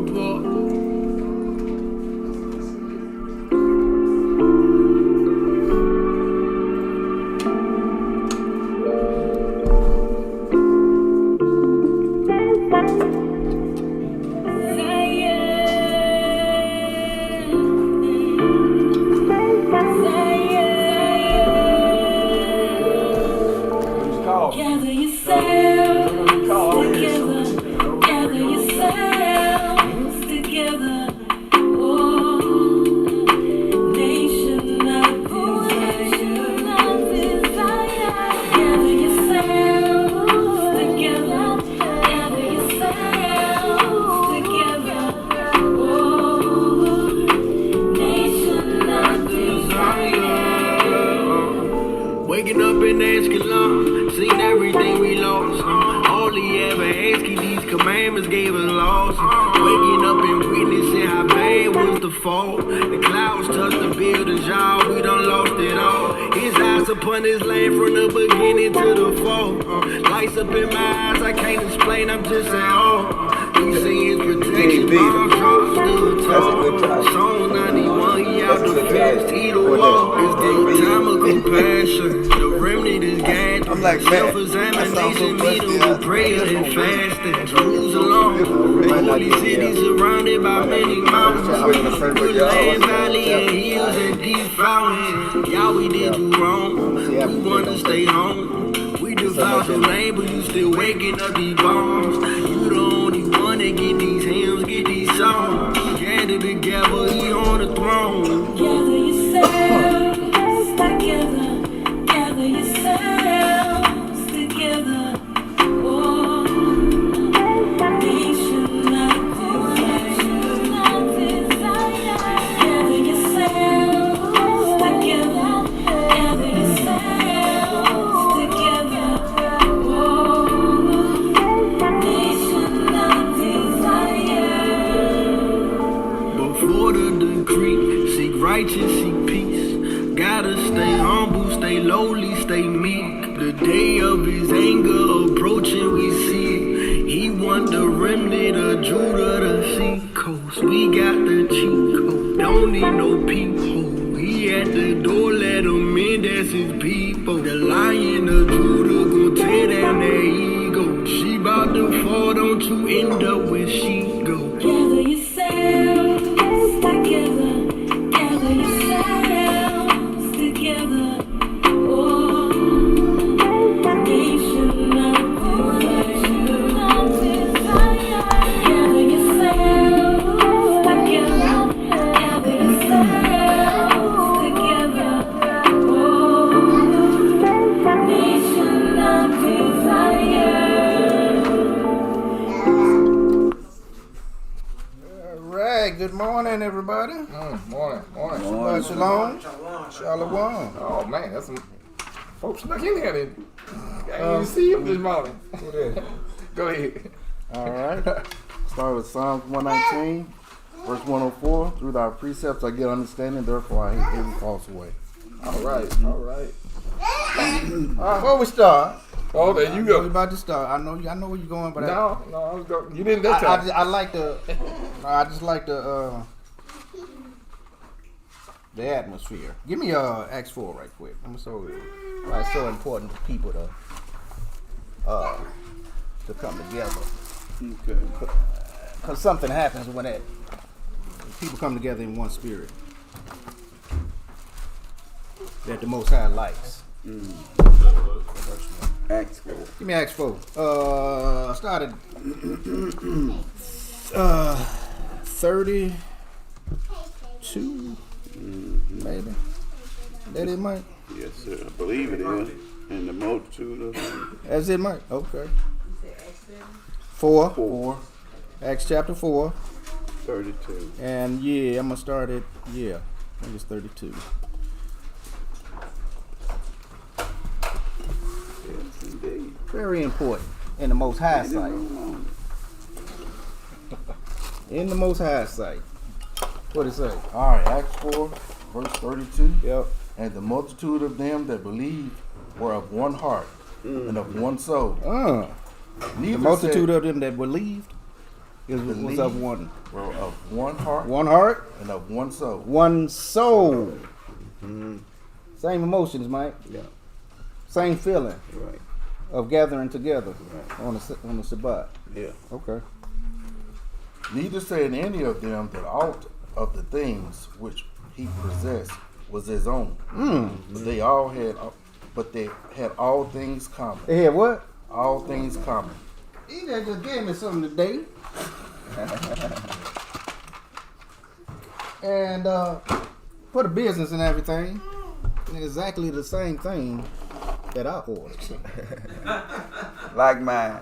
report. Gather yourselves together. Gather yourselves together. Oh, nation of desire. Gather yourselves together. Gather yourselves together. Oh, nation of desire. Waking up in Ashkelon, seen everything we lost. All he ever asked, these commandments gave us lost. Waking up and witnessing how bad was the fall. The clouds touched the buildings, y'all, we done lost it all. His eyes upon his land from the beginning to the fall. Lights up in my eyes, I can't explain, I'm just at all. We see his protection, bomb drops stood tall. Psalm 91, he out the fence, he the wall. It's the time of compassion, the remnant is gathered. I'm like, man, self-examination, needle with prayer and fasting. Jerusalem, holy city surrounded by many mountains. Good land, valley, and hills and deep fountains. Y'all, we did you wrong, we want to stay home. We devout your name, but you still waking up these bombs. You the only one that get these hymns, get these songs. Gather together, he on the throne. Gather yourselves together. Gather yourselves together. Oh, nation of desire. Gather yourselves together. Gather yourselves together. Oh, nation of desire. Before the decree, seek righteous, seek peace. Gotta stay humble, stay lowly, stay meek. The day of his anger approaching, we see it. He want the remnant of Judah, the seacoast. We got the cheat code, don't need no peephole. He at the door, let him in, that's his people. The Lion of Judah gon' tear down their ego. She bout to fall, don't you end up where she go. Gather yourselves together. Gather yourselves together. Oh, nation of desire. Gather yourselves together. Gather yourselves together. Oh, nation of desire. All right, good morning, everybody. Morning. Shalom. Shalom. Oh man, that's some folks snuck in here. Then I didn't even see him this morning. Go ahead. All right. Start with Psalms 119, verse 104. Through thy precepts I get understanding, therefore I hate every false way. All right. Before we start, Oh, there you we're go. about to start. I know where you're going, but No, I was going. You didn't that time. I like the. I just like the atmosphere. Give me Acts 4 right quick. I'm so why it's so important for people to come together. Okay. Because something happens when people come together in one spirit that the Most High likes. Acts 4. Give me Acts 4. Started 32, maybe. That it, Mike? Yes, sir. I believe it is. And the multitude of That's it, Mike. Okay. 4. 4, Acts chapter 4. 32. And yeah, I'm going to start at, I think it's 32. Yes, indeed. Very important in the Most High sight. In the Most High sight. What it say? All right, Acts 4, verse 32. Yep. And the multitude of them that believed were of one heart and of one soul. The Neither multitude of them that believed. It was of one. were of one heart One heart, and of one soul. one soul. Same emotions, Mike. Yeah. Same feeling Right. of gathering together Right. on the Shabbat. Yeah. Okay. Neither said any of them that aught of the things which he possessed was his own. But they had all things common. They had what? All things common. He just gave me something today. And for the business and everything, exactly the same thing that I ordered. Like mine.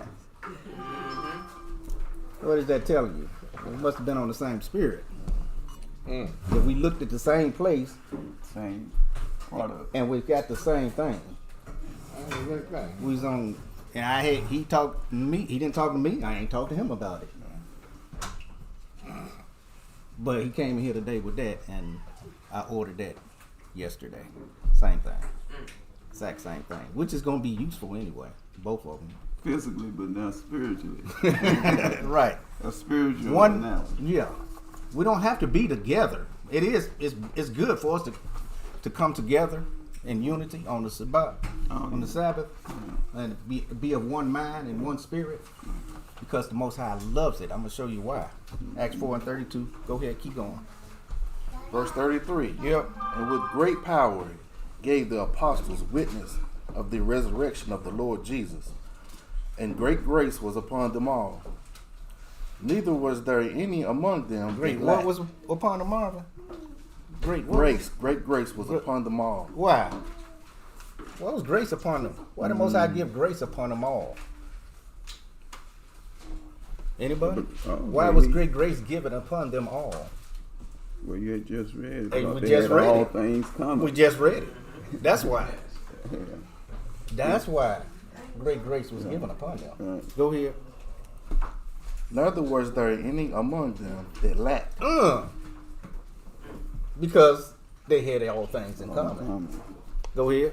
What is that telling you? We must have been on the same spirit. If we looked at the same place Same product. and we got the same thing. We was on, and he talked to me. He didn't talk to me. I ain't talked to him about it. But he came in here today with that, and I ordered that yesterday. Same thing, exact same thing, which is gonna be useful anyway. Both of them. Physically, but not spiritually. Right. A spiritual One. analogy. Yeah. We don't have to be together. It's good for us to come together in unity on the Shabbat, on the Sabbath, and be of one mind and one spirit, because the Most High loves it. I'm gonna show you why. Acts 4:32. Go ahead, keep going. Verse 33. Yep. And with great power gave the apostles witness of the resurrection of the Lord Jesus. And great grace was upon them all. Neither was there any among them Great. that What lacked. was upon the marvel? Great what? Great grace was upon them all. Why? What was grace upon them? Why the Most High give grace upon them all? Anybody? Why was great grace given upon them all? Well, you had just read. Hey, about we they just had read all it. things common. We just read it. That's why. That's why great grace was given upon them. Right. Go ahead. Neither was there any among them that lacked. Because they had all things in common. Go ahead.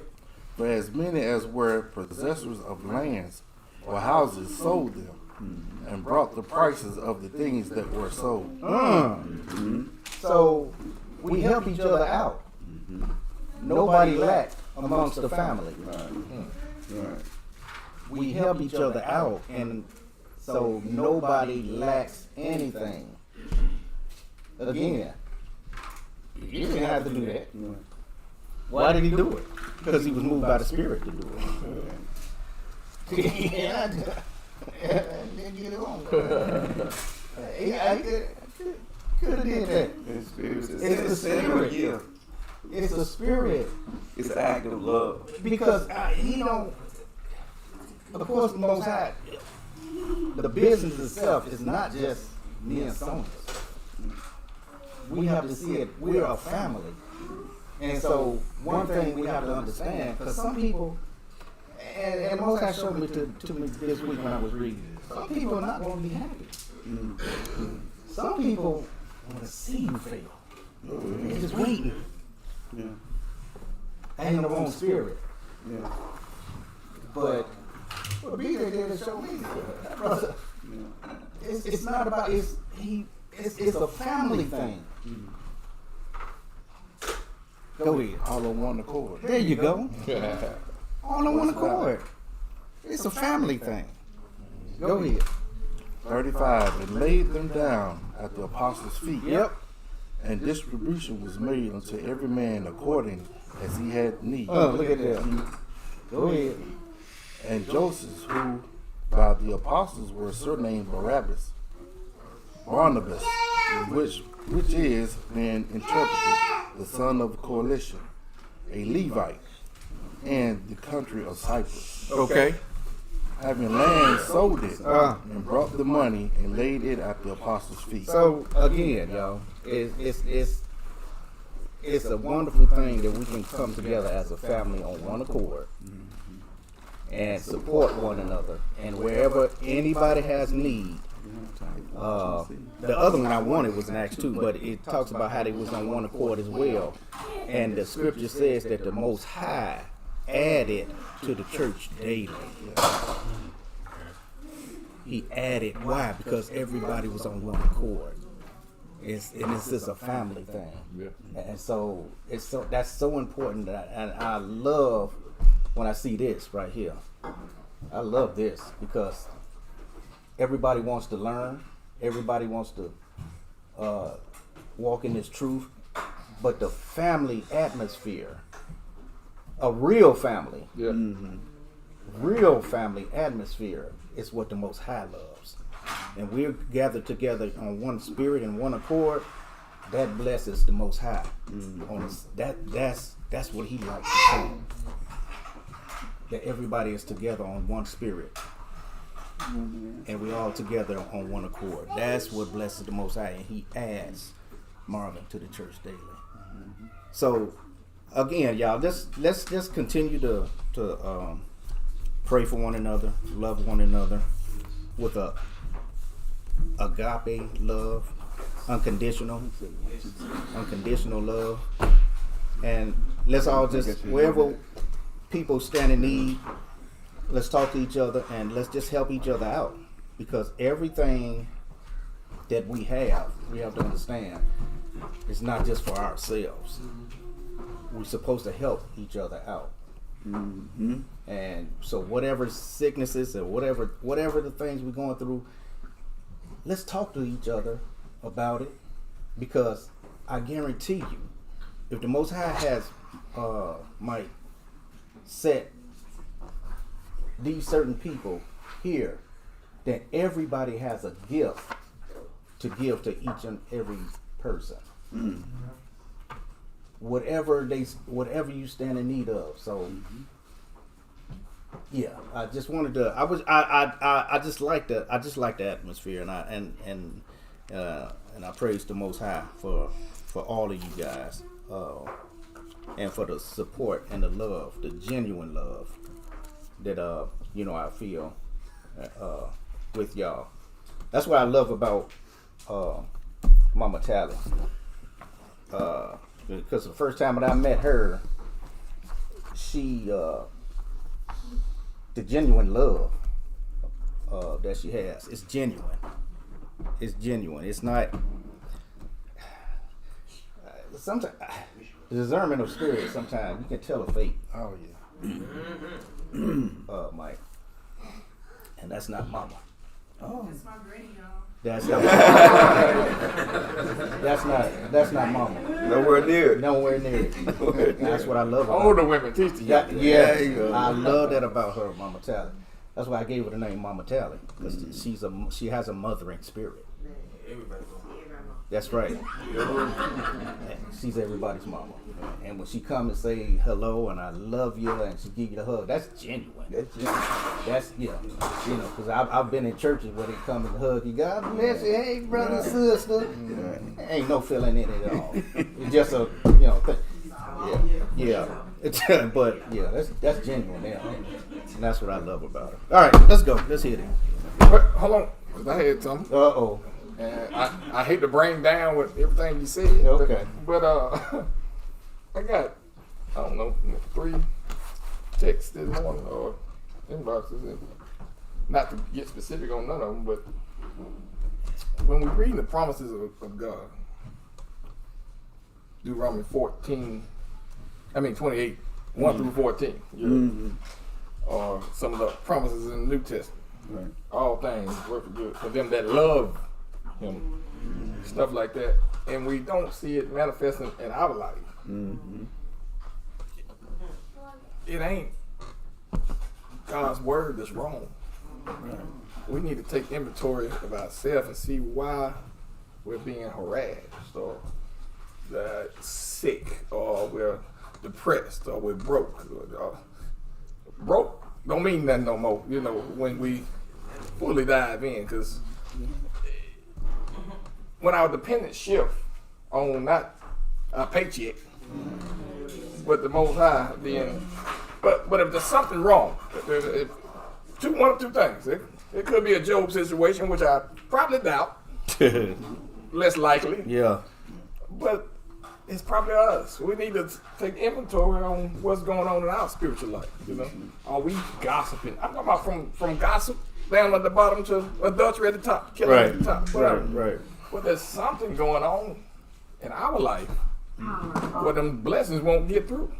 For as many as were possessors of lands or houses sold them, and brought the prices of the things that were sold. So we help each other out. Nobody lacked amongst the family. Right. We help each other out, and so nobody lacks anything. Again, he didn't have to do that. Why did he do it? Because he was moved by the Spirit to do it. Yeah, didn't get it wrong. I could have did that. It's the It's the Spirit. gift. It's the Spirit. It's an act of love. Because, of course, the Most High, the business itself is not just me and Sonia. We have to see it, we're a family. And so, one thing we have to understand, because some people, and the Most High showed me to me this week when I was reading, some people are not going to be happy. Some people want to see you fail. They're just waiting. Yeah. Ain't in the wrong spirit. Yeah. But BJ did it show me, brother. It's not about it's a family thing. Go ahead. All on one accord. There you go. All on one accord. It's a family thing. Go ahead. 35. And laid them down at the apostles' feet. Yep. And distribution was made unto every man according as he had need. Look at that. Go ahead. And Joseph, who by the apostles were surnamed Barnabas, which is being interpreted the son of coalition, a Levite, and the country of Cyprus. Okay. Having land, sold it, and brought the money and laid it at the apostles' feet. So again, y'all, it's a wonderful thing that we can come together as a family on one accord and support one another. And wherever anybody has need, the other one I wanted was in Acts 2, but it talks about how they was on one accord as well. And the scripture says that the Most High added to the church daily. He added. Why? Because everybody was on one accord. It's just a family thing. Yeah. And so that's so important. And I love when I see this right here. I love this because everybody wants to learn. Everybody wants to walk in this truth. But the family atmosphere, a real family, Yeah. real family atmosphere is what the Most High loves. And we're gathered together on one spirit and one accord. That blesses the Most High. On us. That's what He likes to see. That everybody is together on one spirit, and we all together on one accord. That's what blesses the Most High, and He adds Marvin to the church daily. So, again, y'all, let's just continue to pray for one another, love one another with a agape love, unconditional love, and let's all just wherever people stand in need, let's talk to each other and let's just help each other out, because everything that we have to understand, it's not just for ourselves. We're supposed to help each other out. And so whatever sicknesses or whatever the things we're going through, let's talk to each other about it, because I guarantee you, if the Most High has might set these certain people here, then everybody has a gift to give to each and every person. Whatever you stand in need of. So yeah, I just wanted to. I just like the atmosphere, and I praise the Most High for all of you guys, and for the support and the love, the genuine love that I feel with y'all. That's what I love about Mama Tally. Because the first time that I met her, she the genuine love that she has, it's genuine. It's genuine. It's not. Sometimes the discernment of spirit. Sometimes you can tell a fate. Oh yeah. Mike, and that's not Mama. Oh. That's my granny, y'all. That's not. That's not Mama. Nowhere near it. Nowhere near it. That's what I love about her. Older women teach the Yeah, young. yeah. I love that about her, Mama Tally. That's why I gave her the name Mama Tally, because she has a mothering spirit. That's right. She's everybody's mama. And when she come and say hello and I love you and she give you the hug, that's genuine. That's because I've been in churches where they come and hug you. God bless you. Hey, brother, sister. Ain't no feeling in it at all. It's just a, thing. Yeah. But yeah, that's genuine. Yeah. And that's what I love about her. All right, let's go. Let's hit it. But, hold on, because I had something. Uh-oh. And I hate to bring down with everything you said. Okay. But I got, 3 texts this morning or inboxes. And not to get specific on none of them, but when we read the promises of God, Deuteronomy 28, 1 through 14. Or some of the promises in the New Testament. Right. All things work for good for them that love Him. Stuff like that. And we don't see it manifesting in our life. It ain't God's word that's wrong. Right. We need to take inventory of ourselves and see why we're being harassed or sick or we're depressed or we're broke. Broke don't mean nothing no more, when we fully dive in, because when our dependence shift on not our paycheck, but the Most High, then, but if there's something wrong, one of two things. It could be a Job situation, which I probably doubt, less likely. Yeah. But it's probably us. We need to take inventory on what's going on in our spiritual life. Are we gossiping? I'm talking about from gossip down at the bottom to adultery at the top, killing at the top, whatever. right. But there's something going on in our life where them blessings won't get through.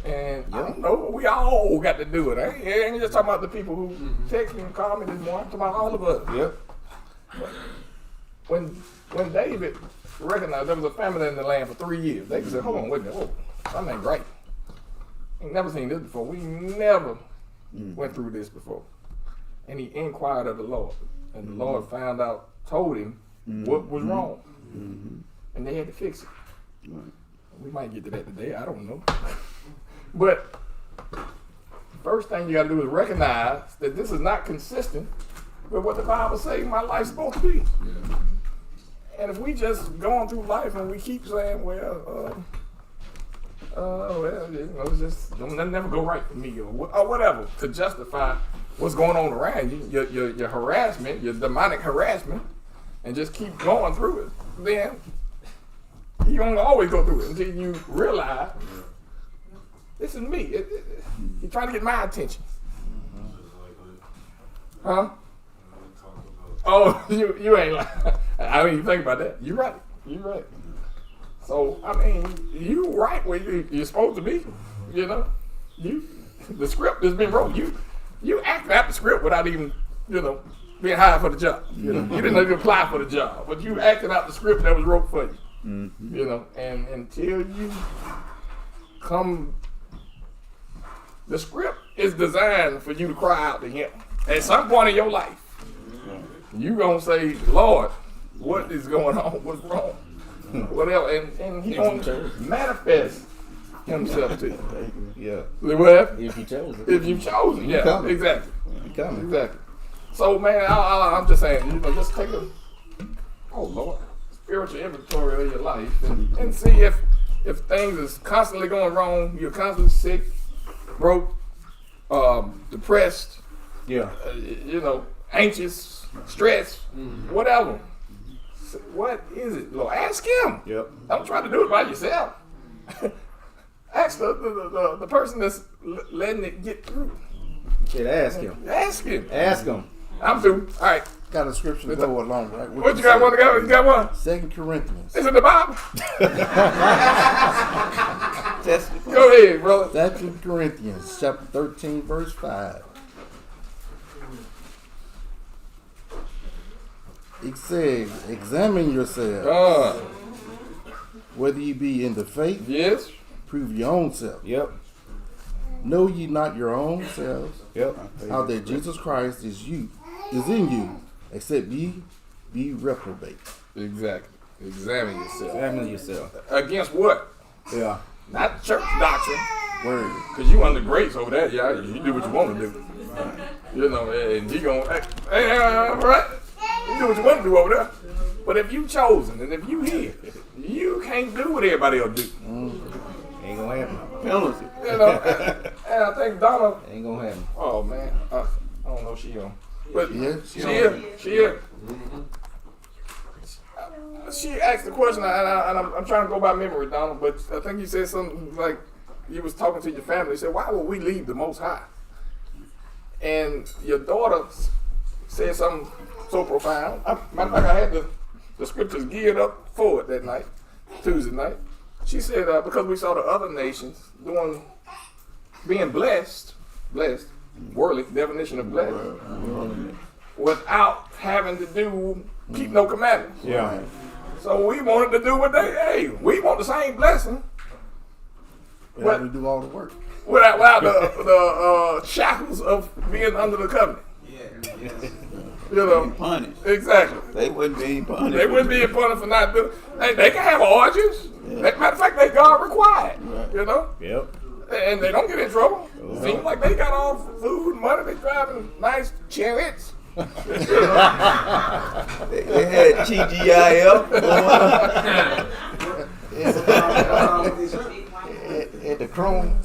And I don't know, we all got to do it. I ain't just talking about the people who text me and call me this morning. I'm talking about all of us. Yep. When David recognized there was a famine in the land for 3 years, David said, hold on, wait a minute, whoa, something ain't right. Ain't never seen this before. We never went through this before. And he inquired of the Lord. And the Lord found out, told him what was wrong. And they had to fix it. We might get to that today, I don't know. But first thing you got to do is recognize that this is not consistent with what the Bible says my life's supposed to be. And if we just going through life and we keep saying, well, it's just nothing never go right for me or whatever to justify what's going on around you, your harassment, your demonic harassment, and just keep going through it, then you're gonna always go through it until you realize this is me. You're trying to get my attention. Huh? Oh, you ain't like, I didn't even think about that. You're right. So, I mean, you right where you're supposed to be, you know? The script has been wrote. You acted out the script without even, being hired for the job. You didn't even apply for the job, but you acted out the script that was wrote for you. And until you come, the script is designed for you to cry out to him. At some point in your life, you gonna say, Lord, what is going on? What's wrong? Whatever, and he gonna manifest himself to you. Yeah. What? If you chose it. If you've chosen, yeah, coming. exactly. You coming. Exactly. So, man, I'm just saying, just take spiritual inventory of your life and see if things is constantly going wrong, you're constantly sick, broke, depressed, anxious, stressed, whatever. What is it, Lord? Ask him. Yep. Don't try to do it by yourself. Ask the person that's letting it get through. Shit, ask him. Ask him. Ask him. I'm through. All right. Got a scripture to go along, right? What you got? One to go? You got one? 2 Corinthians. It's in the Bible. Go ahead, brother. 2 Corinthians, chapter 13, verse 5. It says, examine yourselves, whether ye be in the faith, Yes. prove your own self. Yep. Know ye not your own selves, Yep. how that Jesus Christ is in you, except ye be reprobate. Exactly. Examine yourself. Examine yourself. Against what? Yeah. Not church doctrine. Word. Because you under grace over there. Yeah, you do what you want to do. And he going, right? You do what you want to do over there. But if you chosen and if you here, you can't do what everybody else do. Ain't gonna happen. Penalty. And I think Donna. Ain't gonna happen. Oh man, I don't know if she on. But Yeah, she is. She asked the question, and I'm trying to go by memory, Donald, but I think you said something like you was talking to your family. You said, why would we leave the Most High? And your daughter said something so profound. Matter of fact, I had the scriptures geared up for it that night, Tuesday night. She said, because we saw the other nations being blessed, worldly definition of blessed, without having to keep no commandments. Yeah. So we wanted to do what we want the same blessing. We have to do all the work. Without the shackles of being under the covenant. Punished. Exactly. They wouldn't be punished. They wouldn't be punished for not doing. They can have orgies. Matter of fact, they God required. Yep. And they don't get in trouble. Seems like they got all food, money. They driving nice chariots. They had TGIF. At the chrome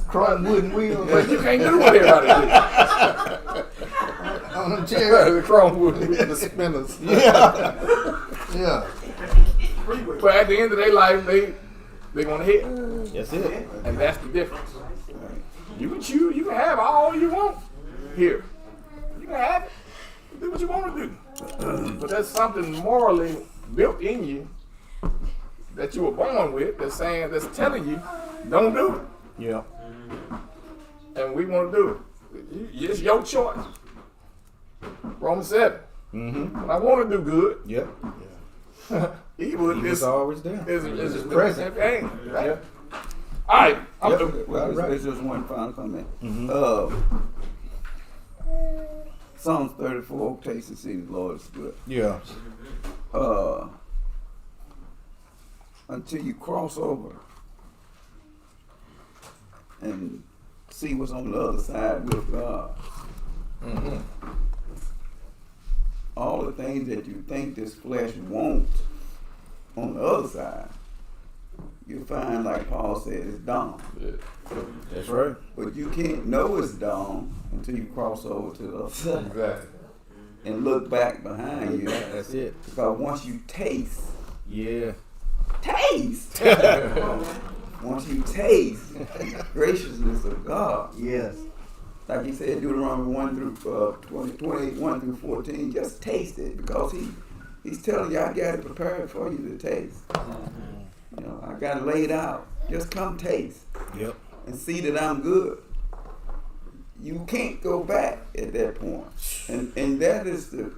wooden wheels. But you can't do what everybody do. On them chairs, The chrome wood. the spinners. Yeah. But at the end of their life, they gonna hit. That's it. And that's the difference. You can choose. You can have all you want here. You can have it. do what you want to do. But there's something morally built in you that you were born with that's telling you, don't do it. Yeah. And we want to do it. It's your choice. Romans 7. When I want to do good, Yep. evil He is was always there. is present. Right? All right. Well, it's just one final comment. Psalms 34, taste and see the Lord is good. Yeah. Until you cross over and see what's on the other side with God. All the things that you think this flesh wants on the other side, you find, like Paul said, it's dumb. That's right. But you can't know it's dumb until you cross over to the other side Exactly. and look back behind you. That's it. Because once you taste, Yeah. once you taste the graciousness of God, Yes. like he said, Deuteronomy 1 through 21 through 14, just taste it, because he's telling you, I got it prepared for you to taste. You know, I got it laid out. Just come taste Yep. and see that I'm good. You can't go back at that point. And that is the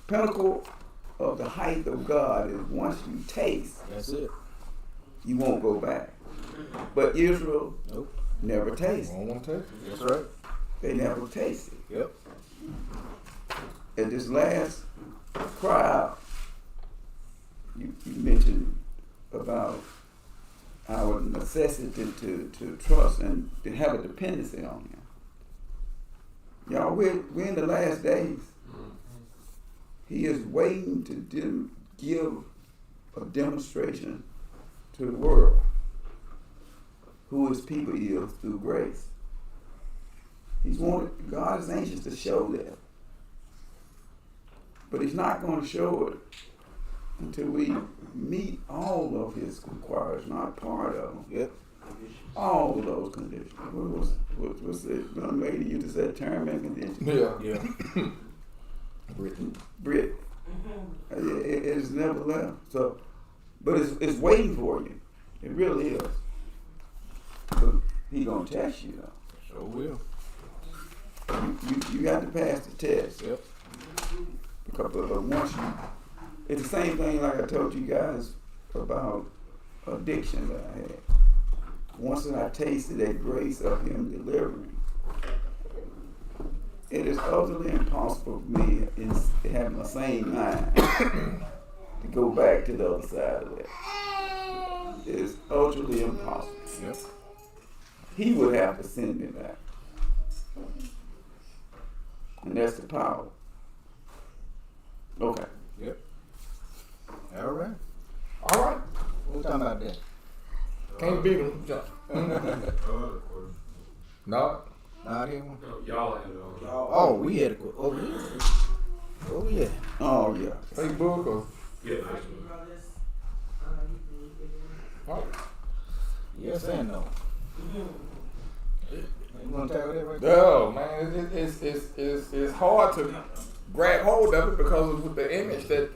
pinnacle of the height of God, is once you taste, That's it. you won't go back. But Israel Nope. never tasted. Don't want to take That's right. They never tasted. Yep. At this last cry out, you mentioned about our necessity to trust and to have a dependency on Him. Y'all, we're in the last days. He is waiting to give a demonstration to the world who His people is through grace. God is anxious to show that. But He's not going to show it until we meet all of His requirements, not part of them. Yep. All of those conditions. What's the young lady you just said, term and conditions? Yeah. Brit. It is never left. So, but it's waiting for you. It really is. But He gonna test you though. Sure will. You got to pass the test. Yep. Because once you, it's the same thing like I told you guys about addiction that I had. Once that I tasted that grace of Him delivering, it is utterly impossible for me, in having the same mind, to go back to the other side of that. It is utterly impossible. Yep. He would have to send me back. And that's the power. Okay. Yep. All right. All right. What we talking about that? Can't beat him. No. Not him. Y'all had it on. Oh, we had a qu- oh yeah. Oh yeah. Oh yeah. Facebook or Yeah, Facebook. oh, Yes and no. You want to tackle that right there? no, man, it's hard to grab hold of it because of the image that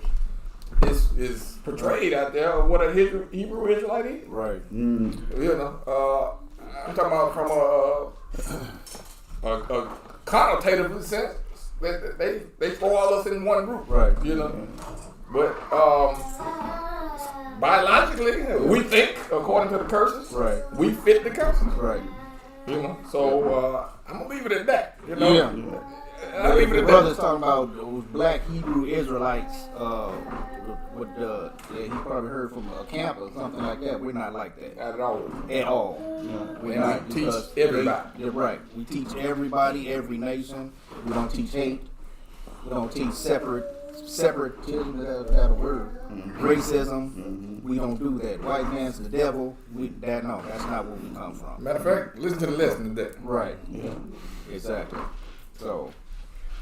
is portrayed out there of what a Hebrew Israelite is. Right. You know, I'm talking about from a connotative sense. They throw all us in one group, Right. you know. But biologically, we think according to the curses. Right. We fit the curses. Right. You know. So I'm gonna leave it at that. You know. Yeah. I'll leave it The at brother's that. talking about those black Hebrew Israelites. He probably heard from a camp or something like that. We're not like that Not at all. at all. We're And not we teach because everybody. You're right. We teach everybody, every nation. We don't teach hate. We don't teach separatism. Is that a word? Racism. We don't do that. White man's the devil. That's not where we come from. Matter of fact, listen to the lesson today. Right. Exactly. So,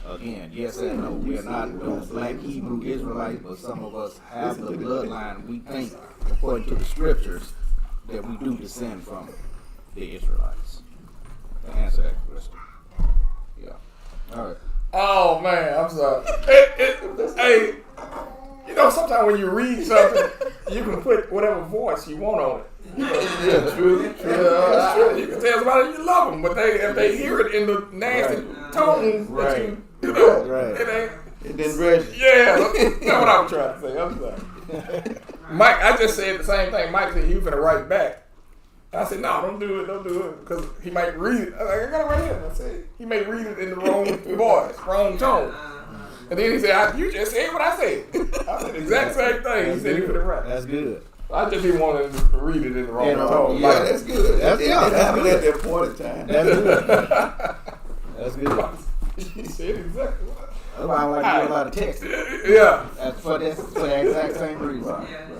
again, yes and no. We are not those black Hebrew Israelites, but some of us have the bloodline. We think, according to the scriptures, that we do descend from the Israelites. To answer that question. Yeah. All right. Oh man, I'm sorry. Hey, you know, sometimes when you read something, you can put whatever voice you want on it. You know, Yeah, true. you can tell somebody you love them, but if they hear it in the nasty tone, that you know, Right. it ain't. It didn't rest. Yeah, that's what I'm trying to say. I'm sorry. Mike, I just said the same thing. Mike said he was gonna write back. I said, no, don't do it, because he might read it. I was like, I got it right here. I said, he may read it in the wrong voice, wrong tone. And then he said, you just said what I said. I said the exact same thing. He said he put it right. That's good. I just didn't want to read it in the wrong tone. Yeah, that's good. That's It good. happened at that point in time. That's good. That's good. He said exactly what. That's why I like to do a lot of texting. Yeah. That's for the exact same reason.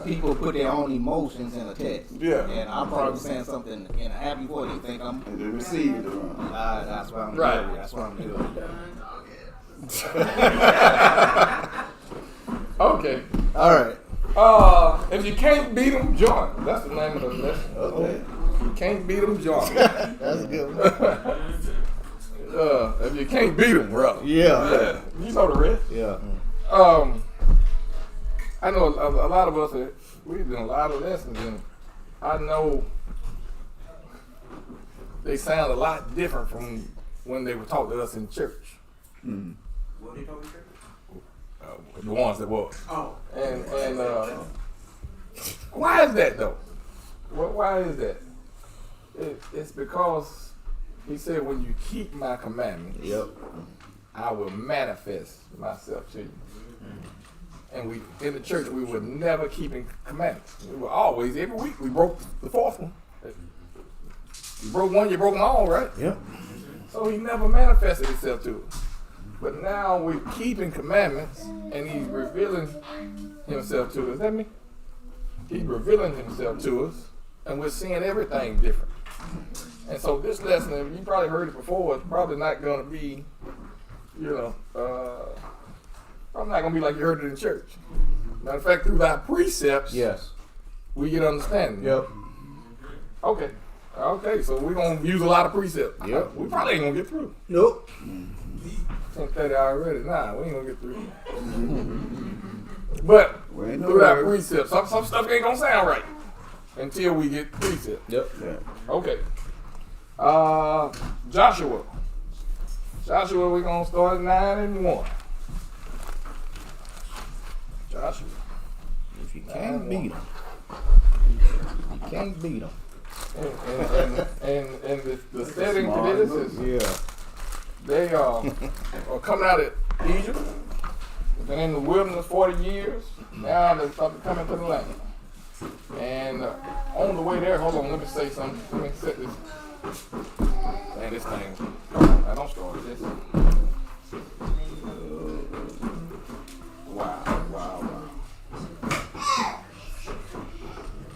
People put their own emotions in a text. Yeah. And I'm probably saying something in a happy voice. They think I'm. And they received it wrong. That's why I'm Right. good. That's why I'm good. Okay. All right. If you can't beat them, join. That's the name of the lesson. Okay. If you can't beat them, join. That's good. If you can't beat them, bro. Yeah. You know the rest. Yeah. I know a lot of us, we've done a lot of lessons, and I know they sound a lot different from when they were taught to us in church. What they told you? The ones that was. Oh. And why is that though? Why is that? It's because he said, when you keep my commandments, Yep. I will manifest myself to you. And we in the church, we were never keeping commandments. We were always, every week, we broke the fourth one. You broke one, you broke them all, right? Yep. So he never manifested himself to us. But now we're keeping commandments, and he's revealing himself to us. Is that me? He's revealing himself to us, and we're seeing everything different. And so this lesson, you probably heard it before, it's probably not going to be, probably not going to be like you heard it in church. Matter of fact, through our precepts, Yes. we get understanding. Yep. Okay, so we're going to use a lot of precepts. Yep. We probably ain't going to get through. Nope. 10:30 already. Nah, we ain't going to get through. But We ain't no through that hurry. precept, some stuff ain't going to sound right until we get precept. Yep. Yeah. Okay. Joshua, we're going to start at 9-1. Joshua. If you can't beat them, you can't beat them. And the setting for this is Yeah. they are coming out of Egypt. They've been in the wilderness 40 years. Now they're coming to the land. And on the way there, hold on, let me say something. Let me set this. Man, this thing. I don't start this. Wow.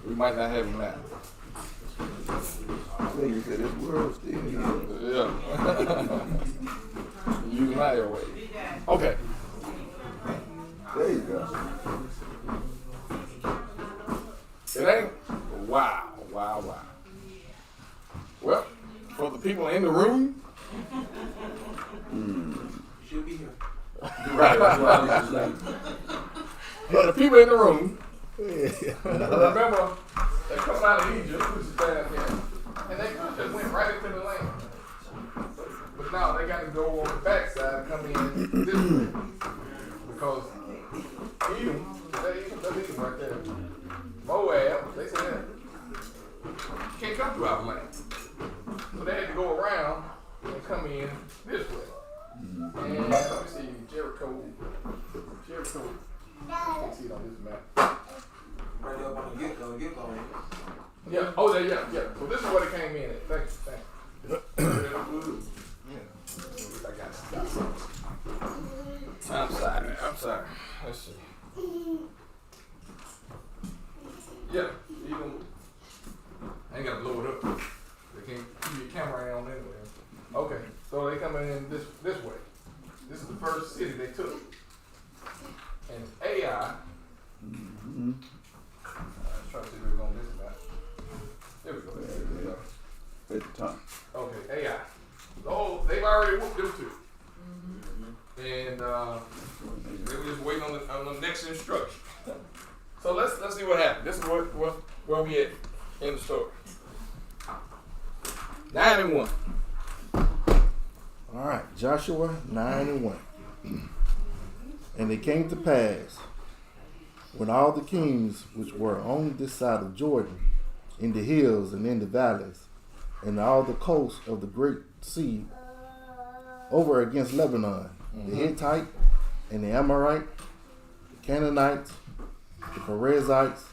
We might not have him now. You said this world still here. Yeah. Use my airway. Okay. There you go. It ain't. Wow. Well, for the people in the room. Should be here. Right. For the people in the room. Remember, they come out of Egypt, which is down here, and they just went right into the land. But now they got to go on the backside and come in this way. Because Edom, that's Edom right there. Moab, they said, you can't come through our land. So they had to go around and come in this way. And let me see, Jericho. You can see it on this map. Right up on the get-go. Yeah. Oh, yeah. So this is what it came in at. Thank you. I got it. I'm sorry. Let's see. Yeah. I ain't got to blow it up. They can't keep your camera on anyway. Okay. So they coming in this way. This is the first city they took. And Ai. Let's try to see if we're on this map. There we go. At the top. Okay, Ai. Oh, they've already whooped them two. waiting on the next instruction. So let's see what happened. This is where we at in the story. 9-1. All right, Joshua 9-1. And it came to pass, when all the kings which were on this side of Jordan, in the hills and in the valleys, and all the coasts of the great sea, over against Lebanon, the Hittite and the Amorite, the Canaanites, the Perizzites,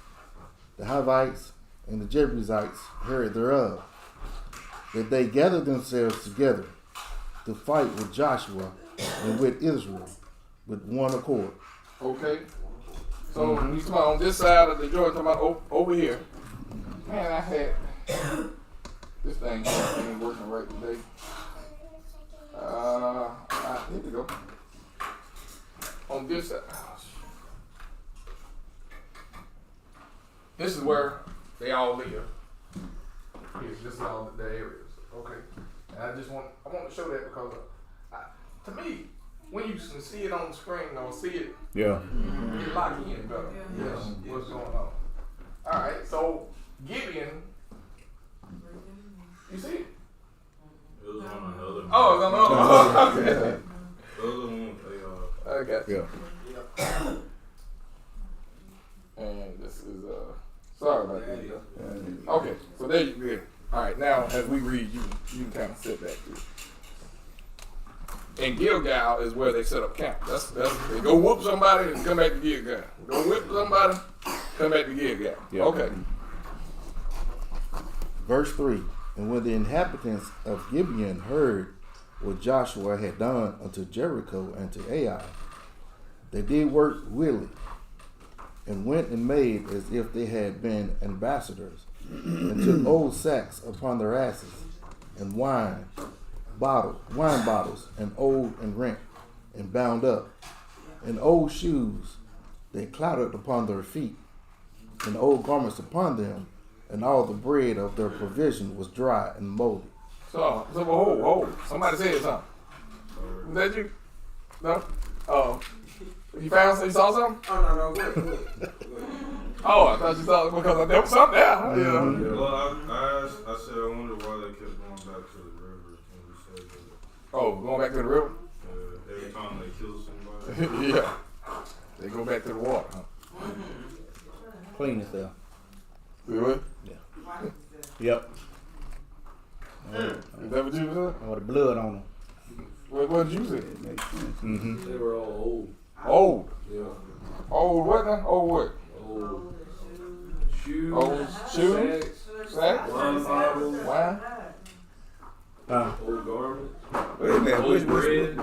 the Hivites, and the Jebusites heard thereof, that they gathered themselves together to fight with Joshua and with Israel with one accord. Okay. So he's talking about on this side of the Jordan, talking about over here. Man, I had this thing ain't working right today. Here we go. On this side. This is where they all live. This is all the areas. Okay. And I want to show that because to me, when you can see it on the screen or see it, Yeah. you lock in better. Yes. What's going on? All right. So Gibeon, you see it? It was on another. Oh, it's on the other. Okay. Those are the ones they I got you. Yeah. And this is sorry about that. Okay, so there you go. All right, now as we read, you can kind of sit back to it. And Gilgal is where they set up camp. That's they go whoop somebody and come back to Gilgal. Go whip somebody, come back to Gilgal. Yeah. Okay. Verse 3. And when the inhabitants of Gibeon heard what Joshua had done unto Jericho and to Ai, they did work willing, and went and made as if they had been ambassadors, and took old sacks upon their asses, and wine bottles, and old and rent, and bound up, and old shoes they clouted upon their feet, and old garments upon them, and all the bread of their provision was dry and moldy. So hold. Somebody said something. Was that you? No? Oh. You saw something? Oh, no, go ahead. Oh, I thought you saw it because there was something there. Yeah. Well, I said I wonder why they kept going back to the river. And we said that, Oh, going back to the river? every time they kill somebody. Yeah. They go back to the water, huh? Clean as hell. You what? Yep. Is that what you said? Or the blood on them. What did you say? Mm-hmm. They were all old. Old. Yeah. Old what now? Old what? Old shoes. Old shoes? Sacks? Wine bottles. Wine? Old garments. Wait a minute, Old bread.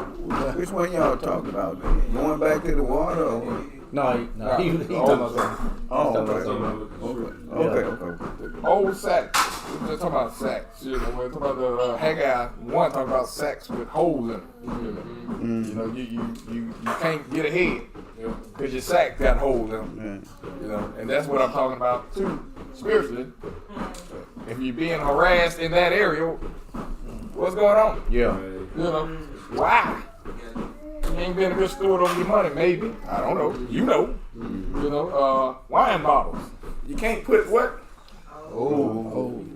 which one y'all talking about? Going back to the water or what? No, he talking about something. Oh, Talking about okay. Old sacks. We're just talking about sacks. You know, we're talking about the Haggai 1 talking about sacks with holes in them. You know, you can't get ahead because your sack got holes in them. You know, and that's what I'm talking about too, spiritually. If you're being harassed in that area, what's going on? Yeah. You know, why? You ain't been a good steward over your money, maybe. I don't know. You know. You know, wine bottles. You can't put what? You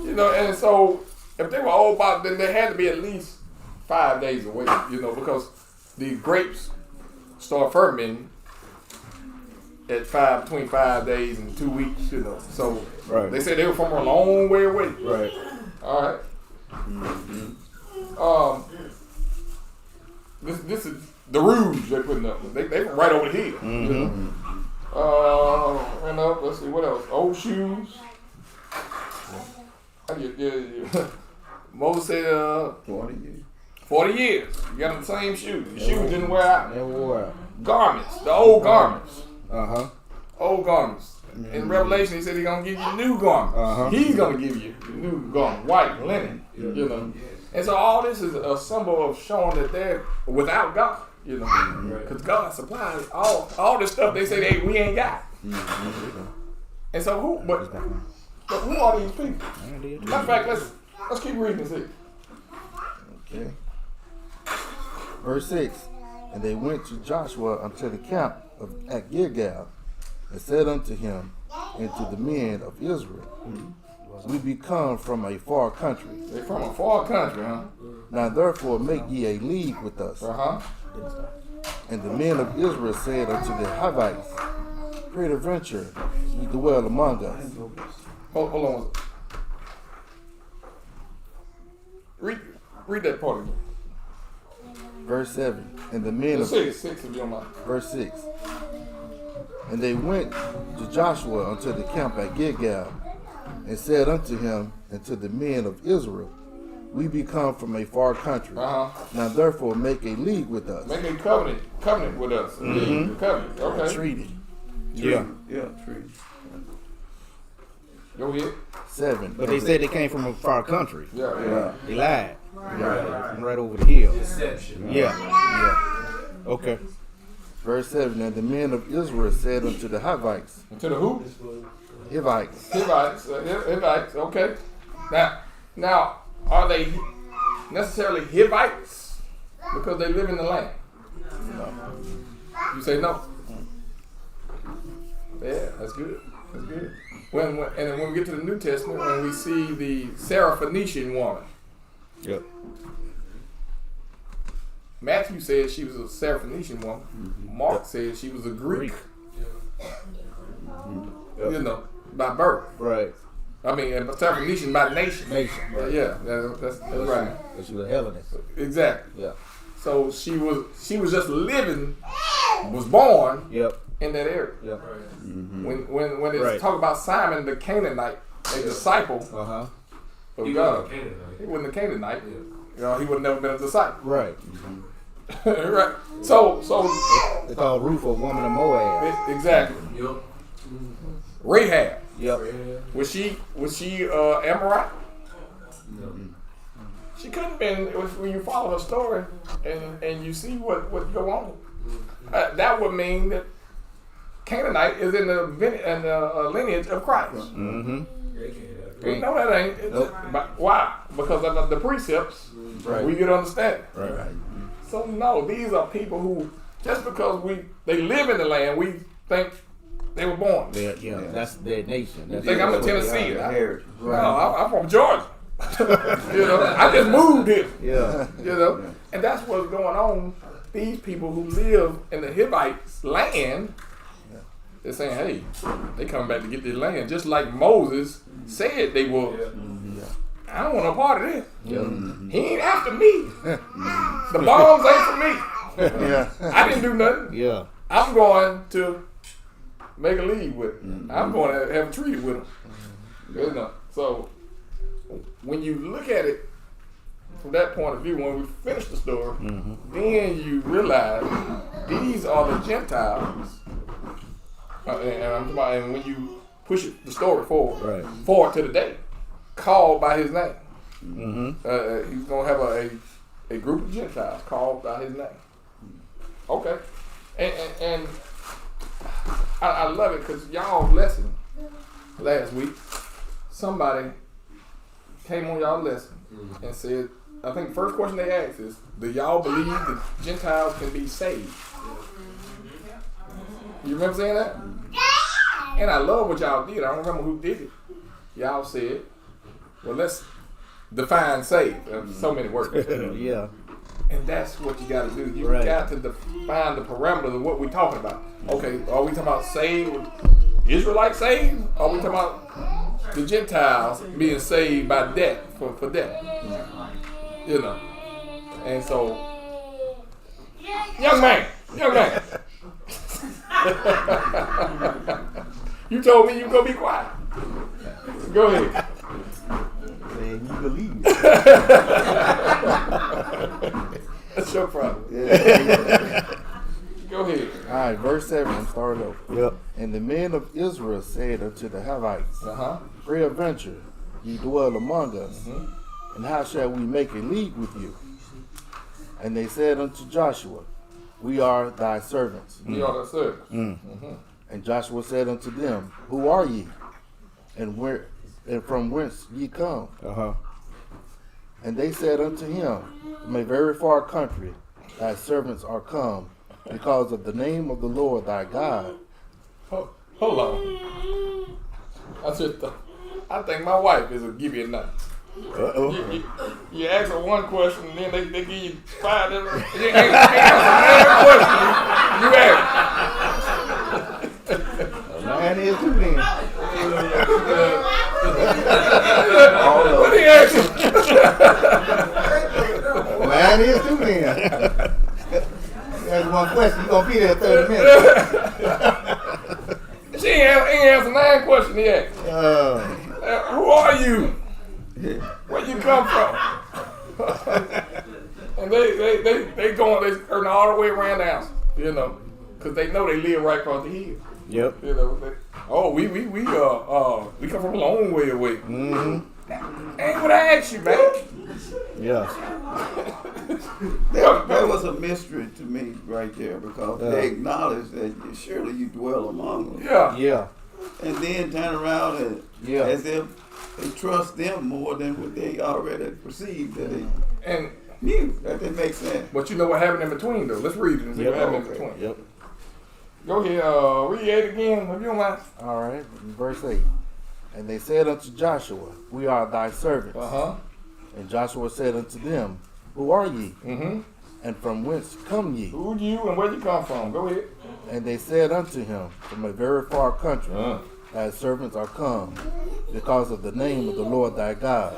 You know, and so if they were old bottles, then they had to be at least 5 days away, you know, because the grapes start fermenting at between 5 days and 2 weeks, you know. So Right. they said they were from a long way away. Right. All right. This is the rouge they're putting up. They from right over here. You know? And let's see what else. Old shoes. Yeah. Moses said 40 years. 40 years. You got them the same shoes. The shoes didn't wear out. Never wore out. Garments. The old garments. Uh-huh. Old garments. In Revelation, he said he's gonna give you new garments. He's gonna give you new garments, white linen. You know, and so all this is a symbol of showing that they're without God. You know, because God supplies all this stuff they say we ain't got. And so who? But who are these people? Matter of fact, let's keep reading this here. Okay. Verse 6. And they went to Joshua unto the camp at Gilgal, and said unto him and to the men of Israel, we be come from a far country. They from a far country, huh? Now therefore make ye a league with us. Uh-huh. And the men of Israel said unto the Hivites, peradventure ye dwell among us. Hold on. Read that part again. Verse 7. And the men of 6 if you don't mind. Verse 6. And they went to Joshua unto the camp at Gilgal, and said unto him and to the men of Israel, we be come from a far country. Uh-huh. Now therefore make a league with us. Make a covenant with us. Mhm. Covenant. Okay. Treaty. Yeah, treaty. Go ahead. 7. But they said they came from a far country. Yeah. They lied. Right over the hill. Yeah. Okay. Verse 7. And the men of Israel said unto the Hivites. To the who? Hivites. Hivites. Okay. Now, are they necessarily Hivites because they live in the land? No. You say no. Yeah, that's good. That's good. And then when we get to the New Testament, when we see the Syrophoenician woman, Yep. Matthew said she was a Syrophoenician woman. Mark said she was a Greek. You know, by birth. Right. I mean, and Syrophoenician by nation. Right. Yeah, that's right. But she was a Hellenist. Exactly. Yeah. So she was just living, was born Yep. in that area. Yep. When it's talk about Simon the Canaanite, a disciple Uh-huh. of God, he wasn't a Canaanite. You know, he would have never been a disciple. Right. Right. So They called Ruth a woman of Moab. Exactly. Yep. Rahab. Yep. Was she Amorite? She couldn't have been. When you follow her story and you see what go on, that would mean that Canaanite is in the lineage of Christ. Mm-hmm. No, that ain't. Why? Because of the precepts, we get understanding. Right. So no, these are people who just because they live in the land, we think they were born. That's their nation. You think I'm a Tennessean? Heritage. No, I'm from Georgia. You know, I just moved here. Yeah. You know, and that's what's going on. These people who live in the Hivites' land, they're saying, "Hey, they come back to get this land," just like Moses said they would. I don't want no part of this. He ain't after me. The bombs ain't for me. Yeah. I didn't do nothing. Yeah. I'm going to make a league with him. I'm going to have a treaty with him. You know, so when you look at it from that point of view, when we finish the story, then you realize these are the Gentiles. And I'm talking about, and when you push the story forward to the day, called by his name. He's going to have a group of Gentiles called by his name. Okay. And I love it because y'all lesson last week, somebody came on y'all lesson and said, I think the first question they asked is, do y'all believe that Gentiles can be saved? You remember saying that? And I love what y'all did. I don't remember who did it. Y'all said, well, let's define saved. So many words. Yeah. And that's what you got to do. You got to define the parameters of what we're talking about. Okay, are we talking about saved, Israelite saved? Or are we talking about the Gentiles being saved by death, for death? You know. And so, young man. You told me you were going to be quiet. Go ahead. Man, you believe That's your problem. Go ahead. All right, verse 7, I'm starting over. Yep. And the men of Israel said unto the Hivites, peradventure ye dwell among us, and how shall we make a league with you? And they said unto Joshua, we are thy servants. We are thy servants. And Joshua said unto them, who are ye? And from whence ye come? And they said unto him, from a very far country, thy servants are come, because of the name of the Lord thy God. Hold on. I think my wife is a give you a nut. You ask her one question, and then they give you 5 different. You answer question. You ask. Man is too then. What he ask you? Man is too then. That's one question. You gonna be there 30 minutes. She ain't answer 9 questions he asked. Who are you? Where you come from? And they going, they turn all the way around the house, you know, because they know they live right across the hill. Yep. You know, we come from a long way away. Mm-hmm. Ain't what I asked you, man. Yeah. That was a mystery to me right there, because they acknowledge that surely you dwell among them. Yeah. Yeah. And then turn around and as if they trust them more than what they already perceived that they And knew. That didn't make sense. but you know what happened in between though. Let's read it and see what happened in between. Yep. Go ahead, read it again if you don't mind. All right, verse 8. And they said unto Joshua, we are thy servants. And Joshua said unto them, who are ye? Mm-hmm. And from whence come ye? Who you and where you come from? Go ahead. And they said unto him, from a very far country, thy servants are come, because of the name of the Lord thy God.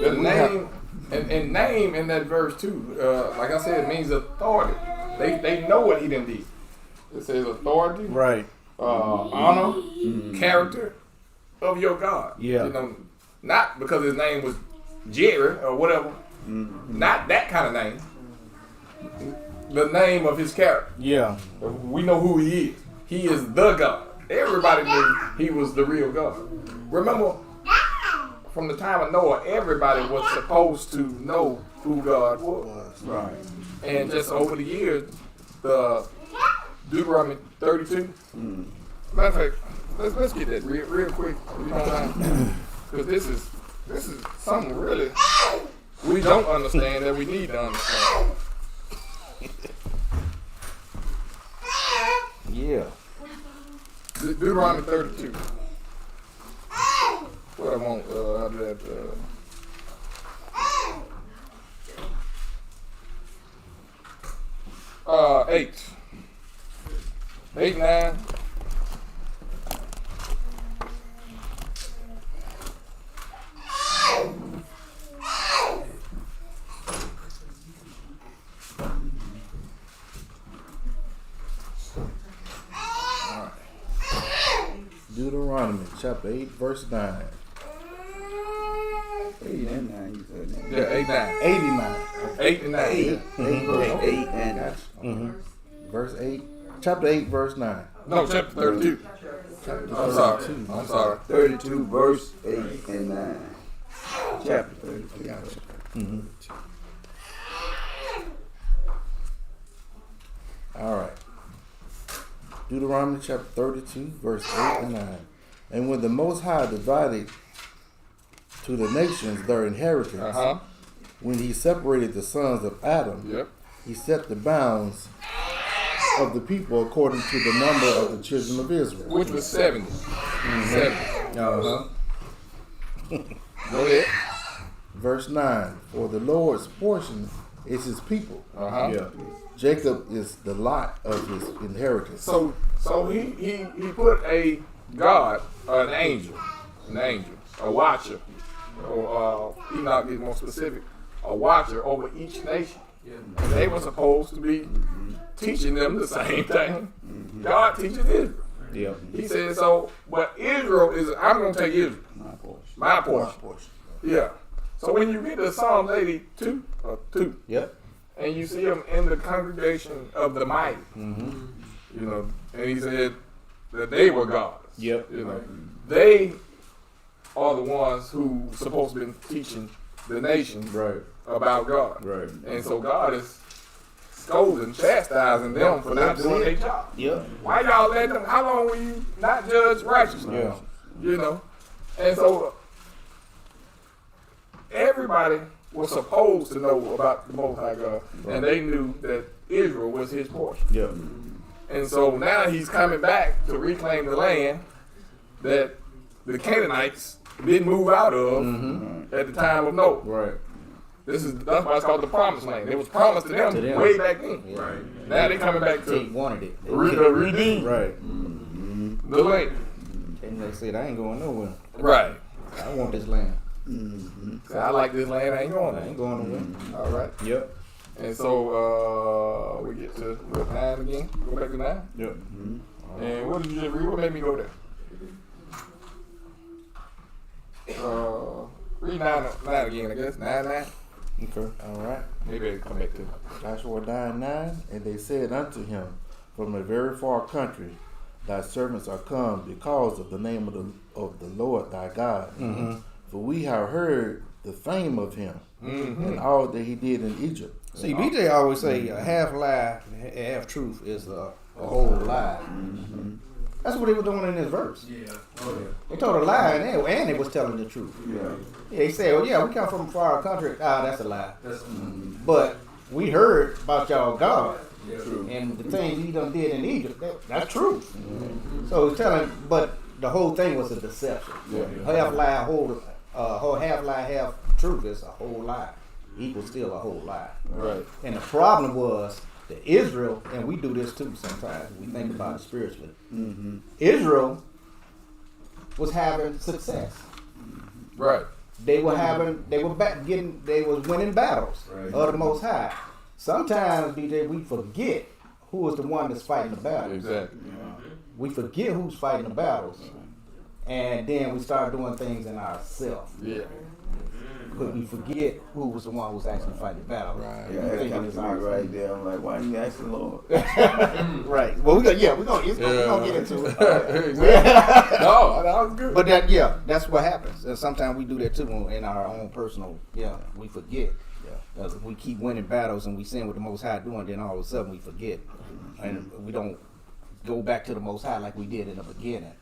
The name and name in that verse too, like I said, it means authority. They know what he done did. It says authority, Right. honor, character of your God. Yeah. You know, not because his name was Jerry or whatever. Not that kind of name. The name of his character. Yeah. We know who he is. He is the God. Everybody knew he was the real God. Remember, from the time of Noah, everybody was supposed to know who God was. Right. And just over the years, the Deuteronomy 32. Matter of fact, let's get that real quick, if you don't mind, because this is something really we don't understand that we need to understand. Yeah. Deuteronomy 32. What I want, how did that? 8, 9. Deuteronomy chapter 8, verse 9. 8 and 9, you said that. Yeah, 8, 9. 89. 8 and 9. 8. Verse 8 and 9. Verse 8. Chapter 8, verse 9. No, chapter 32. I'm sorry. 32, verse 8 and 9. Chapter 32. All right. Deuteronomy chapter 32, verse 8 and 9. And when the Most High divided to the nations their inheritance, when he separated the sons of Adam, he set the bounds of the people according to the number of the children of Israel. Which was 70. 70. Go ahead. Verse 9. For the Lord's portion is his people. Yeah. Jacob is the lot of his inheritance. So he put a God, an angel, a watcher, or he not get more specific, a watcher over each nation. And they were supposed to be teaching them the same thing God teaches Israel. Yeah. He said so, but Israel is, I'm going to take Israel. My portion. Yeah. So when you read the Psalms 82, Yep. and you see them in the congregation of the mighty, you know, and he said that they were gods. Yep. You know, they are the ones who supposed to be teaching the nation Right. about God. Right. And so God is scolding, chastising them for not doing their job. Yeah. Why y'all let them? How long will you not judge righteously? Yeah. You know, and so everybody was supposed to know about the Most High God, and they knew that Israel was his portion. Yeah. And so now he's coming back to reclaim the land that the Canaanites didn't move out of at the time of Noah. Right. That's why it's called the Promised Land. It was promised to them, way back then. Yeah. Right. Now they coming back They to wanted it. They redeem Right. the land. And they said, I ain't going nowhere. Right. I want this land. So I like this land. I ain't going I there. ain't going nowhere. All right. Yep. And so we get to what, 9 again. Go back to 9. Yep. And what did you just read? What made me go there? Read 9 again, I guess. 9. Okay. All right. Maybe I come back to it. Joshua 9:9, and they said unto him from a very far country, thy servants are come because of the name of the Lord thy God. For we have heard the fame of him and all that he did in Egypt. See, BJ always say a half lie, half truth is a whole lie. That's what he was doing in this verse. They told a lie and they was telling the truth. They said, "Oh yeah, we come from a far country." Ah, that's a lie. But we heard about y'all God and the things he done did in Egypt. That's truth. So he's telling, but the whole thing was a deception. Half lie, whole half lie, half truth is a whole lie. Equals still a whole lie. Right. And the problem was that Israel, and we do this too sometimes, we think about it spiritually. Israel was having success. Right. They was winning battles of the Most High. Sometimes, DJ, we forget who is the one that's fighting the battles. Exactly. We forget who's fighting the battles. And then we start doing things in ourselves. Yeah. But we forget who was the one who was actually fighting the battle. Yeah, that comes to me right there. I'm like, why you asking the Lord? Right. Well, we're gonna get into it. Exactly. No, that was good. But that's what happens. And sometimes we do that too in our own personal. We forget. We keep winning battles and we sin with the Most High doing. Then all of a sudden we forget, and we don't go back to the Most High like we did in the beginning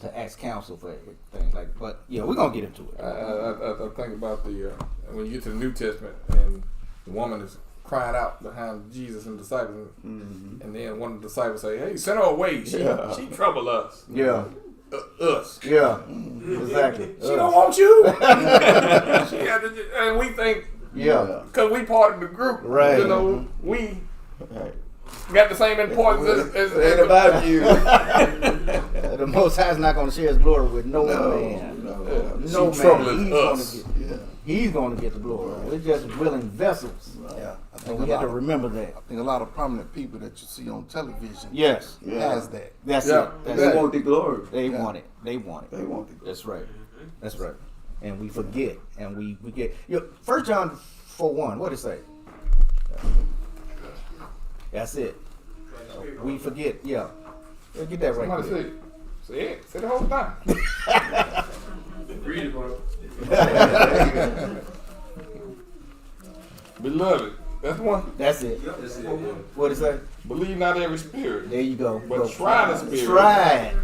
to ask counsel for things like. But we're gonna get into it. I think about the when you get to the New Testament and the woman is crying out behind Jesus and the disciples, and then one of the disciples say, "Hey, send her away. She trouble us." Yeah. Us. Yeah. Exactly. She don't want you. She had to, and we think. Yeah. Because we part of the group. Right. We got the same importance as Ain't about you. The Most High is not going to share his glory with no man. No man. He's going to get the glory. We're just willing vessels. Yeah, I And we have to remember that. I think a lot of prominent people that you see on television Yes. has that. That's Yeah. it. That's They it. want the glory. They want it. They want it. They want the glory. That's right. That's right. And we forget. And we get. 1 John 4:1. What did it say? That's it. We forget. Yeah. Get that right. Somebody there. say it. Say the whole time. Read it, bro. Beloved. That's the one. That's it. That's it. What did it say? Believe not every spirit, There you go. but Go. try the spirit, Try it.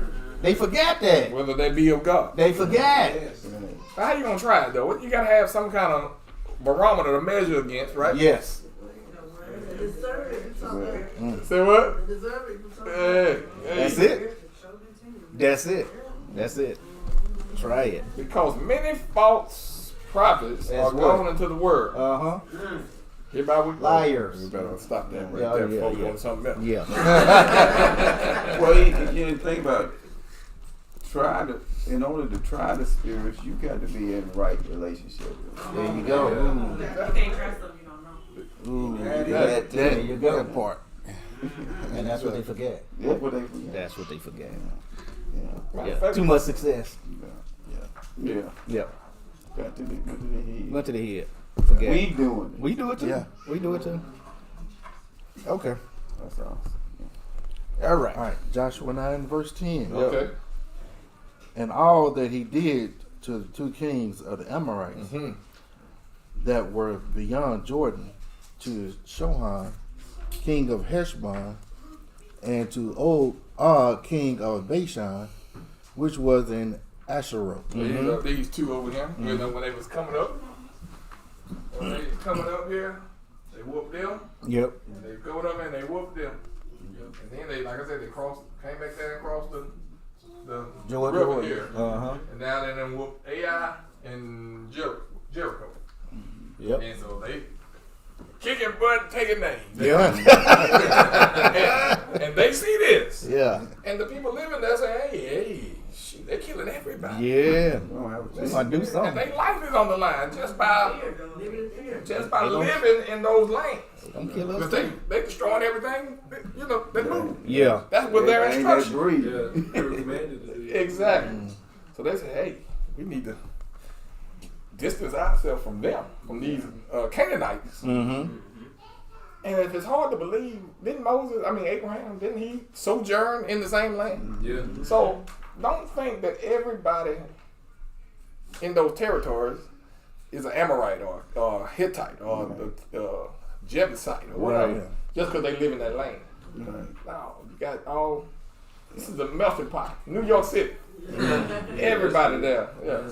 They forgot that. whether they be of God. They forgot. How you gonna try it though? You gotta have some kind of barometer to measure against, right? Yes. Say what? Hey, That's it. That's it. That's it. Try it. Because many false prophets That's are what? gone into the world. Uh-huh. Hereby we Liars. We better stop that right Yeah, there. yeah, Focus yeah. on something else. Yeah. Well, you didn't think about it. In order to try the spirits, you got to be in the right relationship with them. There you go. You can't trust them, you don't know. Ooh. That too. There you go. That part. And that's what they forget. That's what they forget. That's what they forget. Matter Yeah. of fact, Too much success. Yeah. Yeah. Got to the head. Went to the head. Forget. We doing it. We do it too. Yeah. We do it too. Okay. That's awesome. All right. All right, Joshua 9 verse 10. okay. And all that he did to the two kings of the Amorites that were beyond Jordan, to Shohan, king of Heshbon, and to Og, king of Bashan, which was in Asheroth. These two over here, you know, when they was coming up, So they coming up here, they whoop them. Yep. They go up and they whoop them. And then they, like I said, they came back there and crossed the Jordan. river here. Uh-huh. And now they done whooped AI and Jericho. Yep. And so they kicking butt, taking names. Yeah. and they see this. Yeah. And the people living there say, hey, shoot, they're killing everybody. Yeah. Oh, I do And something. their life is on the line just by living in those lanes. Don't kill us. Because they destroying everything, you know, they move. Yeah. That's what their Ain't that instruction. breed. Exactly. So they say, hey, we need to distance ourselves from them, from these Canaanites. Mm-hmm. And if it's hard to believe, Abraham, didn't he sojourn in the same land? Yeah. So don't think that everybody in those territories is an Amorite or Hittite or Jebusite or whatever, Right. just because they live in that land. No, you got all. This is a melting pot. New York City. Everybody there. Yeah.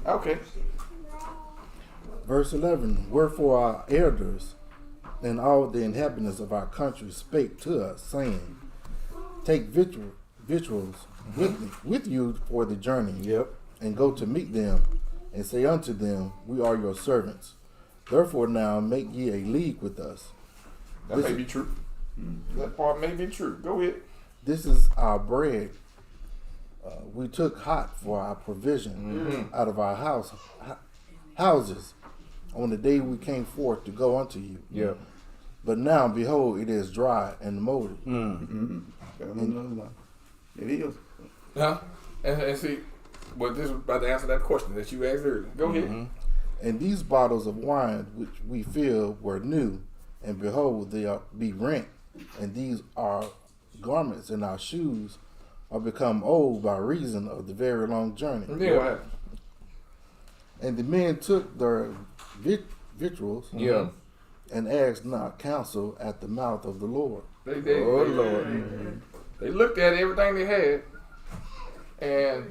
Okay. Verse 11, wherefore our elders and all the inhabitants of our country spake to us, saying, take victuals with you for the journey, Yep. and go to meet them, and say unto them, we are your servants. Therefore now make ye a league with us. That may be true. That part may be true. Go ahead. This is our bread. We took hot for our provision out of our houses on the day we came forth to go unto you. Yep. But now, behold, it is dry and moldy. It is. Huh? And see, well, this was about to answer that question that you asked earlier. Go ahead. And these bottles of wine which we filled were new, and behold, they are be rent. And these our garments and our shoes are become old by reason of the very long journey. And then what happened? And the men took their victuals Yeah. and asked not counsel at the mouth of the Lord. They Lord. They looked at everything they had, and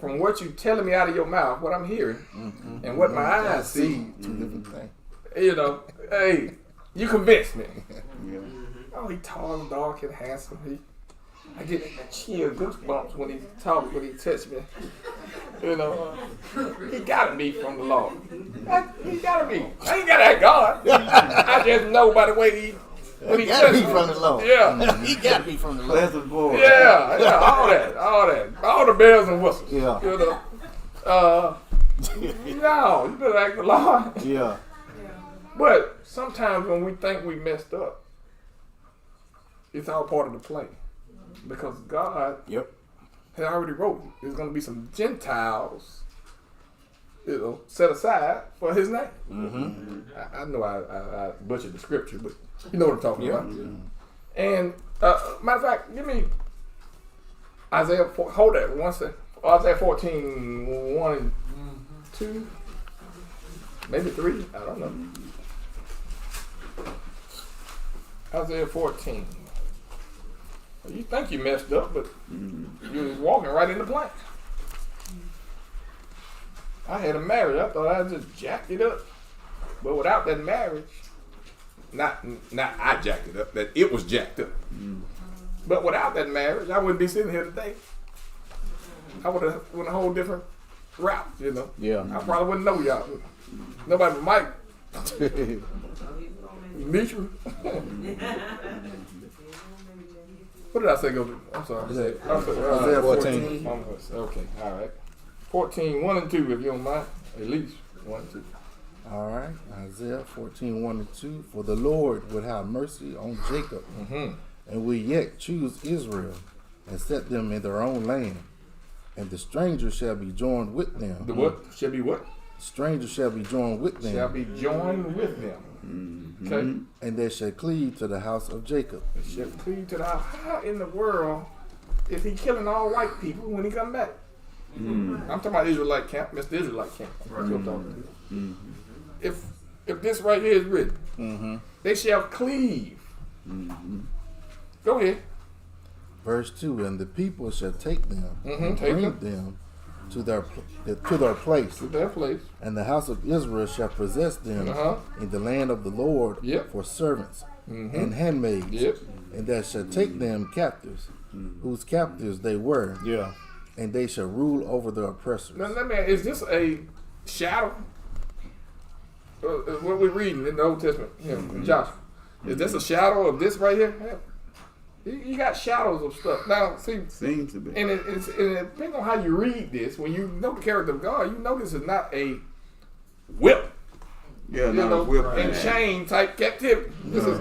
from what you telling me out of your mouth, what I'm hearing, and what my eyes see, Two different things. you know, hey, you convinced me. Oh, he tall and dark and handsome. I get chill goosebumps when he talks, when he touches me. You know, he gotta be from the Lord. He gotta be. I ain't gotta have God. I just know by the way when he Gotta touches be me. from the Lord. Yeah, He gotta be from the Lord. Pleasant voice. yeah, all the bells and whistles. Yeah. You know, no, you better act the Lord. Yeah. But sometimes when we think we messed up, it's all part of the play. Because God Yep. had already wrote there's going to be some Gentiles, you know, set aside for his name. Mm-hmm. I know I butchered the scripture, but you know what I'm talking about. And matter of fact, give me Isaiah 4, hold that one second. Isaiah 14, 1 and 2, maybe 3, I don't know. Isaiah 14. You think you messed up, but you was walking right in the plank. I had a marriage. I thought I just jacked it up. But without that marriage, not I jacked it up, that it was jacked up. But without that marriage, I wouldn't be sitting here today. I would have went a whole different route, you know. Yeah. I probably wouldn't know y'all. Nobody but Mike. Demetrius. What did I say go to? I'm sorry. Isaiah 14. Okay, all right. 14, 1 and 2, if you don't mind. At least 1 and 2. All right, Isaiah 14, 1 and 2. For the Lord would have mercy on Jacob, and will yet choose Israel, and set them in their own land. And the stranger shall be joined with them. The what? Shall be what? Stranger shall be joined with them. Shall be joined with them. Okay? And they shall cleave to the house of Jacob. Shall cleave to the house. How in the world is he killing all white people when he come back? I'm talking about Israelite camp, Mr. Israelite camp. That's what I'm talking to. If this right here is written, they shall cleave. Go ahead. Verse 2, and the people shall take them and take bring them. them to their place, To their place. and the house of Israel shall possess them Uh-huh. in the land of the Lord Yep. for servants Mhm. and handmaids, Yep. and that shall take them captives, whose captives they were, Yeah. and they shall rule over the oppressors. Now, let me ask, is this a shadow? What we're reading in the Old Testament, Joshua. Is this a shadow of this right here? You got shadows of stuff. Now, see, Seems to be. and it depends on how you read this. When you know the character of God, you know this is not a whip, Yeah, you no, know, whip and hand. chain type captivity. This is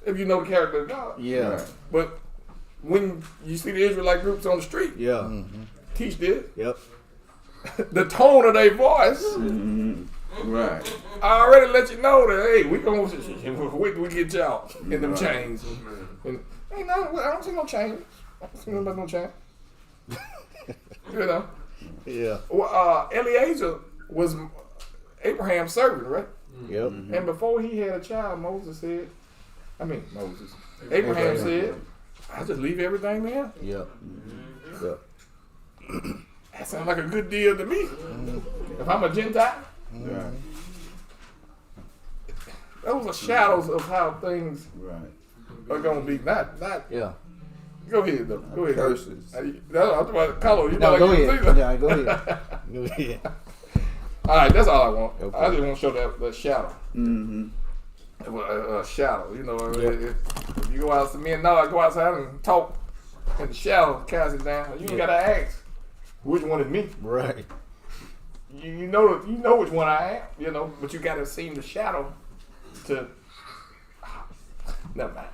if you know the character of God. Yeah. Right. But when you see the Israelite groups on the street Yeah. teach this, Yep. the tone of their voice, Right. I already let you know that hey, we gonna we get y'all in them Right. chains. And ain't nothing, I don't see no chains. I don't see nothing about no chain. You know. Yeah. Well, Eliezer was Abraham's servant, right? Yep. And before he had a child, Abraham said, I just leave everything there. Yep. Yep. That sounds like a good deal to me. If I'm a Gentile, Right. those are shadows of how things Right. are going to be. Not. Yeah. Go ahead, though. Go ahead. Curses. I'm talking about Carlo. You No, know, go like ahead. Yeah, go ahead. Go ahead. All right, that's all I want. Okay. I just want to show that shadow. Mm-hmm. A shadow, you know. If you go out, me and Nod go outside and talk in the shadow, cast it down. You ain't gotta ask which one is me. Right. You know which one I am, you know, but you gotta see the shadow to. Never mind.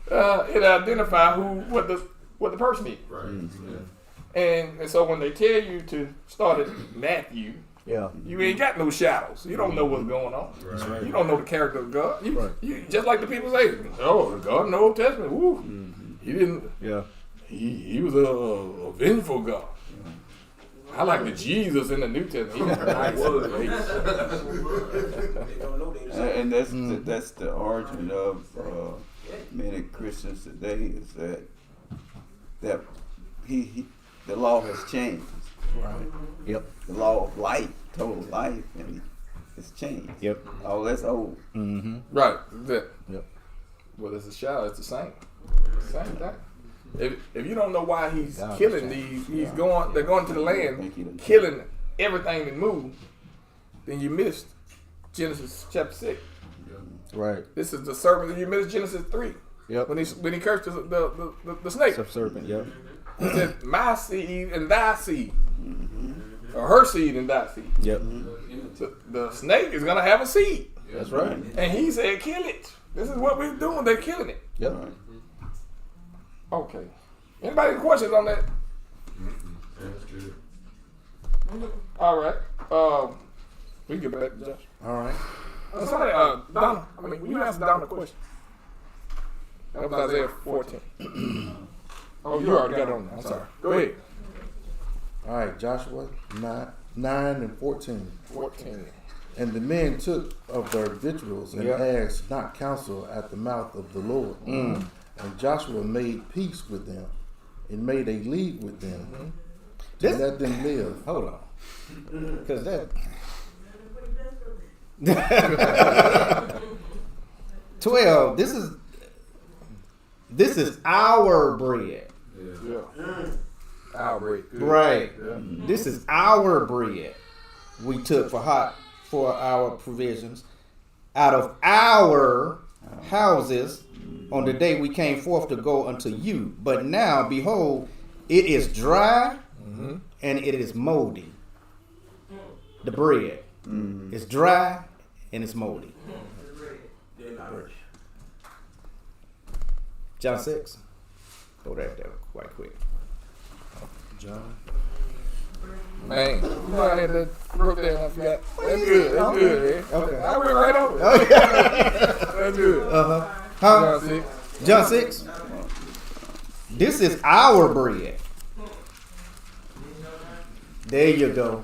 It identify what the person is. Right. And so when they tell you to start at Matthew, Yeah. you ain't got no shadows. You don't know what's going on. Right. You don't know the character of God. You, Right. you just like the people say, oh, God in the Old Testament, woo. He didn't. Yeah. He was a vengeful God. I like the Jesus in the New Testament. He was nice. And that's the origin of many Christians today is that the law has changed. Right. Yep. The law of life, total life, and it's changed. Yep. Oh, that's old. Mm-hmm. Right. Yep. Well, it's a shadow. It's the same. Same thing. If you don't know why he's God, killing it's these, they're going to the land, killing everything that moves, then you missed Genesis chapter 6. Right. This is the serpent. You missed Genesis 3. Yep. When he cursed the snake. Serpent. Yep. He said, my seed and thy seed. Or her seed and thy seed. Yep. So the snake is going to have a seed. That's right. And he said, kill it. This is what we're doing. They're killing it. Yep. Okay. Anybody have questions on that? That's good. All right. We can get back to Josh. All right. Somebody, Donna, you asked Donna a question. That was Isaiah 14. Oh, you already got it on there. I'm sorry. Go ahead. All right, Joshua 9 and 14. 14. And the men took of their victuals and Yeah. asked not counsel at the mouth of the Lord. And Joshua made peace with them and made a league with them to This- let them live. Hold on. Because that. 12. This is our bread. Yeah. Our bread. Right. This is our bread. We took for our provisions out of our houses on the day we came forth to go unto you. But now, behold, it is dry and it is moldy. The bread is dry and it's moldy. John 6. Go there quite quick. John. Man, you know I had that wrote there and I forgot. That's good. That's good, man. Okay. I went right over it. That's good. Huh? John 6. John 6. This is our bread. There you go.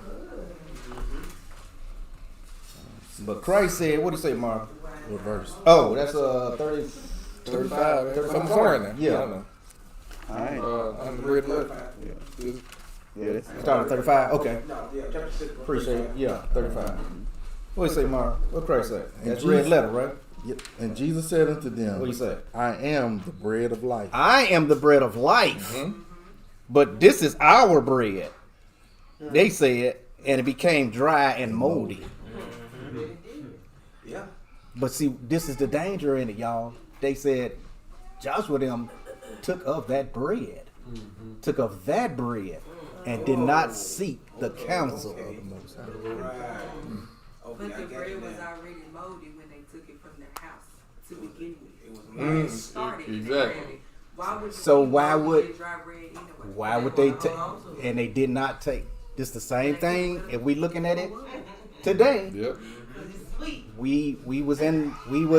But Christ said, what do you say, Mark? What verse? Oh, that's 30, 35. Somewhere in there. Yeah. I don't know. right. On the red letter. Yeah, that's Start at 35. Okay. No, yeah, chapter 6. Appreciate it. Yeah, 35. What you say, Mara? What Christ say? And That's red Jesus- letter, right? Yep. And Jesus said unto them, What you say? I am the bread of life. I am the bread of life, but this is our bread. They said, and it became dry and moldy. Yeah. But see, this is the danger in it, y'all. They said, Joshua them took of that bread, and did not seek the counsel of the Most High. Right. Okay, But I the got bread you was now. already molded when they took it from their house to begin with. It was When they nice. started, they Exactly. grabbed it. Why would you So eat why molded would- dry bread anyway? Why would they take? And they did not take. This the same thing. If we looking at it today, Yep. we was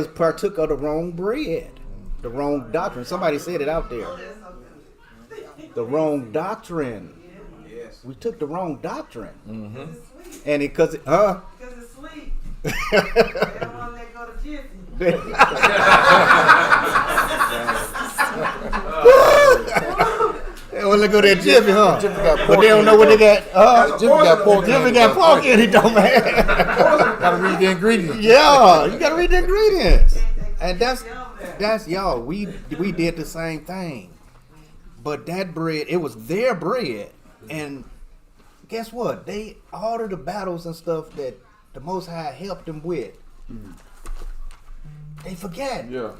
partook of the wrong bread, the wrong doctrine. Somebody said it out there. The wrong doctrine. Yes. We took the wrong doctrine, and because Because it's sweet. They don't want to let go to Jiffy. They want to go to Jiffy, huh? Jiffy got But pork they don't in know it. what they got. Jiffy got pork in Jiffy it. got pork in it, don't man. Gotta read the ingredients. Yeah, you gotta read the ingredients. And that's y'all. We did the same thing. But that bread, it was their bread. And guess what? They all of the battles and stuff that the Most High helped them with. They forget, Yeah.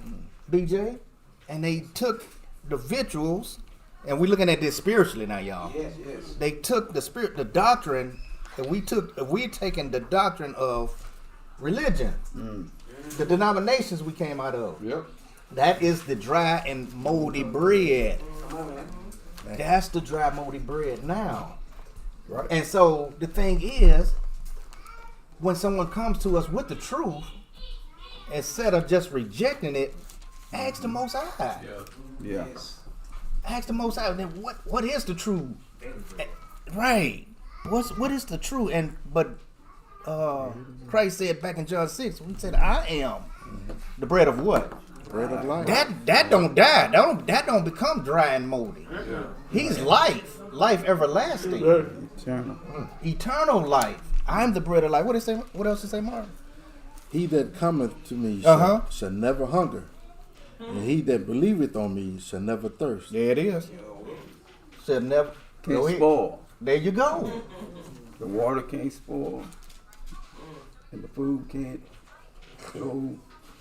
BJ. And they took the victuals, and we're looking at this spiritually now, y'all. Yes, yes. They took the spirit, the doctrine, and we taken the doctrine of religion, the denominations we came out of. Yep. That is the dry and moldy bread. That's the dry moldy bread now. Right. And so the thing is, when someone comes to us with the truth, instead of just rejecting it, ask the Most High. yeah. Ask the Most High. Then what is the truth? Right. What is the truth? And but Christ said back in John 6, he said, "I am the bread of what? Bread of life. That don't die. That don't become dry and moldy. He's life everlasting, Eternal. eternal life. I'm the bread of life. What say? What else to say, Mark? He that cometh to me shall never hunger, and he that believeth on me shall never thirst. There it is. Should never. Can't Go ahead. spoil. There you go. The water can't spoil. And the food can't go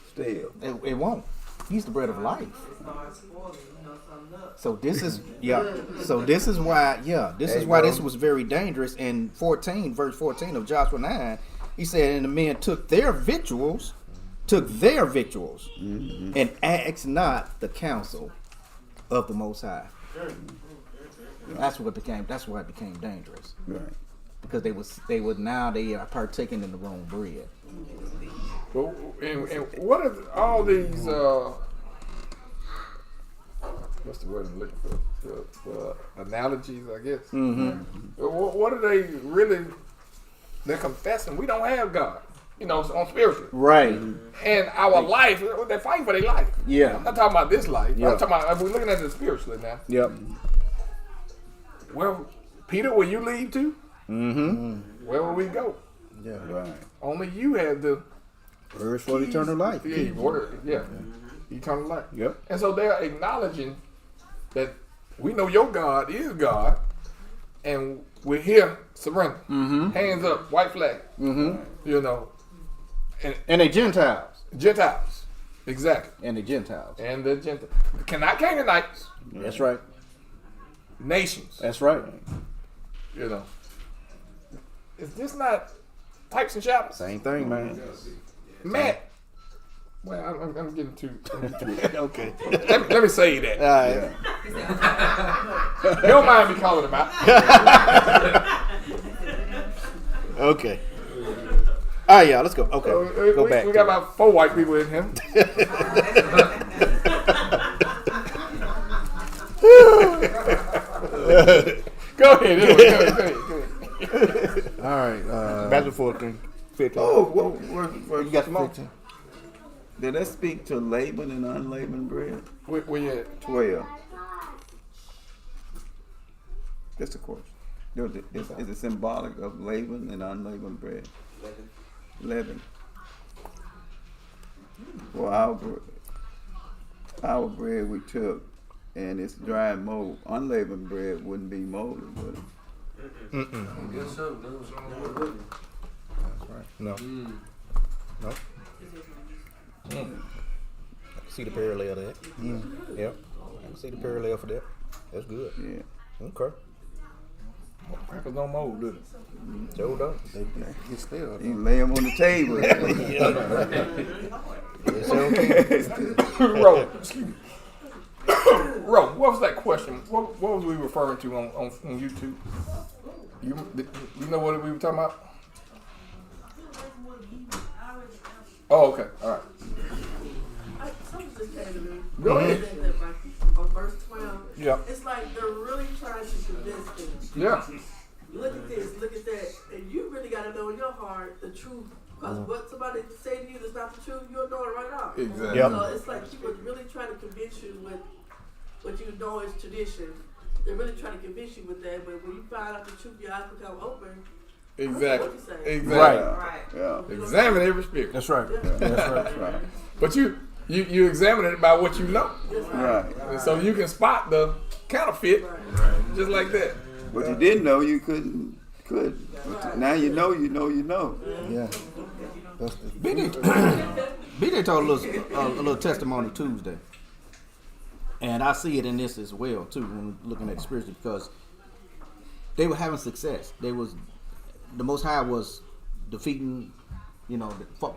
stale. It won't. He's the bread of life. So this is So this is why this is why this was very dangerous. In 14, verse 14 of Joshua 9, he said, and the men took their victuals, and asked not the counsel of the Most High. That's why it became dangerous. Right. Because they are partaking in the wrong bread. But, and what are all these, what's the word I'm looking for? Analogies, I guess. What are they really? They're confessing we don't have God, on spiritual. Right. And our life, they're fighting for their life. Yeah. I'm not talking about this life. Yeah. I'm talking about, we're looking at it spiritually now. Yep. Well, Peter, will you leave too? Mm-hmm. Where will we go? Yeah. Right. Only you have the Words for eternal life. Yeah, word, yeah. Eternal life. Yep. And so they're acknowledging that we know your God is God, and we're here surrender. Hands up, white flag. And they Gentiles. Gentiles. Exactly. And the Gentiles. And the Gentiles. Not Canaanites. That's right. Nations. That's right. Is this not types and shadows? Same thing, man. Matt. Well, I'm getting too. Okay. Let me say that. All right. Don't mind me calling him out. Okay. All right, y'all. Let's go. Okay. Go back. We got about 4 white people in here. Go ahead. All right. Back to 14. 15. Oh, what You got some more? 15. did that speak to labeled and unlabeled bread? Where you at? 12. Just a question. Is it symbolic of leaven and unleavened bread? Leaven. Well, our bread we took, and it's dry and mold. Unleavened bread wouldn't be moldy, would it? Guess so, no. No. No. I can see the parallel there. Yep. I can see the parallel for that. That's good. Yeah. Okay. Crackers don't mold, do they? Joe don't. They get stale. You lay them on the table. It's okay. Ro, excuse me. Ro, what was that question? What was we referring to on YouTube? You know what we were talking about? Oh, okay. All right. Something just came to me. Go ahead. On verse 12. Yeah. It's like they're really trying to convince them. Yeah. Look at this, look at that. And you really got to know in your heart the truth. Because what somebody say to you that's not the truth, you'll know it right now. Exactly. Yep. So it's like people really trying to convince you with what you know is tradition. They're really trying to convince you with that. But when you find out the truth, your eyes become open. Exactly. What you say. Exactly. Right. Yeah. Examine every spirit. That's right. That's right. But you examine it by what you know. Right. And so you can spot the counterfeit just like that. What you didn't know, you couldn't. But now you know. Yeah. BJ told a little testimony Tuesday, and I see it in this as well too when looking at spiritually, because they were having success. The Most High was defeating,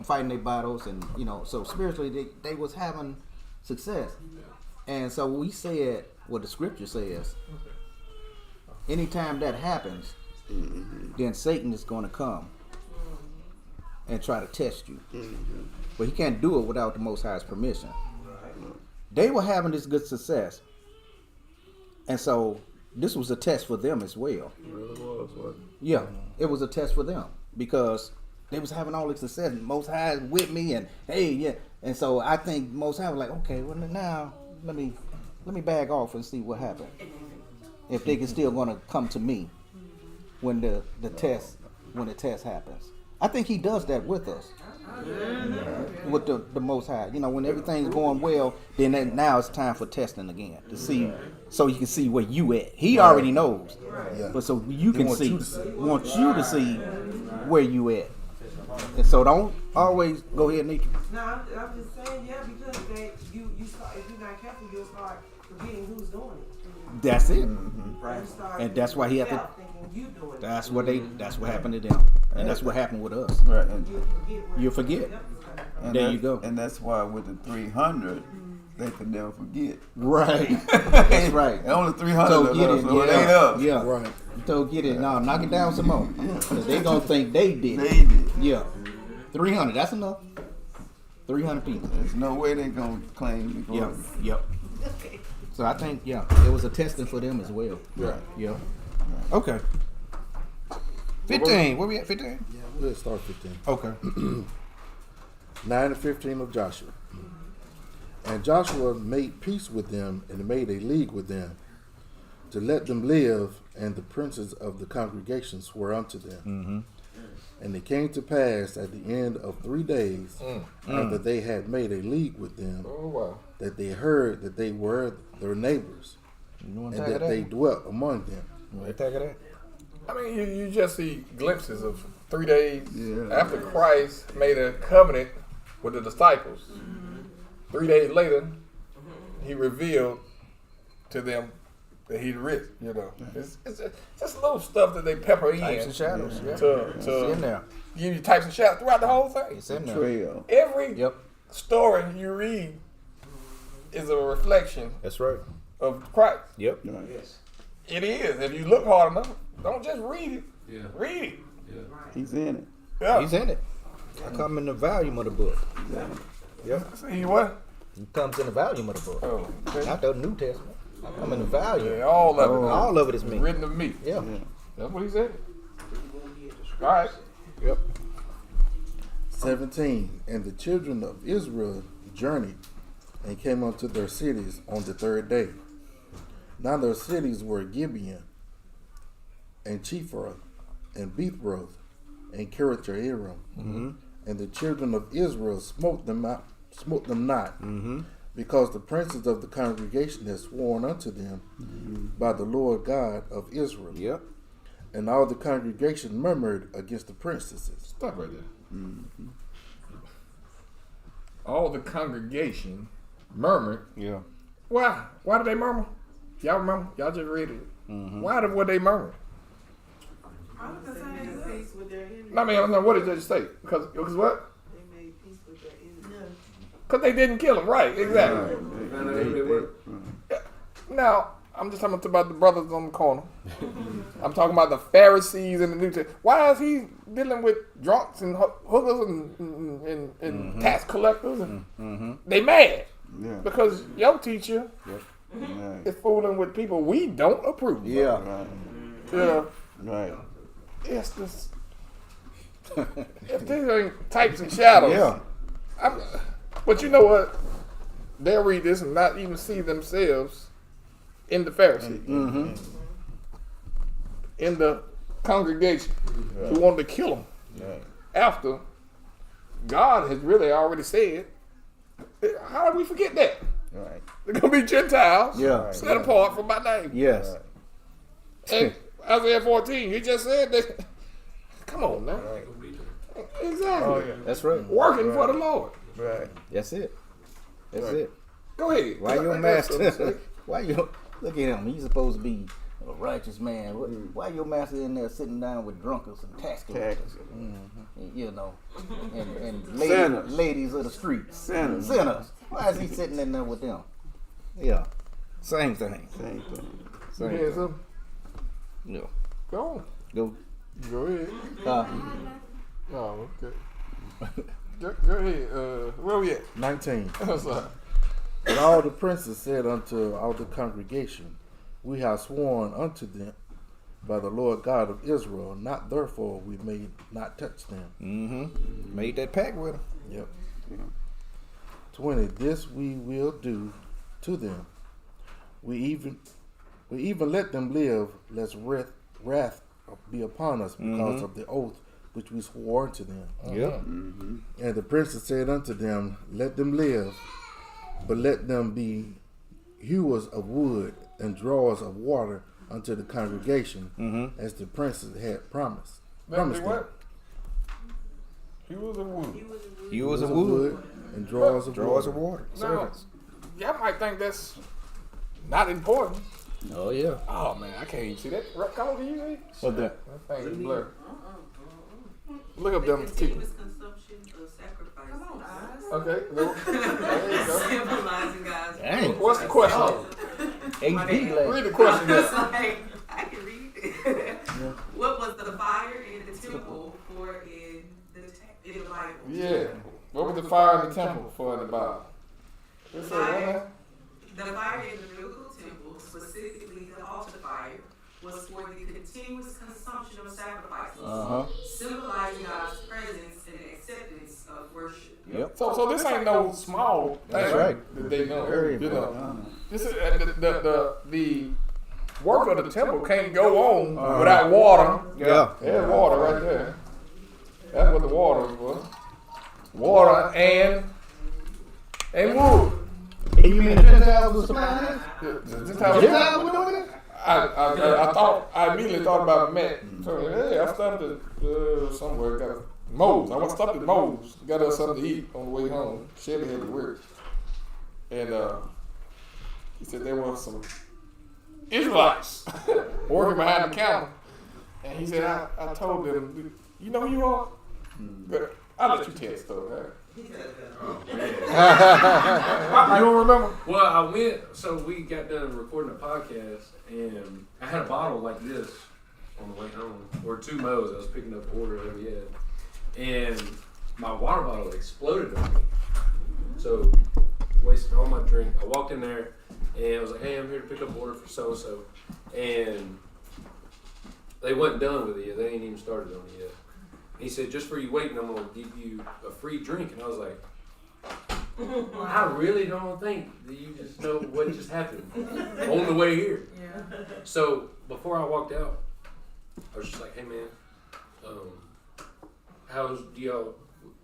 fighting their battles, and so spiritually they was having success. And so we said what the scripture says. Anytime that happens, then Satan is going to come and try to test you. But he can't do it without the Most High's permission. They were having this good success. And so this was a test for them as well. Yeah, it was a test for them because they was having all this success. And Most High is with me, and hey, yeah. And so I think Most High was like, okay, well now let me back off and see what happened. If they can still gonna come to me when the test happens. I think he does that with us. With the Most High. When everything's going well, then now it's time for testing again to see, so you can see where you at. He already knows. But so you can want you to see where you at. And so don't always go ahead, Nitra. No, I'm just saying, yeah, because you start, if you're not careful, you'll start forgetting who's doing it. That's it. Right. And that's why he had to. That's what happened to them, and that's what happened with us. Right. And You forget. And There you go. And that's why with the 300, they could never forget. Right. That's right. And only 300 So of get us, it. so it ain't us. Yeah. Right. So get it. No, knock it down some more. Cause they gonna think they did. They did. Yeah. 300. That's enough. 300 people. There's no way they gonna claim the glory. Yep. So I think it was a testing for them as well. Right. Yeah. Okay. 15. Where we at? 15. Let's start 15. Okay. 9 and 15 of Joshua. And Joshua made peace with them and made a league with them to let them live, and the princes of the congregation swore unto them. Mm-hmm. And it came to pass at the end of 3 days, after they had made a league with them, that they heard that they were their neighbors, and that they dwelt among them. You want to tag of that? I mean, you just see glimpses of 3 days after Christ made a covenant with the disciples. 3 days later, he revealed to them that he's rich. It's just little stuff that they pepper in. Types and shadows. Yeah. To It's in there. give you types and shadows throughout the whole thing. It's in there. Trail. Every Yep. story you read is a reflection That's right. of Christ. Yep. Yes. It is. If you look hard enough, don't just read it. Yeah. Read it. Yeah. He's in it. Yeah. He's in it. It comes in the volume of the book. Yep. See what? It comes in the volume of the book. Oh, okay. Not the New Testament. It comes in the volume. Yeah, all of it. All of it is me. Written of me. Yeah. That's what he said. All right. Yep. 17. And the children of Israel journeyed and came unto their cities on the 3rd day. Now their cities were Gibeon and Chephroth, and Bethroth, and Kiriath-Jearim. And the children of Israel smote them not, because the princes of the congregation had sworn unto them by the Lord God of Israel. Yep. And all the congregation murmured against the princesses. Stop right there. All the congregation murmured. Yeah. Why? Why did they murmur? Y'all remember? Y'all just read it. Why were they murmuring? I was gonna say peace with their enemies. I mean, what did they say? Because what? They made peace with their enemies. Because they didn't kill him, right? Exactly. Right. Now, I'm just talking about the brothers on the corner. I'm talking about the Pharisees in the New Testament. Why is he dealing with drunks and hookers and tax collectors? And they mad Yeah. because your teacher Right. is fooling with people we don't approve of. Yeah. Right. You know, Right. it's this. If these ain't types and shadows. Yeah. But you know what? They'll read this and not even see themselves in the Pharisees. In the congregation who wanted to kill them after God has really already said, how did we forget that? Right. They're going to be Gentiles set apart from my name. Yes. And Isaiah 14, he just said that. Come on now. Exactly. That's right. Working for the Lord. Right. That's it. That's it. Go ahead. Why your master? Why you look at him? He's supposed to be a righteous man. Why your master in there sitting down with drunkards and tax collectors? You know, and ladies of the streets, sinners. Why is he sitting in there with them? Yeah, same thing. Same thing. You hear something? Yeah. Go on. Go. Go ahead. Oh, okay. Go ahead. Where we at? 19. What's up? And all the princes said unto all the congregation, we have sworn unto them by the Lord God of Israel, not therefore we may not touch them. Made that pact with him. Yep. 20. This we will do to them. We even let them live, lest wrath be upon us because of the oath which we swore unto them. And the princes said unto them, let them live, but let them be hewers of wood and drawers of water unto the congregation, as the princes had promised. Promised what? He was a wood. He was a wood and drawers of water. Servants. Y'all might think that's not important. Oh yeah. Oh man, I can't even see that. Come on, can you see? What that? That thing is blurry. Look up them people. Consumption of sacrifice. Come on, guys. Okay. Well, there you go. Symbolizing God's. Dang. What's the question? Read the question. I can read it. What was the fire in the temple for in the Bible? Yeah. What was the fire in the temple for in the Bible? The fire in the biblical temple, specifically the altar fire, was for the continuous consumption of sacrifices, symbolizing God's presence and acceptance of worship. Yep. So this ain't no small thing. That's right. That they know. You know. This is the work of the temple can't go on without water. Yeah. There's water right there. That's what the water is for. Water and wood. You mean the Gentiles was supplying that? Gentiles were doing it? I immediately thought about Matt. So, hey, I stopped at somewhere. Got Moe's. I went stopped at Moe's. Got us something to eat on the way home. Shelby had to work. And he said there was some Israelites working behind the counter. And he said, I told them, you know who you are? I'll let you tell the story. Right? You don't remember? Well, I went, so we got done recording a podcast, and I had a bottle like this on the way home, or 2 Moe's. I was picking up the order that we had, and my water bottle exploded on me. So, wasted all my drink. I walked in there, and I was like, hey, I'm here to pick up an order for so-and-so, and they wasn't done with it yet. They ain't even started on it yet. He said, just for you waiting, I'm going to give you a free drink. And I was like, I really don't think that you just know what just happened on the way here. Yeah. So before I walked out, I was just like, hey man,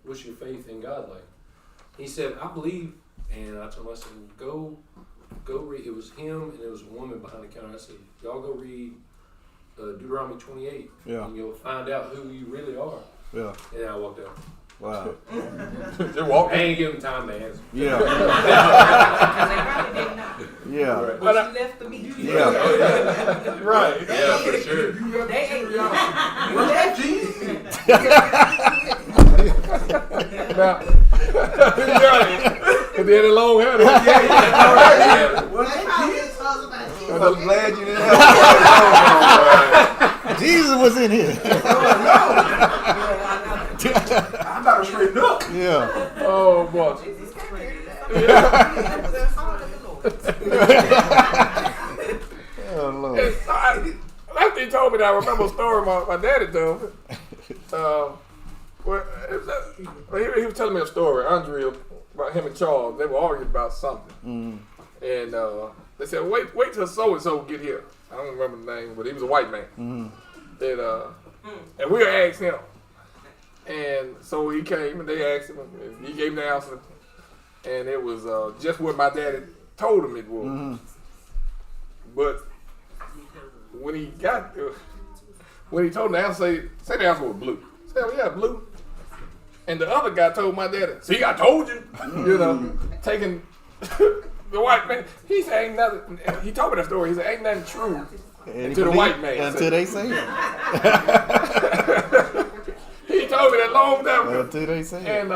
what's your faith in God like? He said, I believe, and I told him, I said, go read. It was him and there was a woman behind the counter. I said, y'all go read Deuteronomy 28, and you'll find out who you really are. Yeah. And I walked out. Wow. I ain't giving time to answer. Yeah. Yeah. Right. But she left the meeting. Yeah. Right. Yeah, for sure. They ain't. Well, that's Jesus. Now, because they had a long hair. I'm glad you didn't have Jesus was in here. I'm about to straighten up. Yeah. Oh boy. Oh Lord. After he told me that, I remember a story my daddy told me. He was telling me a story, Andrea, about him and Charles. They were arguing about something. And they said, wait till so-and-so get here. I don't remember the name, but he was a white man. And we asked him. And so he came and they asked him, and he gave the answer. And it was just what my daddy told him it was. But when he got there, when he told him the answer, say the answer was blue. Say, oh yeah, blue. And the other guy told my daddy, see, I told you. You know, taking the white man. He said, ain't nothing. He told me that story. He said, ain't nothing true until the white man. Until they say it. He told me that long time ago. Until they say it. And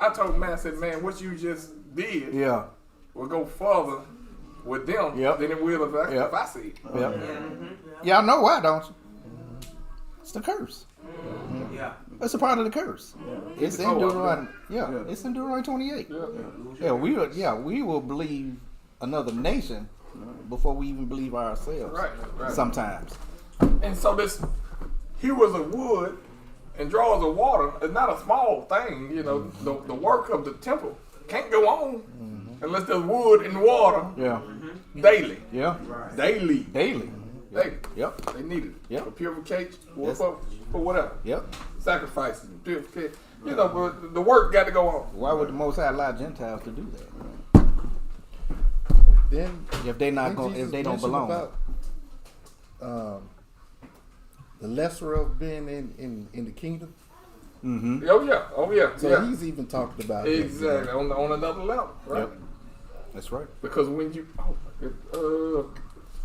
I told him, man, I said, man, what you just did will go further with them than it will if I see it. Y'all know why, don't you? It's the curse. It's a part of the curse. It's in Deuteronomy. It's in Deuteronomy 28. We will believe another nation before we even believe ourselves. Right. Sometimes. And so this hewers of wood and drawers of water is not a small thing. You know, the work of the temple can't go on unless there's wood and water. Daily. Daily. Yep. They need it. For purification, for whatever. Sacrifices, purification. You know, but the work got to go on. Why would the Most High allow Gentiles to do that? Then if they not going, if they don't belong. About, the lesser of being in the kingdom. Oh yeah. So he's even talked about exactly on another level, right? That's right. Because when you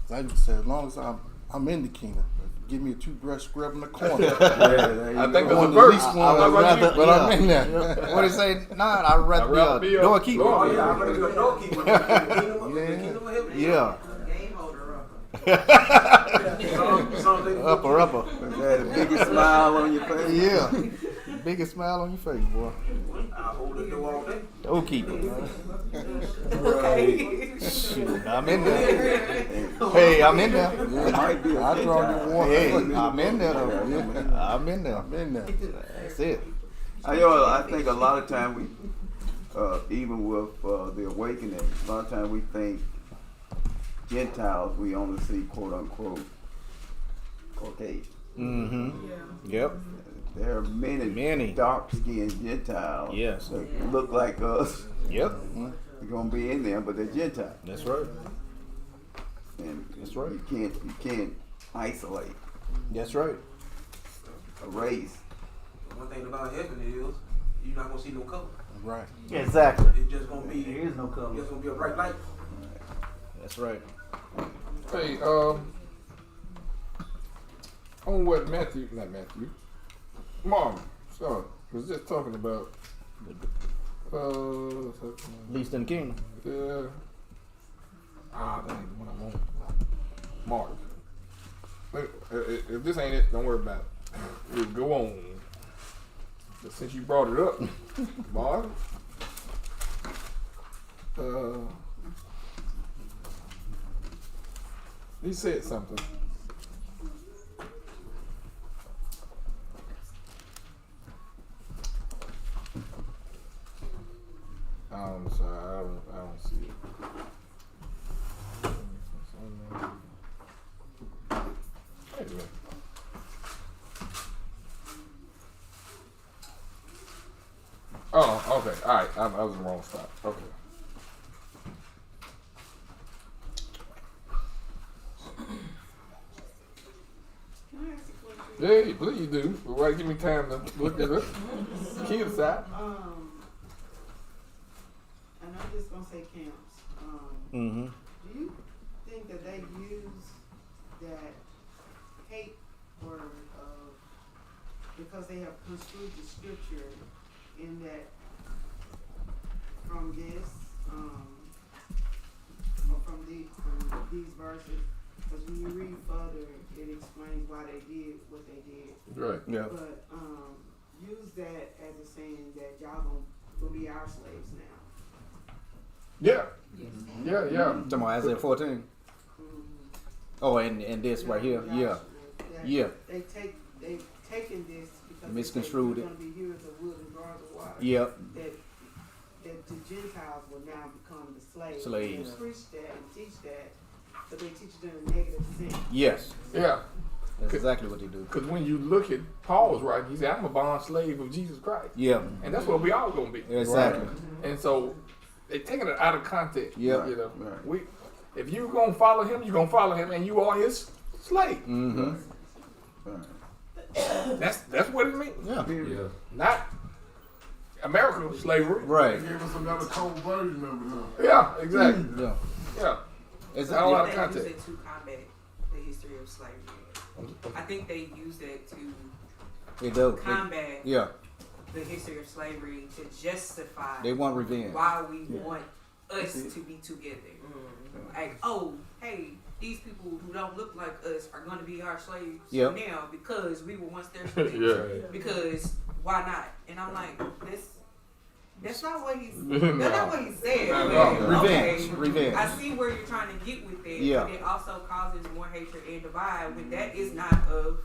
like I said, as long as I'm in the kingdom, give me a toothbrush scrub in the corner. I think there's a verse. But I'm in there. What do you say? Nah, I'd rather be a doorkeeper. Oh yeah, I'd rather be a doorkeeper. Yeah. Upper. That biggest smile on your face. Yeah. Biggest smile on your face, boy. I hold the door all day. Doorkeeper. Shoot, I'm in there. Hey, I'm in there. Might be. I draw you one. Hey, I'm in there though. I'm in there. That's it. I think a lot of time we, even with the awakening, a lot of time we think Gentiles, we only see quote unquote Caucasian. Yep. There are many dark-skinned Gentiles that look like us. Yep. They're gonna be in there, but they're Gentiles. That's right. And that's right. You can't isolate. That's right. A race. One thing about heaven is you're not gonna see no color. Right. Exactly. It's just gonna be. There is no color. It's gonna be a bright light. That's right. Hey, on what not Matthew, Mom, sorry, was just talking about, Least in the kingdom. Dang, what I want. Mark. If this ain't it, don't worry about it. We'll go on. But since you brought it up, Mark, he said something. I'm sorry, I don't see it. Wait a minute. Oh, okay. All right. I was in the wrong spot. Okay. Yeah, please do. But why give me time to look at it? Kids side. I know I'm just gonna say camps. Mm-hmm. Do you think that they use that hate word of because they have construed the scripture in that from this or from these verses? Because when you read further, it explains why they did what they did. Right. Yeah. But use that as a saying that y'all gonna be our slaves now. Yeah. Yeah, yeah. Talking about Isaiah 14. Mm-hmm. Oh, and this right here. Yeah. Yeah. They've taken this because Misconstrued they're it. going to be hearers of wood and drawers of water. Yep. That the Gentiles will now become the slaves. Slaves. They preach that and teach that, but they teach it in a negative sense. Yes. Yeah. That's exactly what they do. Because when you look at Paul's writing, he said, I'm a bond slave of Jesus Christ. Yeah. And that's what we all going to be. Exactly. And so they taking it out of context. Yeah. You know, if you going to follow him, you're going to follow him, and you are his slave. Mm-hmm. That's what it means. Yeah. Not American slavery. Right. They gave us another cold version of it. Yeah, exactly. Yeah. Yeah. It's Not a lot of They context. use it to combat the history of slavery. I think they use it to It does. combat Yeah. the history of slavery to justify They want revenge. why we want us to be together. Like, oh, hey, these people who don't look like us are going to be our slaves Yep. now because we were once their slaves. Yeah. Because why not? And I'm like, that's not what he's. No. That's not what he said. No, but, no. Revenge. okay, Revenge. I see where you're trying to get with it. Yeah. But it also causes more hatred and divide when that is not of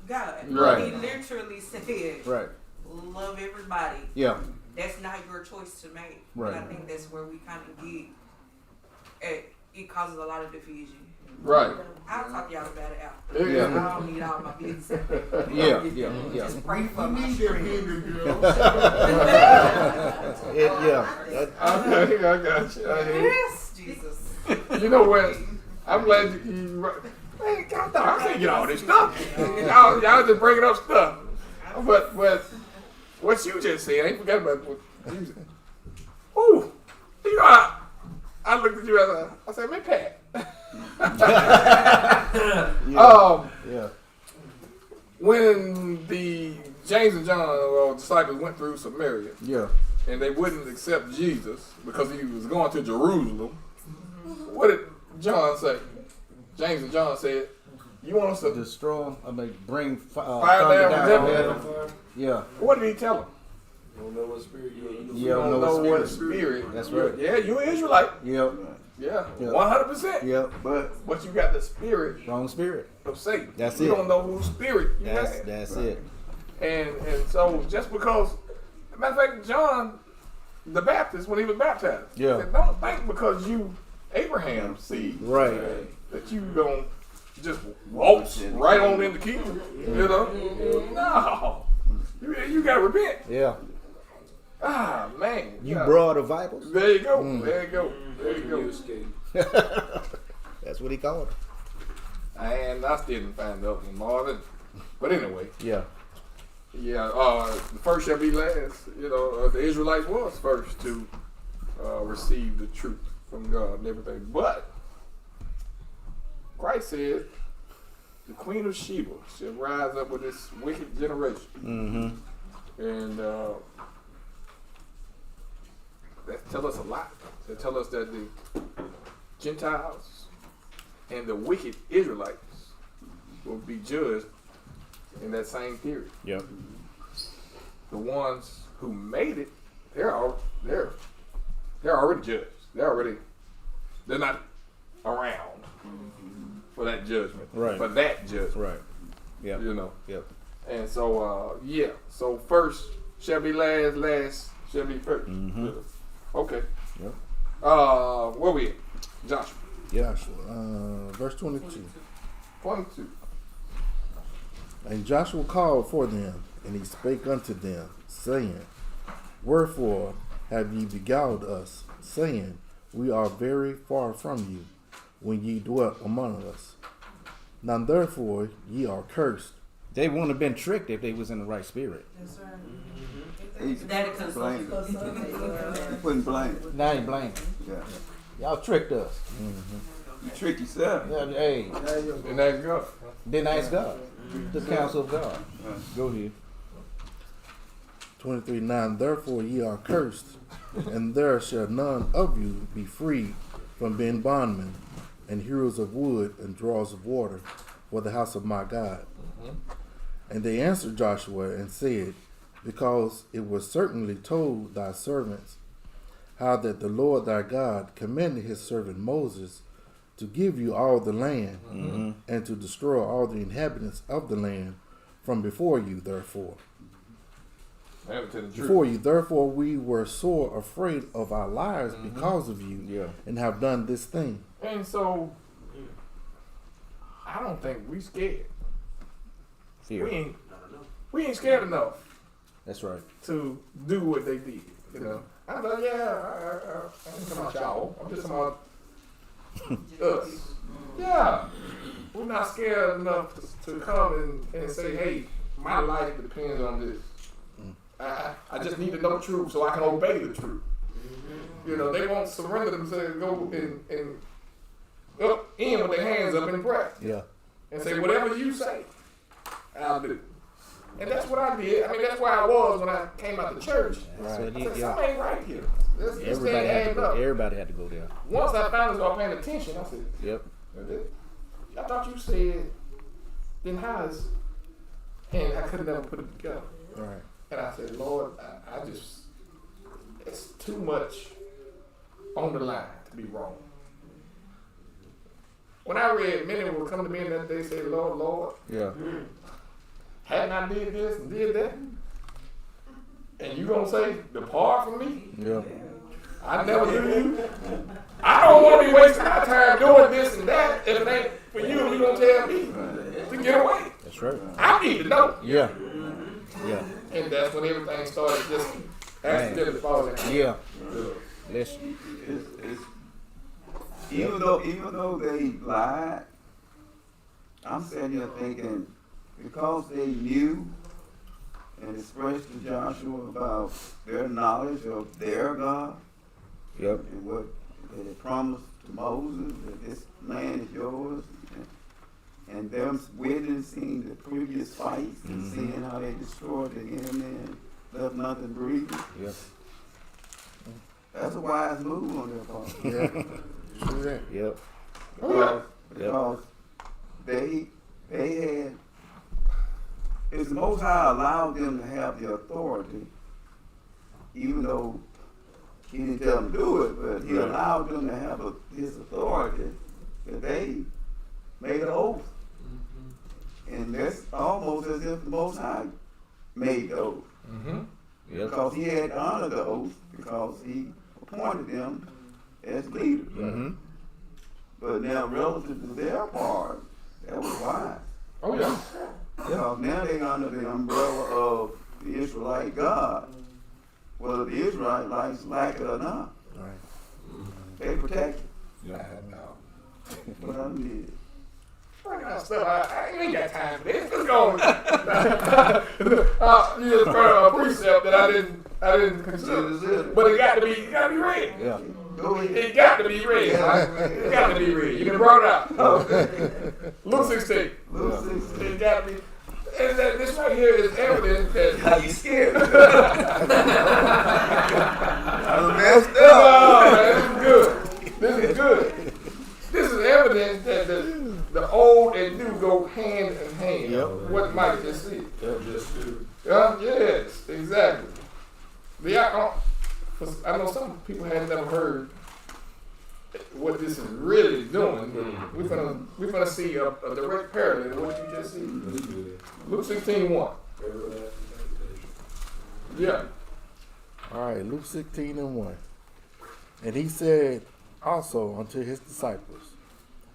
God. Right. He literally said, Right. love everybody. Yeah. That's not your choice to make. Right. And I think that's where we kind of get at. It causes a lot of division. Right. I'll talk to y'all about it after. Yeah. I don't need all my business. Yeah. Just pray for my Your strength. hand, girl. Okay, I got you. I hear you. Yes, Jesus. You know what? I'm glad you man, God, I can't get all this stuff. Y'all just bringing up stuff. But what you just said, I ain't forgot about what you said. Ooh, you know, I looked at you as I said, man, Pat. Yeah. When the James and John disciples went through Samaria, Yeah. and they wouldn't accept Jesus because he was going to Jerusalem, what did John say? James and John said, you want us to Destroy. I mean, bring fire thunder down down from from heaven? heaven. Yeah. What did he tell them? You don't know what spirit you're in. You You don't know what spirit. spirit. That's right. Yeah, you're an Israelite. Yep. Yeah, Yeah. 100%. Yep. But you got the spirit Wrong spirit. of Satan. That's you it. don't know whose spirit you have. That's it. And so just because, matter of fact, John the Baptist, when he was baptized, Yeah. said, don't think because you Abraham's seed, Right. that you gonna just waltz right on in the kingdom. You know? No. You gotta repent. Yeah. Ah, man. You Yeah. brought the Bibles. There you go. There you go. There you You go. escape. That's what he called it. And I still didn't find out in Marvin. But anyway, Yeah. yeah, the first shall be last. You know, the Israelites was first to receive the truth from God and everything. But Christ said, the Queen of Sheba shall rise up with this wicked generation. Mm-hmm. And that tell us a lot. They tell us that the Gentiles and the wicked Israelites will be judged in that same period. Yep. The ones who made it, they're already judged. They're not around for that judgment. Right. For that judgment. Right. Yep. You know. Yep. And so yeah. So first shall be last, last shall be first. Mm-hmm. Okay. Yep. Where we at? Joshua. Joshua, verse 22. 22. And Joshua called for them, and he spake unto them, saying, Wherefore have ye beguiled us, saying, We are very far from you, when ye dwelt among us? Now therefore ye are cursed. They wouldn't have been tricked if they was in the right spirit. That's right. He's That is blaming. He putting blame. Now he blaming. Yeah. Y'all tricked us. You tricked yourself. Yeah, hey, And that's God. didn't ask God. The counsel of God. Go ahead. 23, Now therefore ye are cursed, and there shall none of you be freed from being bondmen, and hewers of wood, and drawers of water, for the house of my God. And they answered Joshua and said, Because it was certainly told thy servants how that the Lord thy God commanded his servant Moses to give you all the land, and to destroy all the inhabitants of the land from before you, therefore. Before you, therefore, we were sore afraid of our lives because of you, and have done this thing. And so, I don't think we scared. Fear. We ain't scared enough That's right. to do what they did. You know, I thought, I ain't talking about y'all. I'm just talking about us. Yeah, we're not scared enough to come and say, hey, my life depends on this. I just need to know the truth so I can obey the truth. You know, they won't surrender themselves, go and up in with their hands up in prayer. Yeah. And say, whatever you say, I'll do. And that's what I did. I mean, that's where I was when I came out the church. Right. I said, something ain't right here. This thing Everybody had to ain't go. up. Everybody had to go there. Once I finally started paying attention, I said, Yep. I thought you said, then how's, and I could never put it together. Right. And I said, Lord, I just, it's too much on the line to be wrong. When I read, many will come to me and that they say, Lord, Yeah. hadn't I did this and did that? And you gonna say, depart from me? Yeah. I never knew you. I don't want to be wasting my time doing this and that. If it ain't for you, you gonna tell me to get away. That's right. I need to know. Yeah. Yeah. And that's when everything started just accidentally falling. Yeah. Let's. It's, even though they lied, I'm sitting here thinking, because they knew and expressed to Joshua about their knowledge of their God, Yep. and what they had promised to Moses, that this land is yours, and them witnessing the previous fights and seeing how they destroyed the enemy and left nothing breathing. Yep. That's a wise move on their part. Yeah. True that. Yep. Because they had, it's the Most High allowed them to have the authority, even though he didn't tell them to do it, but he allowed them to have his authority, that they made an oath. And that's almost as if the Most High made the oath. Yep. Because he had honored the oath, because he appointed them as leaders. But now, relative to their part, that was wise. Oh, yeah. Because now they under the umbrella of the Israelite God, whether the Israelites like it or not. Right. They protect it. Yeah, But I mean, bring out stuff. I ain't got time for this. Let's go. You just brought up a precept that I didn't consider, but it got to be read. Yeah. It got to be read. It got to be read. You can brought it out. Luke 16. It got to be. And this right here is evidence that. how you scared? I messed up. Oh, man, this is good. This is good. This is evidence that the old and new go hand in hand. Yep. What Mike just said. Yep. Yes, exactly. I know some people have never heard what this is really doing. We're gonna see a direct parallel to what you just said. Luke 16:1. Yeah. All right, Luke 16:1. And he said also unto his disciples,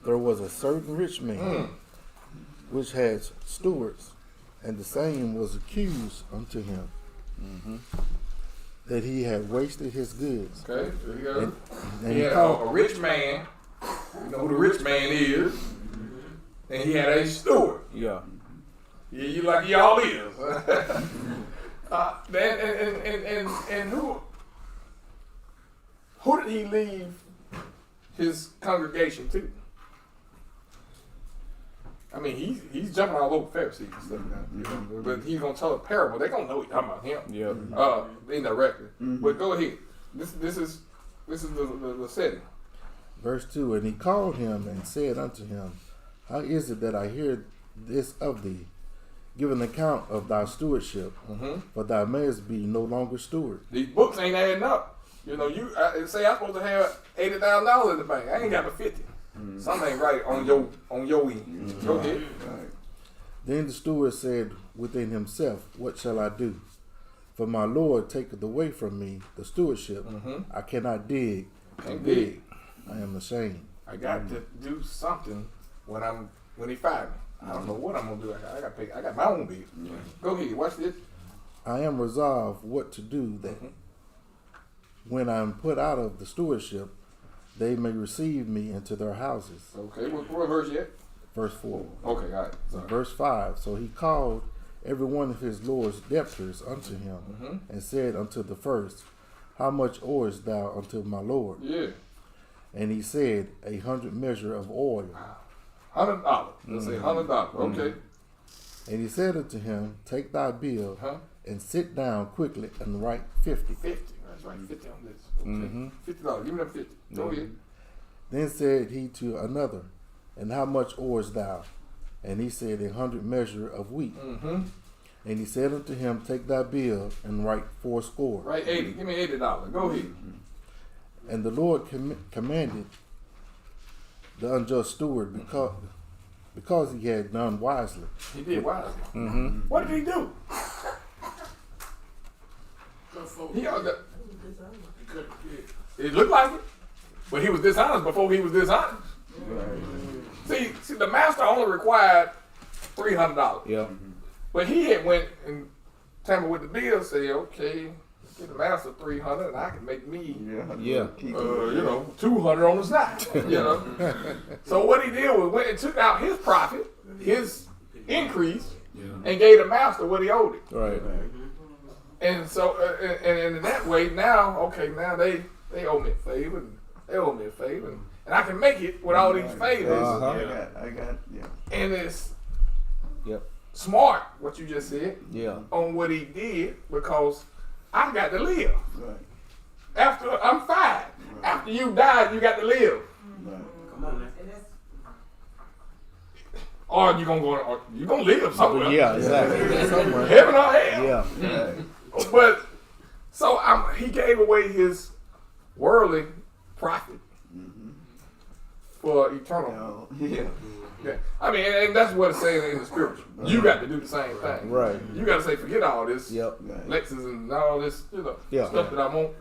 there was a certain rich man which had stewards And the same was accused unto him, that he had wasted his goods. Okay, there you go. And He had a rich man. You know who the rich man is. And he had a steward. Yeah. Yeah, you like y'all is. And who did he leave his congregation to? I mean, he's jumping all over Pharisees and stuff now, you know, but he's gonna tell a parable. They're gonna know he's talking about him. Yeah. Indirectly. But go ahead. This is the setting. Verse 2, and he called him and said unto him, how is it that I hear this of thee? Give an account of thy stewardship, for thou mayest be no longer steward. These books ain't adding up. You know, you say I'm supposed to have $80,000 in the bank. I ain't got but 50. Something ain't right on your end. Go ahead. Then the steward said within himself, what shall I do? For my Lord taketh away from me the stewardship. I cannot dig. Can't dig. I am ashamed. I got to do something when he fired me. I don't know what I'm gonna do. I got my own bill. Go ahead. Watch this. I am resolved what to do that when I am put out of the stewardship, they may receive me into their houses. Okay, what verse yet? Verse 4. Okay, all right. Sorry. Verse 5. So he called every one of his Lord's debtors unto him, and said unto the first, how much owest thou unto my Lord? Yeah. And he said, 100 measure of oil. $100. Let's say $100. Okay. And he said unto him, take thy bill and sit down quickly and write 50. 50. That's right. 50 on this. Okay. $50. Give me that 50. Go ahead. Then said he to another, and how much owest thou? And he said, 100 measure of wheat. And he said unto him, take thy bill and write 80. Write 80. Give me $80. Go ahead. And the Lord commanded the unjust steward because he had done wisely. He did wisely. What did he do? It looked like it, but he was dishonest before he was dishonest. See, the master only required $300. Yeah. But he had went and tampered with the bill, say, okay, get the master $300, and I can make me, Yeah. 200 on the side. You know. So what he did was went and took out his profit, his increase, and gave the master what he owed him. Right. And so, and in that way, now they owe me a favor, and they owe me a favor, and I can make it with all these favors. I got. And it's Yep. smart what you just said Yeah. on what he did, because I got to live. Right. After I'm fired, after you died, you got to live. Right. Come on, man. Or you gonna live somewhere. Yeah, exactly. Somewhere. Heaven or hell. Yeah. But so he gave away his worldly profit for eternal. Yeah. Yeah. I mean, and that's what it's saying in the spiritual. You got to do the same thing. Right. You got to say, forget all this Yep. Lexus and all this, Yeah. stuff that I want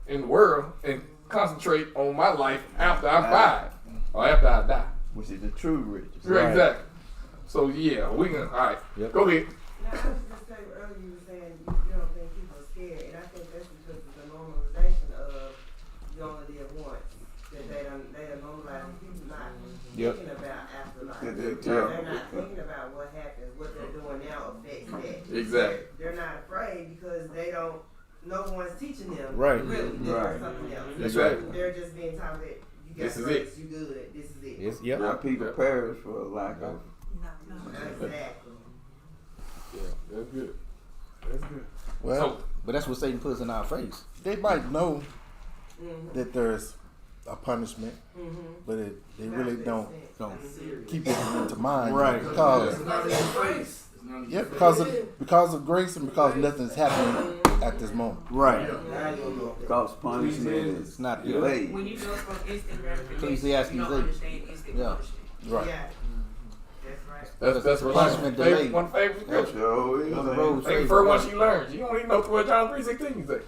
in the world, and concentrate on my life after I'm fired or after I die. Which is the true riches. Right. Exactly. So yeah, we can. All right. Yep. Go ahead. Now, I was just saying earlier, you were saying you don't think people are scared, and I think that's because of the normalization of you only live once. That they done normalized people not thinking about afterlife. They're not thinking about what happens, what they're doing now affects that. Exactly. They're not afraid because they don't. No one's teaching them. Right. Really, there's something else. That's right. They're just being taught that you got This is grace, it. you good. This is it. It's, yep. Now people perish for lack of. Exactly. Yeah, that's good. That's good. Well, But that's what Satan puts in our face. they might know that there's a punishment, but they really don't keep it into mind. Right. Because Grace. because of grace and because nothing's happening at this moment. Right. Because punishment is not delayed. When you go from instant gratification, Ecclesiastes you don't 8. understand instant Yeah. punishment. Right. Yeah. That's punishment delayed. One favorite scripture. Sure is. On the road Like the favor. first one she learned. You don't even know what John 3:16 you say.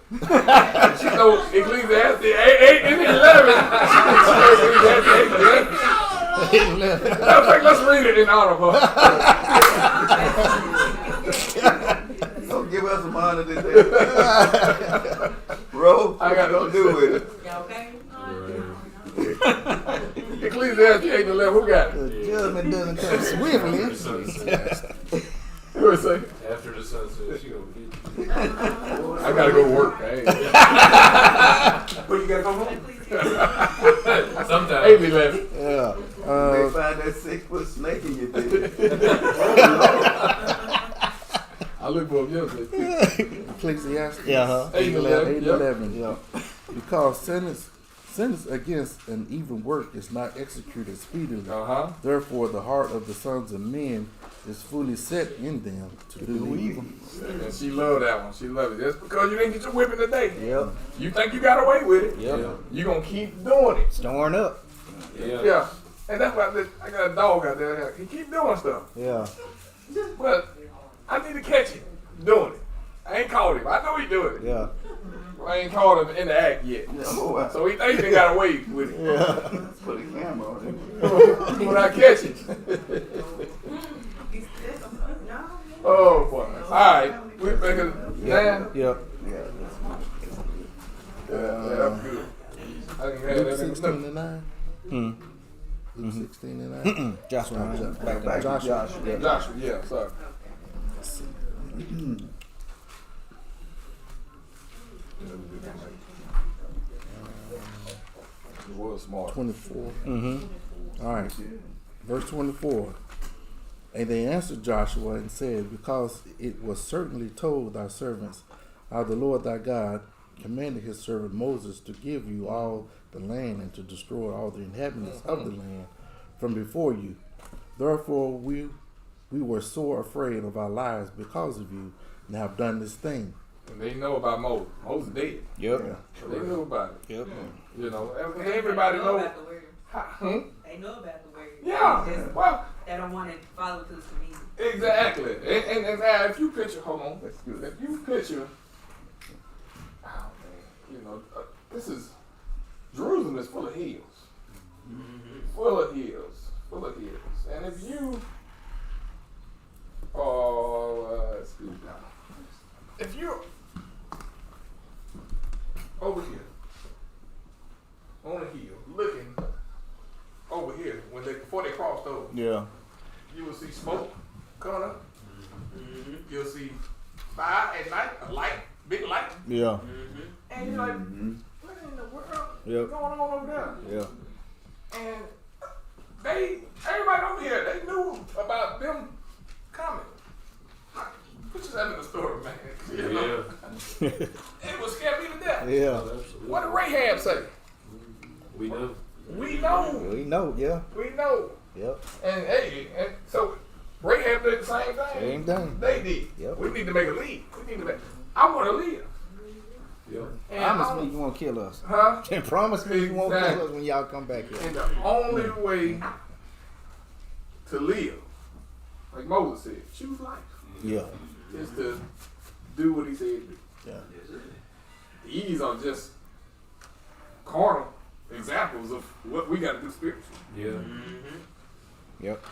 She know Ecclesiastes 8 and 11. She know Ecclesiastes 8 and 11. Matter of fact, let's read it in honor of her. give us some money today. Bro, I got what you gonna do with it? Y'all okay? Ecclesiastes 8:11. Who got it? The judgment doesn't come swiftly. Who would say? After the sunset, she gonna get you. I gotta go work. Hey. But you gotta go home. Sometimes. 8:11. Yeah. They find that 6-foot snake in your bed. I look for him yesterday. Ecclesiastes Yeah, huh? 8:11. 8:11. Yeah. Because sentence against an evil work is not executed speedily. Therefore, the heart of the sons of men is fully set in them to do evil. And she loved that one. She loved it. Just because you didn't get your whipping today, Yep. you think you got away with it. Yep. You gonna keep doing it. Storing up. Yeah. And that's why I got a dog out there. He keep doing stuff. Yeah. But I need to catch him doing it. I ain't caught him. I know he doing it. Yeah. I ain't caught him in the act yet. No, So he think he got away with it. Yeah. put a camera on him. When I catch him. Oh boy. Alright. We make it 9. Yep. Yeah, that's good. I can have Luke that in 16 the and 9. Hmm. Luke 16 and 9. Joshua. Back to Joshua. Joshua, yeah, sorry. It was smart. 24. Mm-hmm. All right. Verse 24. And they answered Joshua and said, because it was certainly told thy servants how the Lord thy God commanded his servant Moses to give you all the land and to destroy all the inhabitants of the land from before you. Therefore we were sore afraid of our lives because of you and have done this thing. And they know about Moses. Moses dead. Yep. So they knew about it. Yep. You know, everybody knows. about the word. They know about the word. Yeah. They just- Well, they don't want to follow to the community. exactly. And now if you picture, hold on. That's good. If you picture, oh man, you know, this is, Jerusalem is full of hills. Full of hills. Full of hills. And if you, excuse me. If you're over here, on a hill, looking over here, before they crossed over, Yeah. you will see smoke coming up. You'll see fire at night, a light, big light. Yeah. And you're like, what in the world Yep. is going on over there? Yeah. And everybody over here, they knew about them coming. Put yourself in the story, man. You know? It was scared me to death. Yeah. What did Rahab say? We know. We know. We know. Yeah. We know. Yep. And hey, and so Rahab did the same thing. Same thing. They did. Yep. We need to make a lead. I want to live. Yep. And Promise me you won't kill us. Huh? And promise me you won't Exactly. kill us when y'all come back here. And the only way to live, like Moses said, choose life, Yeah. is to do what he said do. Yeah. These are just carnal examples of what we got to do spiritually. Yeah. Yep.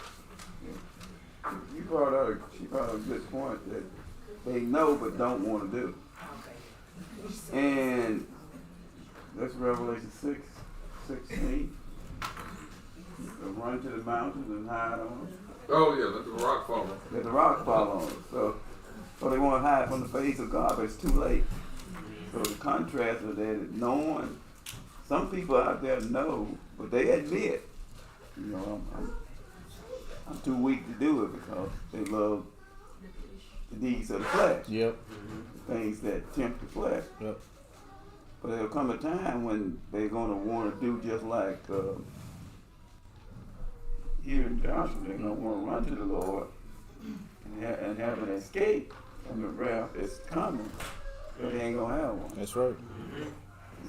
She brought out a good point that they know but don't want to do. And that's Revelation 6:16. They'll run to the mountains and hide on them. Oh yeah, let the rock fall. Let the rock fall on them. So they want to hide from the face of God, but it's too late. So the contrast of that is knowing. Some people out there know, but they admit, you know, I'm too weak to do it because they love the deeds of the flesh. Yep. Things that tempt the flesh. Yep. But there'll come a time when they're going to want to do just like here in Joshua. They're going to want to run to the Lord and have an escape from the wrath that's coming. But they ain't going to have one. That's right.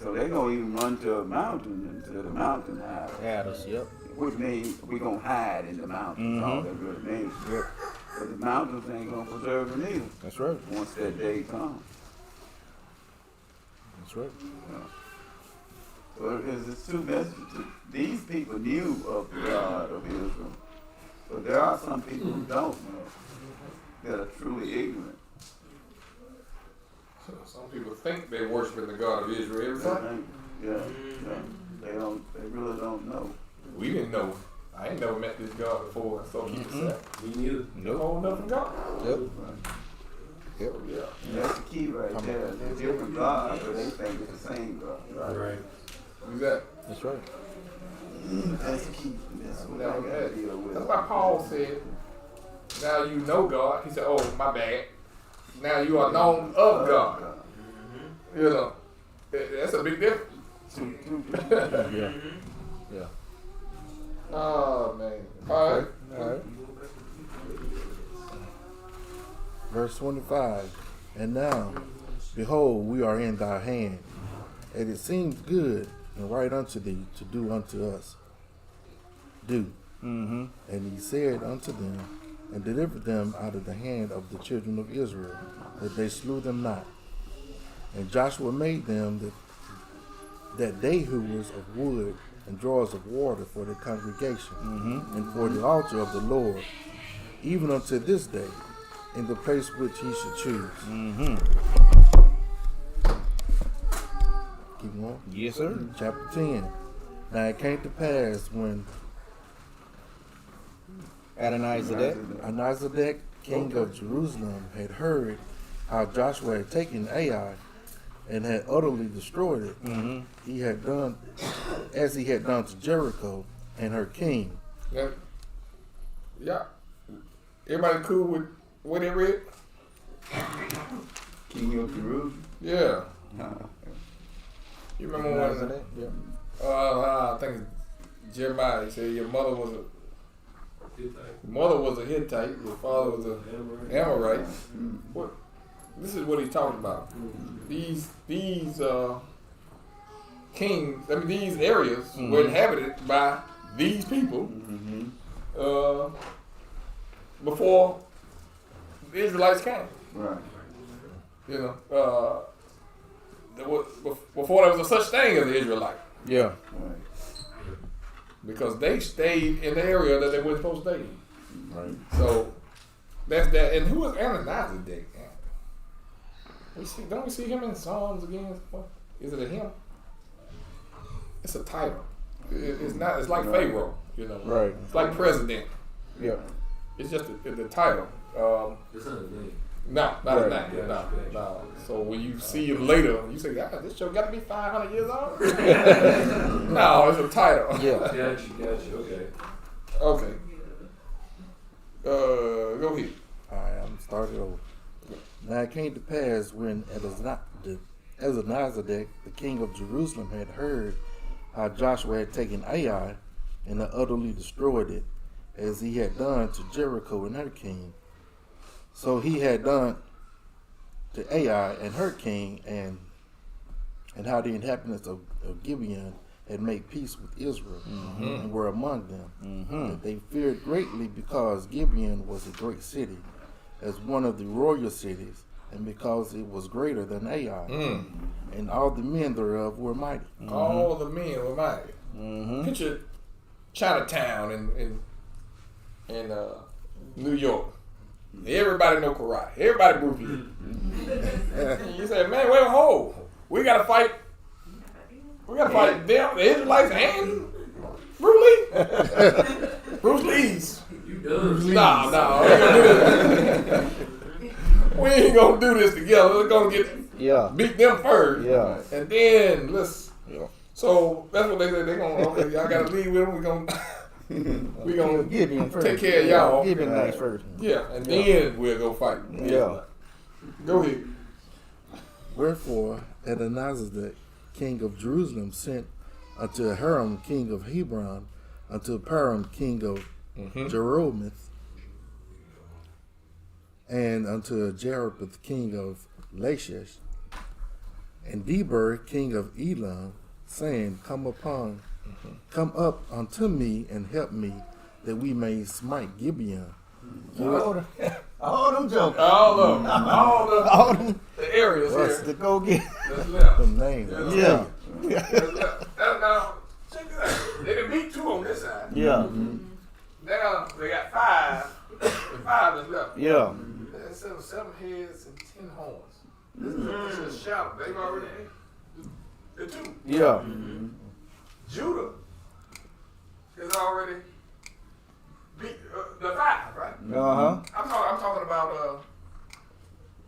So they're going to even run to a mountain until the mountain hides. Had us. Yep. Which means we're going to hide in the mountains. All that really means. Yep. But the mountains ain't going to preserve them either. That's right. Once that day comes. That's right. So there's two messages. These people knew of the God of Israel. But there are some people who don't know, that are truly ignorant. Some people think they're worshiping the God of Israel every time. Yeah. They really don't know. We didn't know. I ain't never met this God before, so keep it set. Me neither. No whole nothing God. Yep. Yep. Yeah. And that's the key right there. They're different gods, but they think it's the same God. Right. Exactly. That's right. That's the key. That's what I gotta deal with. That's why Paul said, now you know God. He said, oh, my bad. Now you are known of God. You know, that's a big difference. Yeah. Yeah. Oh, man. All right. All right. Verse 25. And now, behold, we are in thy hand, and it seems good and right unto thee to do unto us. Do. Mm-hmm. And he said unto them, and delivered them out of the hand of the children of Israel, that they slew them not. And Joshua made them that day hewers of wood and drawers of water for the congregation, and for the altar of the Lord, even unto this day, in the place which he should choose. Keep going. Yes, sir. Chapter 10. Now it came to pass when Adonizedek, king of Jerusalem, had heard how Joshua had taken Ai and had utterly destroyed it, he had done as he had done to Jericho and her king. Yeah. Everybody cool with what they read? King of Jerusalem? Yeah. You remember when? I think it's Jeremiah. He said your mother was a Hittite. Your father was a Amorite. What? This is what he's talking about. These kings. I mean, these areas were inhabited by these people before the Israelites came. Right. You know, before there was a such thing as the Israelite. Yeah. Right. Because they stayed in the area that they weren't supposed to stay in. Right. So that's that. And who is Adonizedek? Don't we see him in Psalms again? Is it a him? It's a title. It's not. It's like Pharaoh. You know. Right. It's like president. Yeah. It's just the title. It's not a name. No, not a name. No. So when you see him later, you say, "God, this show got to be 500 years old." No, it's a title. Yeah. Gotcha. Okay. Go ahead. All right, I'm started over. Now it came to pass when Adonizedek, the king of Jerusalem, had heard how Joshua had taken Ai and had utterly destroyed it, as he had done to Jericho and her king. So he had done to Ai and her king, and how the inhabitants of Gibeon had made peace with Israel and were among them. That they feared greatly, because Gibeon was a great city, as one of the royal cities, and because it was greater than Ai, and all the men thereof were mighty. All the men were mighty. Picture Chinatown in New York. Everybody know karate. Everybody Bruce Lee. You say, man, wait a hold. We gotta fight. We gotta fight them, the Israelites, and Bruce Lee. Bruce Lee's. You done. Nah. We ain't gonna do this together. We're gonna beat them first. Yeah. And then So that's what they said. They're gonna, okay, y'all gotta leave with them. We gonna Gibeon first. take care of y'all. Gibeon nice first. Yeah, and then we'll go fight. Yeah. Go ahead. Wherefore Adonizedek, king of Jerusalem, sent unto Hiram, king of Hebron, unto Param, king of Jeroboth, and unto Jeroboth, king of Lachish, and Deber, king of Elam, saying, Come up unto me and help me, that we may smite Gibeon. All them jokers. All them. The areas What's here. to go get? That's left. The name. Yeah. That's left. Now, check this out. They can beat 2 on this side. Yeah. Now they got 5. The 5 is left. Yeah. Instead of 7 heads and 10 horns. This is a shout. They've already. The two. Yeah. Judah is already beat the 5, right? Uh-huh. I'm talking about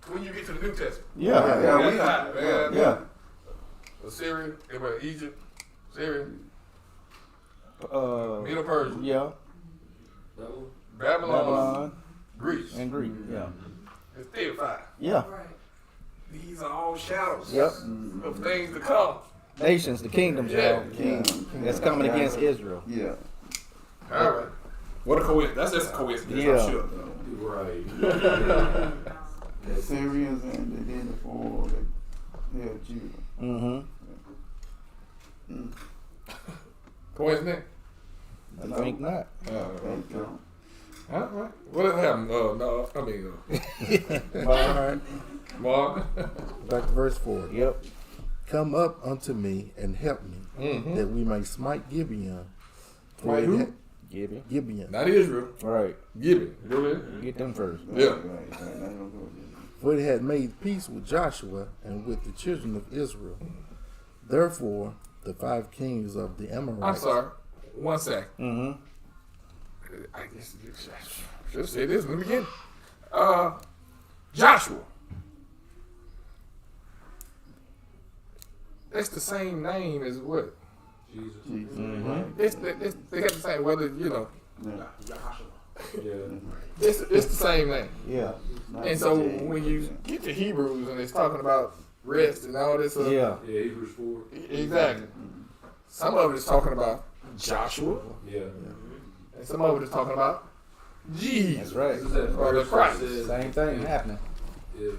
when you get to the New Testament. Yeah. Assyria, Egypt, Syria, Uh, Medo Persia, yeah. Babylon, Greece. And Greek, yeah. It's still 5. Yeah. These are all shadows Yep. of things to come. Nations, the kingdoms, Yeah. y'all. That's coming against Israel. Yeah. All right. What a coincidence. That's just a coincidence, Yeah. I'm sure. Right. The Syrians and they did it for the hell Judah. Mm-hmm. Coincidence? I think not. Thank God. All right. What happened? No, I mean, All right. Mark. Back to verse 4. Yep. Come up unto me and help me, Mhm. that we may smite Gibeon. For Smite it who? had- Gibeon. Gibeon. Not Israel. Right. Gibeon. Go ahead. Get them first. Yeah. For it had made peace with Joshua and with the children of Israel. Therefore, the 5 kings of the Amorites. I'm sorry. 1 second. Mm-hmm. I guess I should have said this in the beginning. Joshua. That's the same name as what? Jesus. Mm-hmm. They got the same, whether, you know. Yeah. It's the same name. Yeah. And so when you get to Hebrews and it's talking about rest and all this stuff. Yeah. Yeah, Hebrews 4. Exactly. Some of it is talking about Joshua. Yeah. And some of it is talking about Jesus. That's right. This is that Or the verse Christ. that says, Same thing happening. If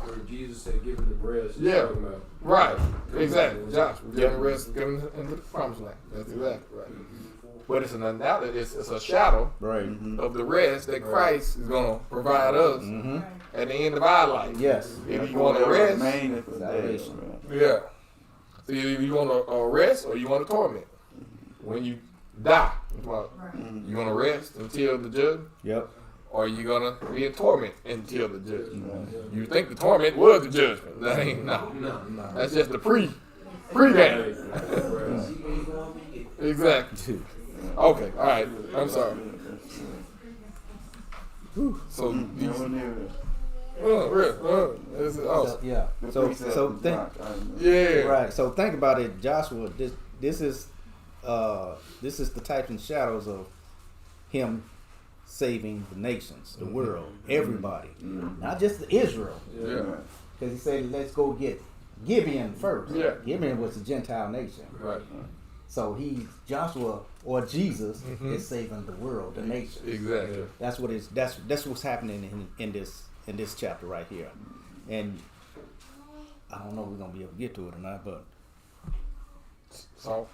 where Jesus said, "Giving them rest," he's Yeah. talking about Right. Exactly. Joshua. Getting rest, getting into the promised land. That's exactly right. But it's it's a shadow Right. of the rest that Christ is going to provide us Mm-hmm. at the end of our life. Yes. If you want to rest, Salvation. yeah. So either you want to rest or you want to torment. When you die, you going to rest until the judgment, Yep. or you going to be in torment until the judgment. You think the torment was the judgment? That ain't no. That's just the pre-game. Exactly. Okay. All right. I'm sorry. So these. Yeah. So think. Yeah. Right. So think about it, Joshua. This is the types and shadows of him saving the nations, the world, everybody, not just Israel. Yeah. Because he said, "Let's go get Gibeon first." Yeah. Gibeon was a Gentile nation. Right. So Joshua or Jesus is saving the world, the nation. Exactly. That's what is. That's what's happening in this chapter right here. And I don't know if we're gonna be able to get to it or not, but So.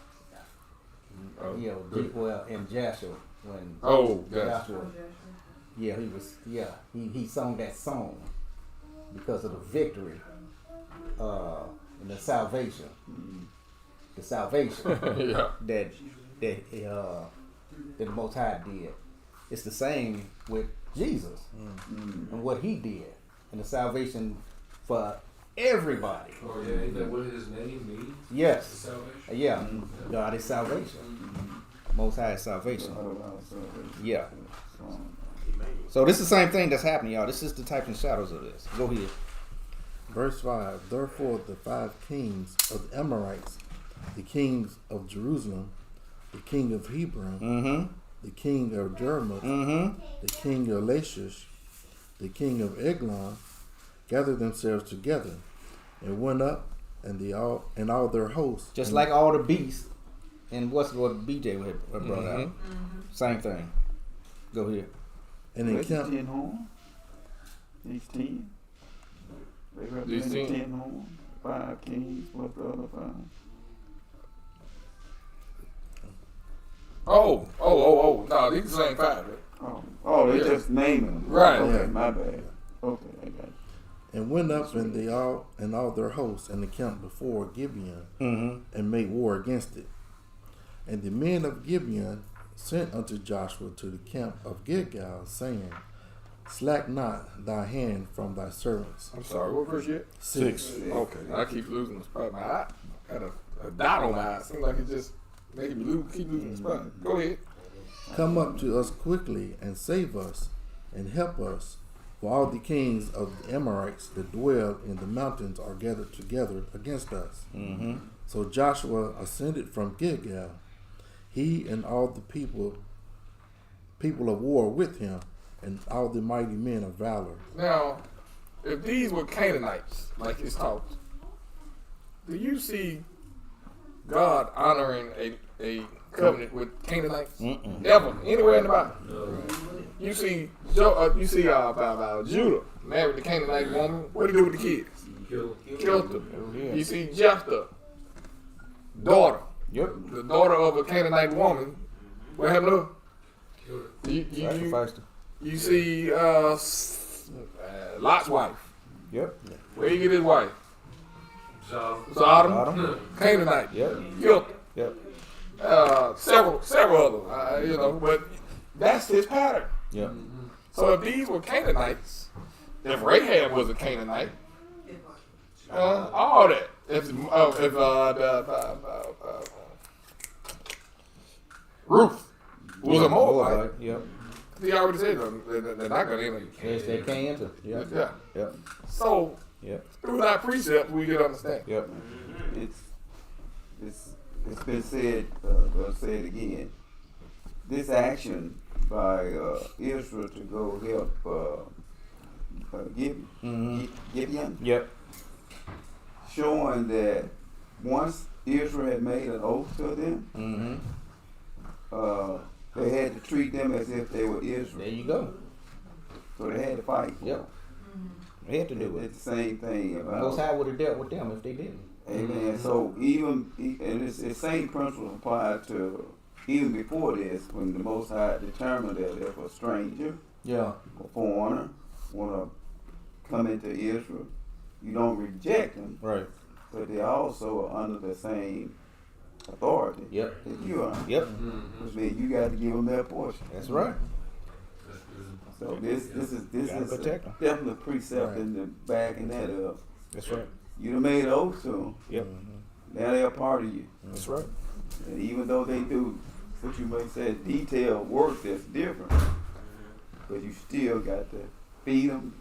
well, in Joshua when Joshua. he sung that song because of the victory and the salvation. The salvation Yeah. that the Most High did. It's the same with Jesus and what he did and the salvation for everybody. Oh yeah, ain't that what his name means? Yes. Salvation. Yeah. God is salvation. Most High is salvation. Yeah. So this is the same thing that's happening, y'all. This is the types and shadows of this. Go ahead. Verse 5. Therefore, the 5 kings of the Amorites, the kings of Jerusalem, the king of Hebron, the king of Jarmuth, the king of Lachish, the king of Eglon, gathered themselves together and went up, and all their hosts, Just like all the beasts, and what's what BJ had brought out. Same thing. Go ahead. and encamped. 10 horns. These 10. They represent 10 horns. 5 kings. What's the other 5? No, these the same 5, right? Oh, they just naming them. Right. Okay, Yeah. my bad. Okay, I got you. And went up and all their hosts and encamped before Gibeon and made war against it. And the men of Gibeon sent unto Joshua to the camp of Gilgal, saying, Slack not thy hand from thy servants. I'm sorry, what verse yet? 6. Okay, I keep losing the spot. My eye got a dot on my eye. Seems like it just making me keep losing the spot. Go ahead. Come up to us quickly and save us and help us, for all the kings of the Amorites that dwell in the mountains are gathered together against us. Mm-hmm. So Joshua ascended from Gilgal, he and all the people of war with him, and all the mighty men of valor. Now, if these were Canaanites, like it's taught, do you see God honoring a covenant with Canaanites? Mm-mm. Ever, anywhere in the Bible? You see, Judah married the Canaanite woman. What did he do with the kids? Killed them. Yeah. You see, Jephthah, daughter, the daughter of a Canaanite woman. What happened to her? Sacrificed her. You see, Lot's wife. Yep. Where you get his wife? Sodom. Sodom. Canaanite. Yep. Guilt. Yep. Several others. But that's his pattern. Yep. So if these were Canaanites, if Rahab was a Canaanite, all that. If Ruth was a Moabite, Yep. he already said they're not going to enter. Yes, they can enter. Yep. Yeah. Yep. So Yep. through that precept, we can understand. Yep. It's been said, I'll say it again. This action by Israel to go help Gideon, Yep. showing that once Israel had made an oath to them, Mm-hmm. they had to treat them as if they were There Israel. you go. So they had to fight. Yep. They had to do it. It's the same thing. Most High would have dealt with them if they didn't. Amen. So and it's the same principle applied to even before this, when the Most High determined that if a stranger, Yeah. a foreigner, want to come into Israel, you don't reject them, Right. but they also are under the same authority Yep. that you are. Yep. Which means you got to give them their portion. That's right. So this is Gotta protect 'em. definitely a precept in the backing that up. That's right. You done made an oath to them. Yep. Now they're a part of you. That's right. And even though they do what you may say detailed work that's different, but you still got to feed them.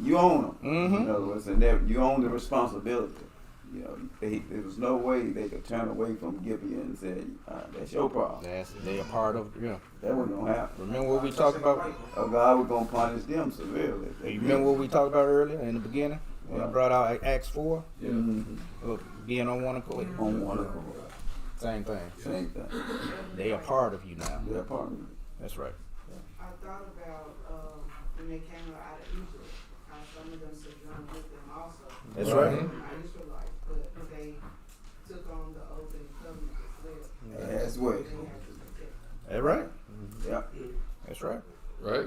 You own them. Mm-hmm. In other words, and you own the responsibility. You know, there was no way they could turn away from Gibeon and say, "That's your problem." They a part of. Yeah. That wasn't gonna happen. Remember what we talked about? God was gonna punish them severely. You remember what we talked about earlier in the beginning when I brought out Acts 4? Yeah. Being on one accord. On one accord. Same thing. Same thing. They are part of you now. They're part of you. That's right. I thought about when they came out of Egypt, how some of them sojourned with them also. That's right. They were not Israelites, but they took on the oath and covenant as well. That's way. That's right. Yeah. That's right. Right?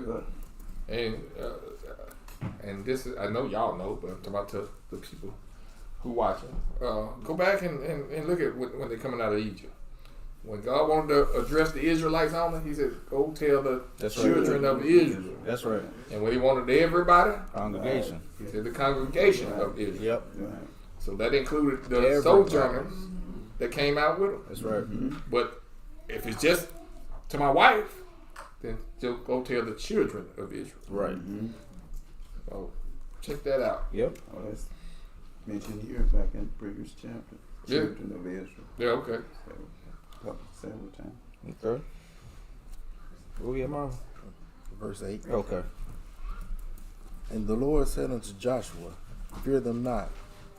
And this is, I know y'all know, but I'm talking about to the people who watching. Go back and look at when they're coming out of Egypt. When God wanted to address the Israelites only, he said, go tell the children of Israel. That's right. And when he wanted everybody, Congregation. he said the congregation of Israel. Yep. So that included the Everybody. sojourners that came out with them. That's right. But if it's just to my wife, then just go tell the children of Israel. Right. So check that out. Yep. Oh, that's mentioned here back in the previous chapter. Yeah. Children of Israel. Yeah, okay. Several times. Okay. Where we at, Marvin? Verse 8. Okay. And the Lord said unto Joshua, Fear them not,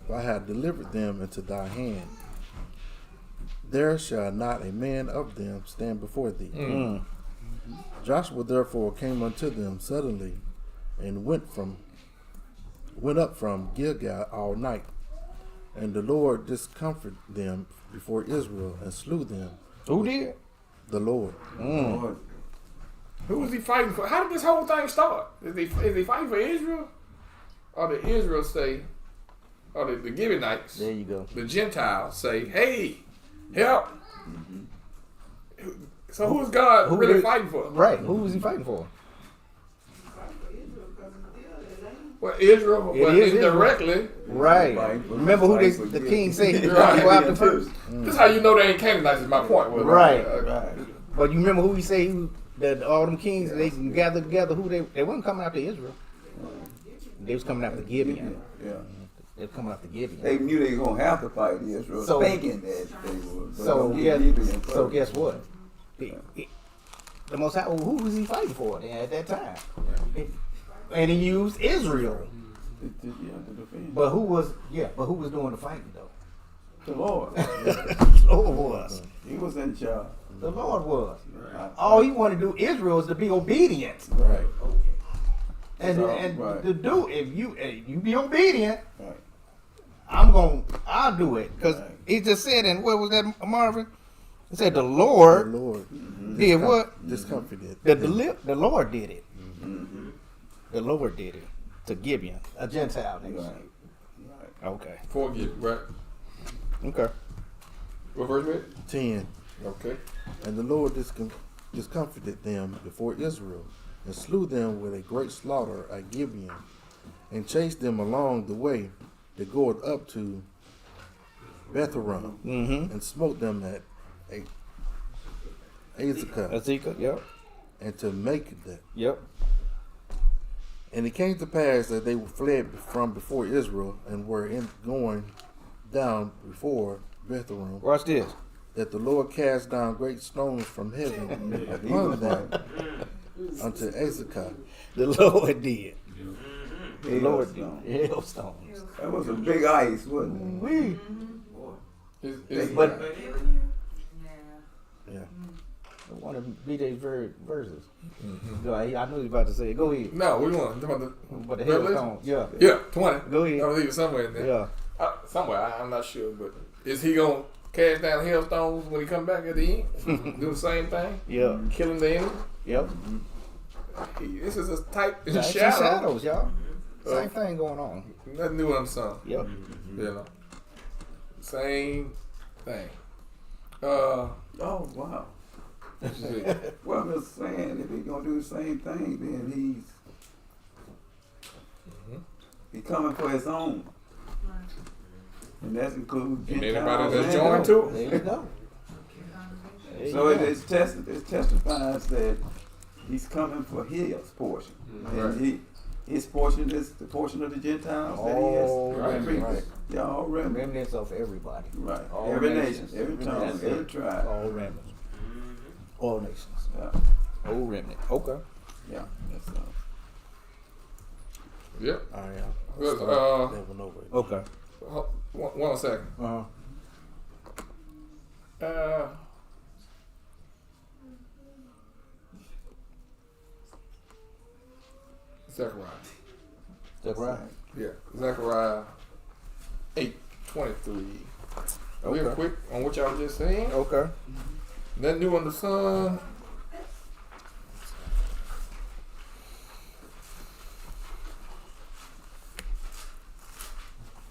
for I have delivered them into thy hand. There shall not a man of them stand before thee. Joshua therefore came unto them suddenly, and went up from Gilgal all night. And the Lord discomfited them before Israel and slew them. Who did? The Lord. Lord. Who was he fighting for? How did this whole thing start? Is he fighting for Israel? Or did Israel say, or the Gibeonites, There you go. the Gentiles say, hey, help. So who's God really fighting for? Right. Who was he fighting for? Well, Israel, It but is Israel. indirectly. Right. Remember who the king said he was going to go after first? This how you know they ain't Canaanites. Is my point. Was Right. But you remember who he said that all them kings they can gather together? Who they wasn't coming after Israel. They was coming after Gibeon. Yeah. They were coming after Gibeon. They knew they were gonna have to fight Israel, So- thinking that they would. but So don't guess, get Gibeon so first. guess what? The Most High, who was he fighting for at that time? And he used Israel. Yeah, to defend. But who was doing the fighting though? The Lord. The Lord was. He was in charge. The Lord was. All he wanted to do Israel is to be obedient. Right. And Right. to do if you be obedient, Right. I'll do it. Because he just said, and what was that, Marvin? He said the Lord The Lord did what? discomfited. The Lord did it. The Lord did it to Gibeon, a Gentile nation. Right. Okay. Forgive, right? Okay. What verse was 10. Okay. And the Lord discomfited them before Israel, and slew them with a great slaughter at Gibeon, and chased them along the way that goeth up to Betharam, and smote them at Azekah, Ezekiel, yep. and to make that. Yep. And it came to pass that they fled from before Israel, and were going down before Betharam, Watch this. that the Lord cast down great stones from heaven upon them unto Azekah. The Lord did. The Lord Hailstones. did. Hailstones. That was a big ice, wasn't it? But yeah. One of BJ's very verses. Go ahead. I knew you was about to say it. Go ahead. No, we won. But the hailstone, yeah. Yeah, 20. Go ahead. I'll leave it somewhere in there. Yeah. Somewhere, I'm not sure, but is he gonna cast down hailstones when he come back at the end? Do the same thing? Yeah. Killing the enemy? Yep. This is a type in Types and shadow. shadows, y'all. Same thing going on. Nothing new under the sun. Yep. You know. Same thing. Oh, wow. Well, I'm just saying, if he's gonna do the same thing, then he's coming for his own, and that's includes And Gentiles anybody that's and joined Jews. to it. There you go. There you So go. it testifies that he's coming for his portion, and his portion is the portion of the Gentiles All that he has. remnants. Right. Yeah, all remnants. Remnants of everybody. Right. All Every nations. nation, every tongue, That's every it. tribe. All remnants. All nations. Yeah. Whole remnant. Okay. Yeah. That's Yep. All right, y'all. Good, Start that one over. Okay. One second. Zechariah. Zechariah. Yeah, Zechariah 8:23. Real Okay. quick on what y'all just saying. Okay. Nothing new under the sun.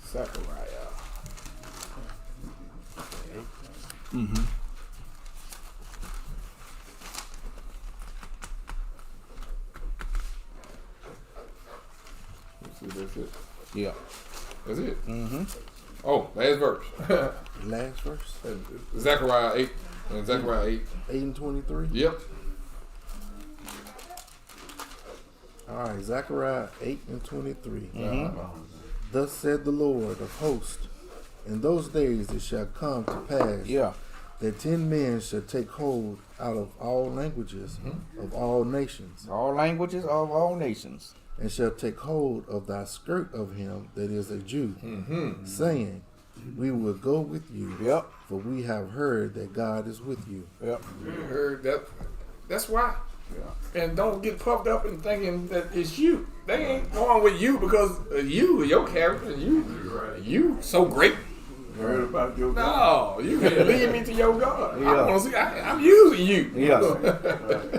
Zechariah. Mm-hmm. Let's see, that's it. Yeah. That's it. Mm-hmm. Oh, last verse. Last verse? Zechariah 8. Zechariah 8. 8 and 23? Yep. All right, Zechariah 8 and 23. Mm-hmm. Thus said the Lord of hosts, in those days it shall come to pass that 10 men shall take hold out of all languages of all nations. All languages of all nations. And shall take hold of thy skirt of him that is a Jew, saying, we will go with you, for we have heard that God is with you. Yep. We heard that. That's why. And don't get puffed up and thinking that it's you. They ain't going with you because of you, your character, you so great. Heard about your God. No, you can lead me to your God. Yeah. I want to see. I'm using you. Yeah.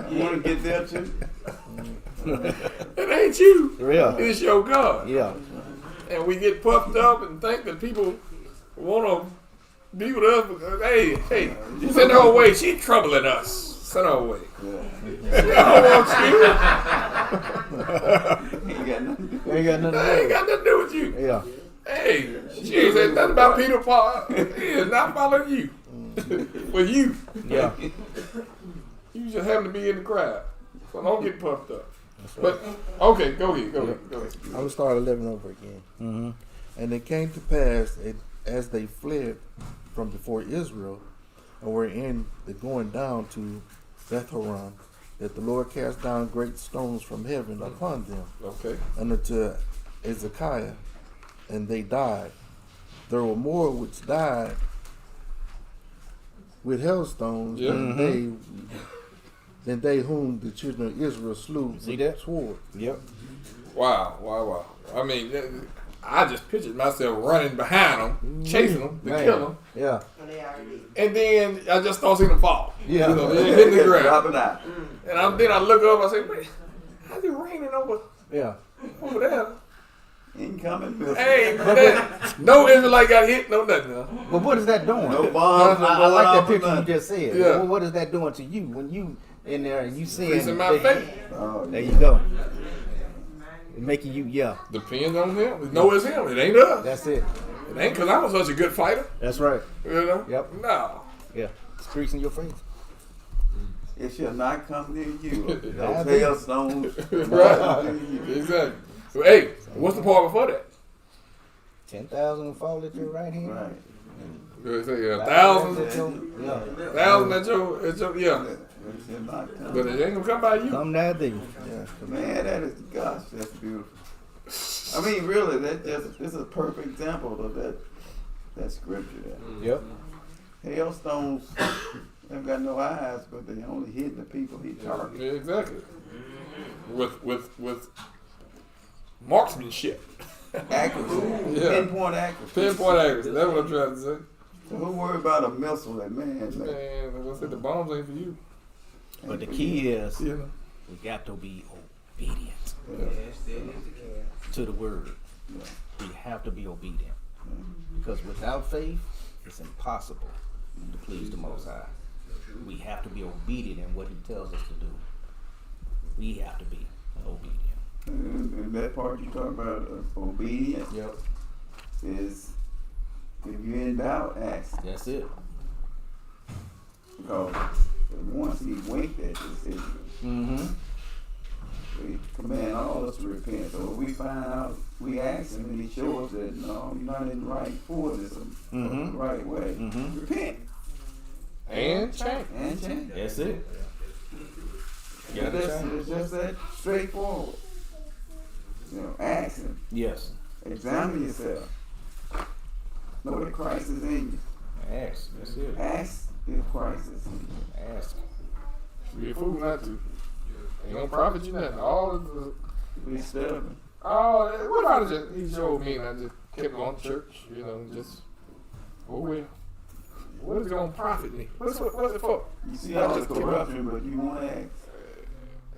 You want to get there too? It ain't you. Yeah. It's your God. Yeah. And we get puffed up and think that people want to be with us because, hey, send her away. She's troubling us. Son of a way. Yeah. I don't want you. Ain't got nothing to do. Ain't got nothing to That ain't do. got nothing to do with you. Yeah. Hey, she ain't said nothing about Peter Paul. He is not following you. For you. Yeah. You just happen to be in the crowd. So don't get puffed up. But, okay, go ahead. I'm going to start 11 over again. Mm-hmm. And it came to pass, as they fled from before Israel, and were in the going down to Beth-horon, that the Lord cast down great stones from heaven upon them, Okay. and unto Ezekiah, and they died. There were more which died with hailstones than they whom the children of Israel slew See with that? sword. Yep. Wow. I mean, I just pictured myself running behind them, chasing them to Man. kill them. Yeah. And they already And then I just don't see them fall. Yeah. You know, they hit the ground. Dropping out. And then I look up, I say, wait, how's it raining over Yeah. there? Incoming missile. Hey, no Israelite got hit, no nothing. Huh? But what is that doing? No bombs. I like that picture you just said. Yeah. Well, what is that doing to you when you in there and you seeing? Freezing my face. Oh, There you go. It making you Depends on him. No, it's him. It ain't us. That's it. It ain't because I was such a good fighter. That's right. You know? Yep. No. Yeah. Streaks in your face. it shall not come near you. Yeah, Those hailstones. Right. Exactly. So, hey, what's the part before that? 10,000 will fall at your right hand. Right. You say, yeah, 1,000. At your- Yeah. 1,000 at your yeah. It shall not come. But it ain't gonna come by you. Come now, thee. Man, that is, gosh, that's beautiful. I mean, really, this is a perfect example of that scripture there. Yep. Hailstones have got no eyes, but they only hit the people he targeted. Yeah, exactly. With marksmanship. Accuracy. Yeah. Pinpoint accuracy. Pinpoint accuracy. That's what I'm trying to say. So who worry about a missile that man? Man, as I said, the bombs ain't for you. But the key is You know. we got to be obedient to the word. We have to be obedient. Because without faith, it's impossible to please the Most High. We have to be obedient in what He tells us to do. We have to be obedient. And that part you talk about obedience Yep. is if you're in doubt, ask. That's it. Because once he winked at this Israel, Mm-hmm. we command all us to repent. So if we find out, we ask him and he shows us that no, you're not in the right fullness of the right way. Repent And change. and change. That's it. Yeah, it's just that straightforward. You know, ask him. Yes. Examine yourself. Know that Christ is in you. Ask. That's it. Ask if Christ is in you. Ask. Be a fool not to. Ain't gonna profit you nothing. All of the Be stubborn. what about it? Just, he showed me and I just kept going to church, you know, just well. What is it gonna profit me? What's it for? You see all the corruption, but you won't ask.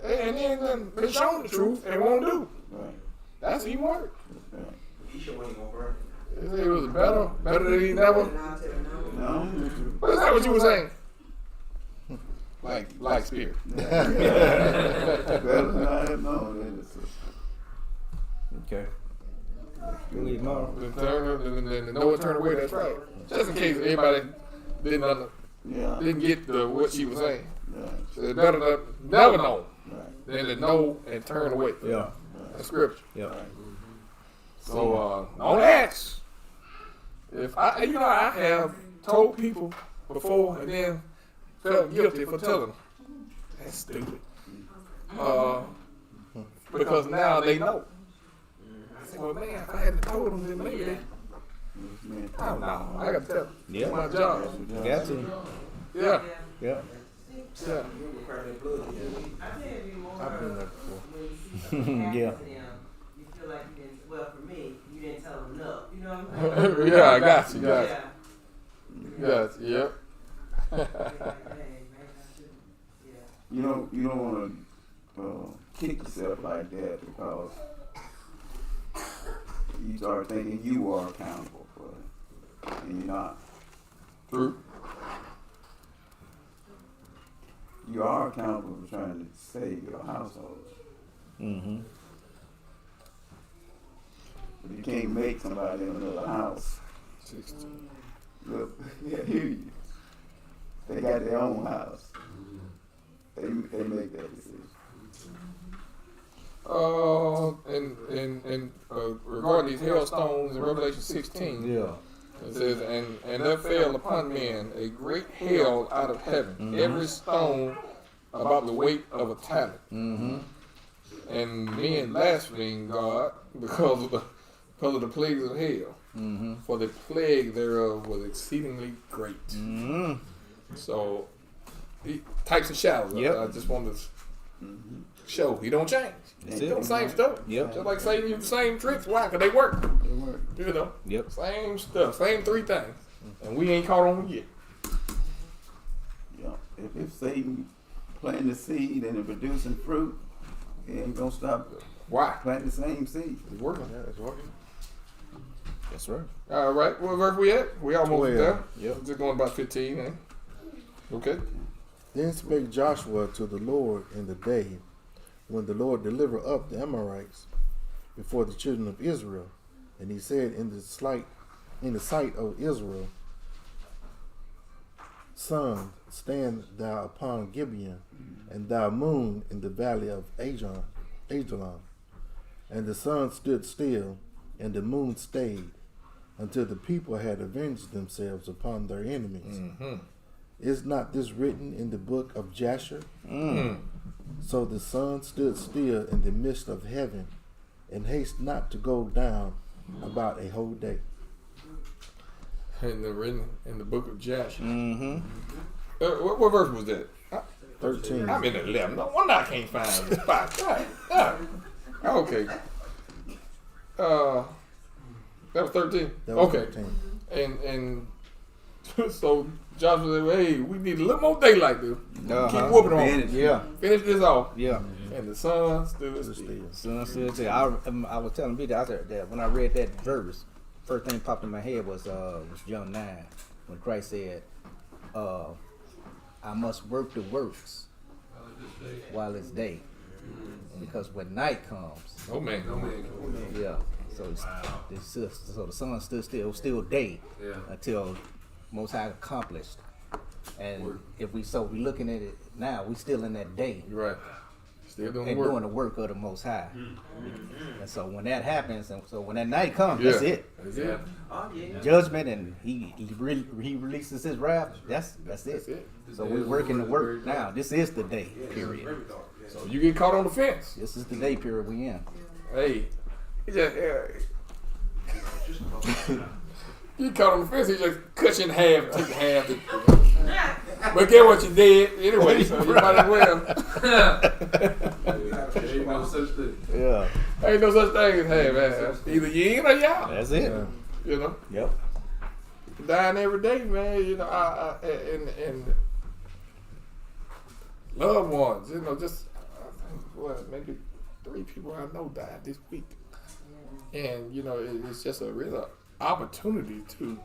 And then they shown the truth and won't do. Right. That's even worse. Right. They say it was better than he never. No. But is that what you were saying? Like spirit. Better than I have known. Okay. We ignore. Then no one turn away. That's right. Just in case everybody didn't get what she was saying. Right. So it's better to never know Right. than to know and turn away. Yeah. That's scripture. Yeah. So don't ask. If I have told people before and then felt guilty for telling them. That's stupid. Because now they know. I said, well, man, if I hadn't told them, then maybe they. Oh no, I got to tell them. Yeah. It's my job. You got to. Yeah. Yeah. Yeah. I've been there before. Yeah. You feel like you didn't, well, for me, you didn't tell them no. You know what I'm saying? Yeah, I got you. Yeah. Got you. Yep. You don't want to kick yourself like that because you start thinking you are accountable for it, and you're not. True. you are accountable for trying to save your household. Mm-hmm. But you can't make somebody in another house. Look, yeah, hear you. They got their own house. They make that decision. And regarding these hailstones in Revelation 16, Yeah. it says, and there fell upon men a great hail out of heaven, every stone about the weight of a talent. Mm-hmm. And men blasphemed God because of the plagues of hell. Mm-hmm. For the plague thereof was exceedingly great. Mm-hmm. So, types of showers. Yep. I just wanted to show he don't change. That's He it. doing the same stuff. Yep. Just like Satan used the same tricks. Why? Because they work. They work. You know. Yep. Same stuff. Same three things. And we ain't caught on yet. Yeah. If Satan planting the seed and it producing fruit, he ain't gonna stop Why? planting the same seed. It's working. Yeah, it's working. That's right. All right. What verse we at? We almost there. Yep. Just going about 15. Eh? Okay. Then spake Joshua to the Lord in the day when the Lord delivered up the Amorites before the children of Israel, and he said in the sight of Israel, Sun, stand thou upon Gibeon, and thou moon in the valley of Ajalon. And the sun stood still, and the moon stayed, until the people had avenged themselves upon their enemies. Mm-hmm. Is not this written in the book of Jasher? Mm. So the sun stood still in the midst of heaven, and haste not to go down about a whole day. Written in the book of Jasher. Mm-hmm. What verse was that? 13. I'm in 11. No wonder I can't find the spot. Okay. That was 13. That was okay. 13. And so Joshua said, "Hey, we need a little more daylight, dude. Uh-huh. Keep whooping on. Yeah. Finish this off." Yeah. And the sun stood still. Sun stood still. I was telling Peter, I said that when I read that verse, first thing popped in my head was John 9, when Christ said, "I must work the works while it's day, because when night comes, oh man, yeah." So so the sun stood still. It was still day until Most High accomplished. And if we looking at it now, we still in that day. You're right. Still doing and the work. doing the work of the Most High. And so when that happens, and so when that night comes, that's it. That's it. Judgment, and he releases his wrath. That's it. So we're working the work now. This is the day period. So you get caught on the fence. This is the day period we in. Hey, you caught on the fence. He just cut you in half, took half. But get what you did anyway. So you might as well. Ain't no such thing. Yeah. Ain't no such thing as half. Either you in or you out. That's it. You know. Yep. Dying every day, man. You know, and loved ones. You know, just maybe 3 people I know died this week, and you know, it's just a real opportunity to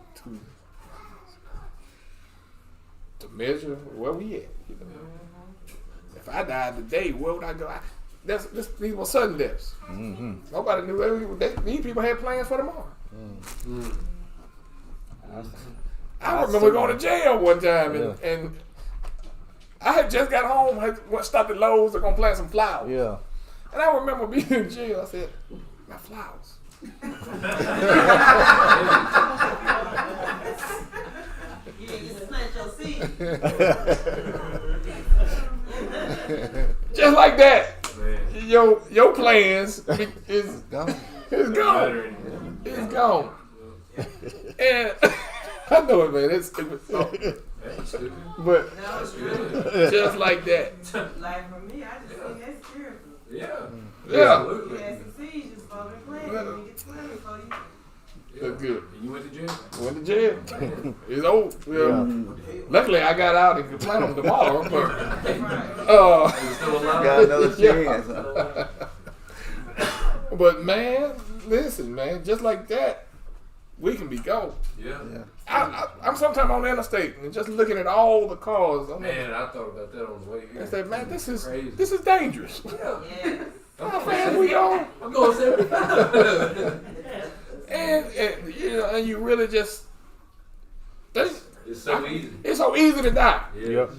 measure where we at. You know, if I died today, where would I go? These were sudden deaths. Mm-hmm. Nobody knew these people had plans for tomorrow. Mm. I remember going to jail one time, and I had just got home. I stopped at Lowe's to go plant some flowers. Yeah. And I remember being in jail. I said, "My flowers." You didn't just plant your seed. Just like that, your plans is Gone. it's gone. It's gone. And I know it, man. It's stupid. But just like that. Like for me, I just think that's spiritual. Yeah. Yeah. You had some seeds, just go and plant them and get planted before you. That's good. And you went to jail? Went to jail. It's old. Yeah. Luckily, I got out and could plant them tomorrow. But, Still alive? Got another chance. But man, listen, man, just like that, we can be gold. Yeah. I'm sometimes on the interstate and just looking at all the cars. Man, I thought about that on the way here. I said, man, this is crazy. This is dangerous. Yeah. How fast we going? I'm going 75. and you know, and you really just it's so easy. It's so easy to die. Yeah. Yep.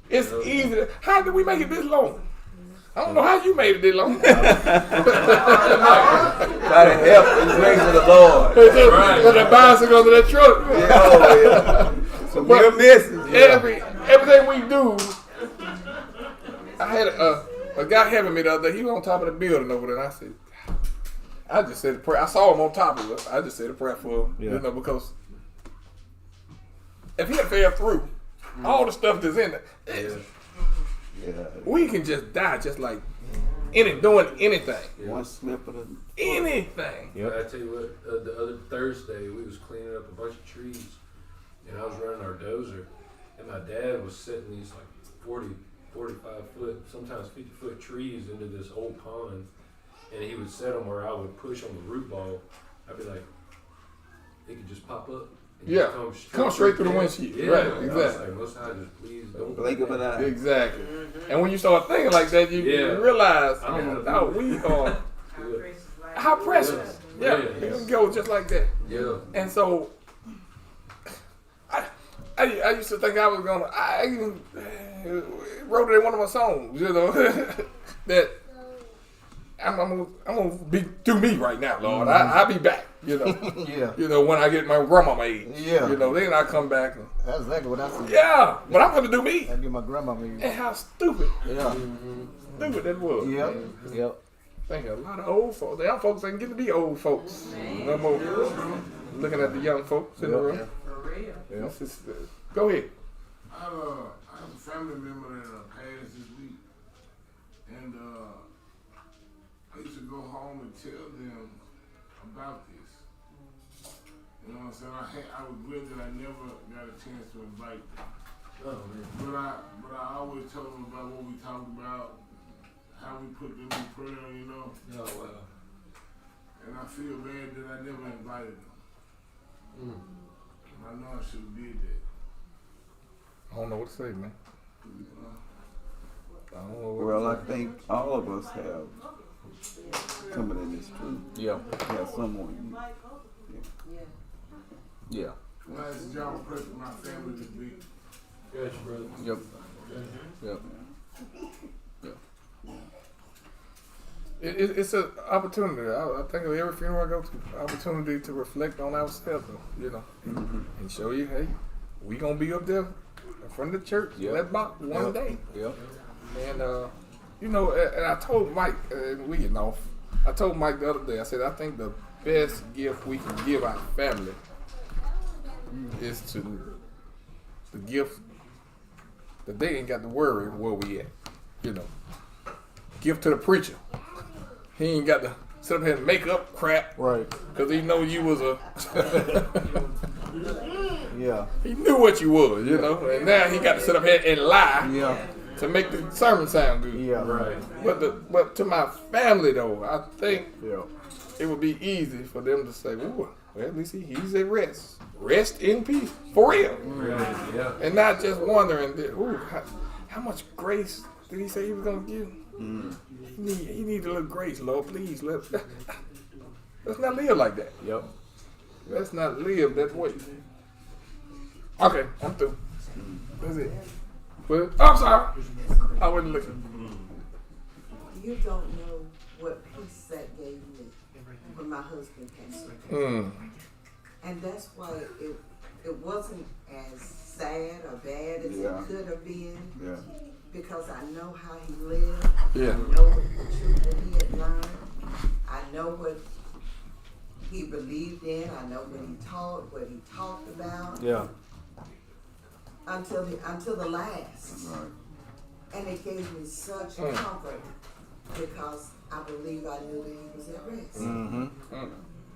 It's easy. How did we make it this long? I don't know how you made it this long. By the help and grace of the Lord. Right. With the bicycle to that truck. Yeah. Some near misses. Everything we do. I had a guy having me the other day. He was on top of the building over there, and I just said a prayer. I saw him on top of it. I just said a prayer for him, you know, because if he had fell through, all the stuff that's in it, we can just die just like doing anything. One slip of the anything. I tell you what, the other Thursday we was cleaning up a bunch of trees, and I was running our dozer, and my dad was setting these like 40, 45 foot, sometimes 50 foot trees into this old pond, and he would set them where I would push on the root ball. I'd be like, it could just pop up. And just come straight through the windshield. Yeah, Right, exactly. exactly. I was like, most high, just please don't blink of an eye. Exactly. And when you start thinking like that, you realize, we are how precious. Yeah, it can go just like that. Yeah. And so, I used to think I was gonna. I even wrote it in one of my songs, you know, that I'm gonna be through me right now, Lord. I'll be back, you know. Yeah. You know, when I get my grandmama age. Yeah. You know, then I come back. And, That's exactly what I said. yeah, but I'm gonna do me. I get my grandma age. And how stupid. Yeah. Stupid that was. Yep. Yep. I think a lot of old folks, the young folks ain't getting to be old folks. No more. Looking at the young folks in the room. Yeah. Go ahead. I have a family member that passed this week, and I used to go home and tell them about this. You know what I'm saying? I regret that I never got a chance to invite them. Oh, man. But I always told them about what we talked about, how we put them in prayer, you know. Oh, wow. And I feel bad that I never invited them. I know I should have did that. I don't know what to say, man. I don't know what Well, I to say. think all of us have somebody in this truth. Yeah. Have someone. Yeah. Well, it's y'all pray for my family to be. Gotcha, brother. Yep. Yep. It's an opportunity. I think of every funeral I go to, opportunity to reflect on ourselves, you know, and show you, hey, we gonna be up there in front of the church, that box one day. Yep. And you know, and I told Mike, we getting off. I told Mike the other day. I said I think the best gift we can give our family is the gift that they ain't got to worry where we at. You know, gift to the preacher. He ain't got to sit up here and make up crap. Right. Because he know you was a... Yeah. He knew what you was, you know. And now he got to sit up here and lie to make the sermon sound good. Yeah. Right. But to my family, though, I think it would be easy for them to say, well, at least he's at rest. Rest in peace. For real. Right. Yeah. And not just wondering, how much grace did he say he was going to give? He need a little grace, Lord. Please, let's not live like that. Yep. Let's not live that way. Okay, I'm through. That's it. Well, I'm sorry. I wasn't looking. You don't know what peace that gave me when my husband passed away. And that's why it wasn't as sad or bad as it could have been. Yeah. Because I know how he lived. Yeah. I know what the truth that he had learned. I know what he believed in. I know what he taught, what he talked about. Yeah. Until the last. Right. And it gave me such comfort because I believe I knew that he was at rest.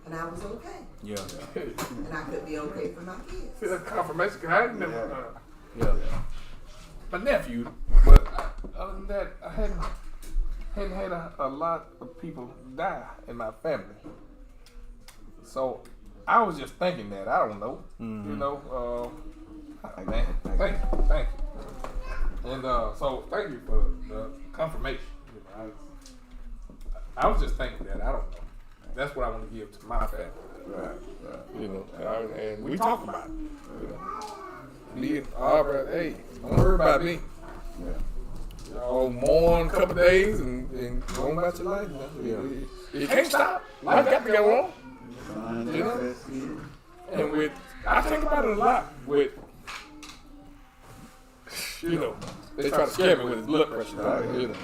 And I was okay. Yeah. And I could be okay for my kids. See that confirmation? I ain't never. Yeah. My nephew, but other than that, I hadn't had a lot of people die in my family. So I was just thinking that. I don't know. Mhm. You know, man, thank you. And so thank you for the confirmation. You know, I was just thinking that. I don't know. That's what I want to give to my family. Right. You know, and we talk about it. You know, me, Aubrey, hey, don't worry about me. Yeah. Y'all mourn a couple days and go on about your life. Man. You can't stop. Life got to go on. You know? And with, I think about it a lot with, you know, they try to scare me with his blood pressure. You know.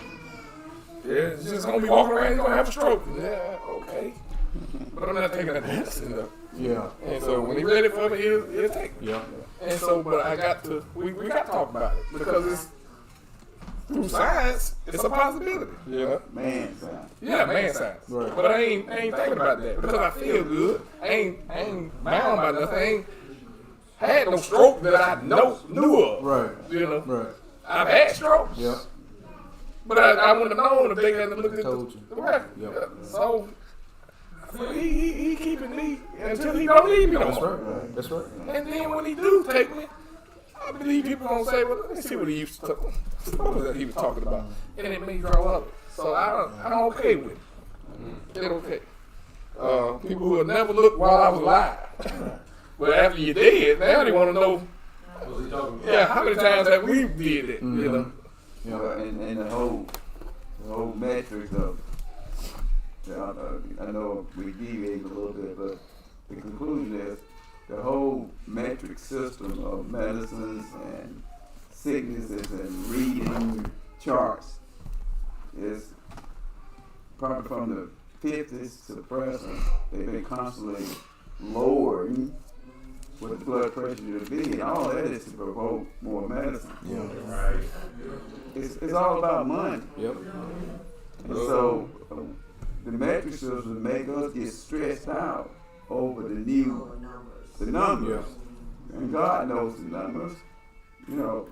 Yeah, it's just gonna be walking around, he's gonna have a stroke. Yeah, okay. But I'm not taking that medicine though. Yeah. And so when he ready for me, he'll take it. Yeah. And so, but I got to, we got to talk about it because it's, through science, it's a possibility. You know? Man science. Yeah, man science. Right. But I ain't thinking about that because I feel good. I ain't bound by nothing. I ain't had no stroke that I knew of. Right. You know? Right. I've had strokes. Yeah. But I wouldn't have known if they hadn't looked at Told the record. Yep. So he keeping me until he don't leave me no That's more. right. That's right. And then when he do take me, I believe people gonna say, well, let me see what he used to talk. What was that he was talking about? And it may draw up. So I'm okay with it. It's okay. People who have never looked while I was alive. But after you dead, now they want to know. What was he talking about? Yeah, how many times have we did it? Mm-hmm. You know. Yeah. And the whole metrics of, I know we deviated a little bit, but the conclusion is the whole metric system of medicines and sicknesses and reading charts is probably from the 50s to the present. They've been constantly lowering what the blood pressure should be, and all that is to provoke more medicine. Yeah. Right. It's all about money. Yep. And so the metric system make us get stressed out over the numbers. Yeah. And God knows the numbers. You know,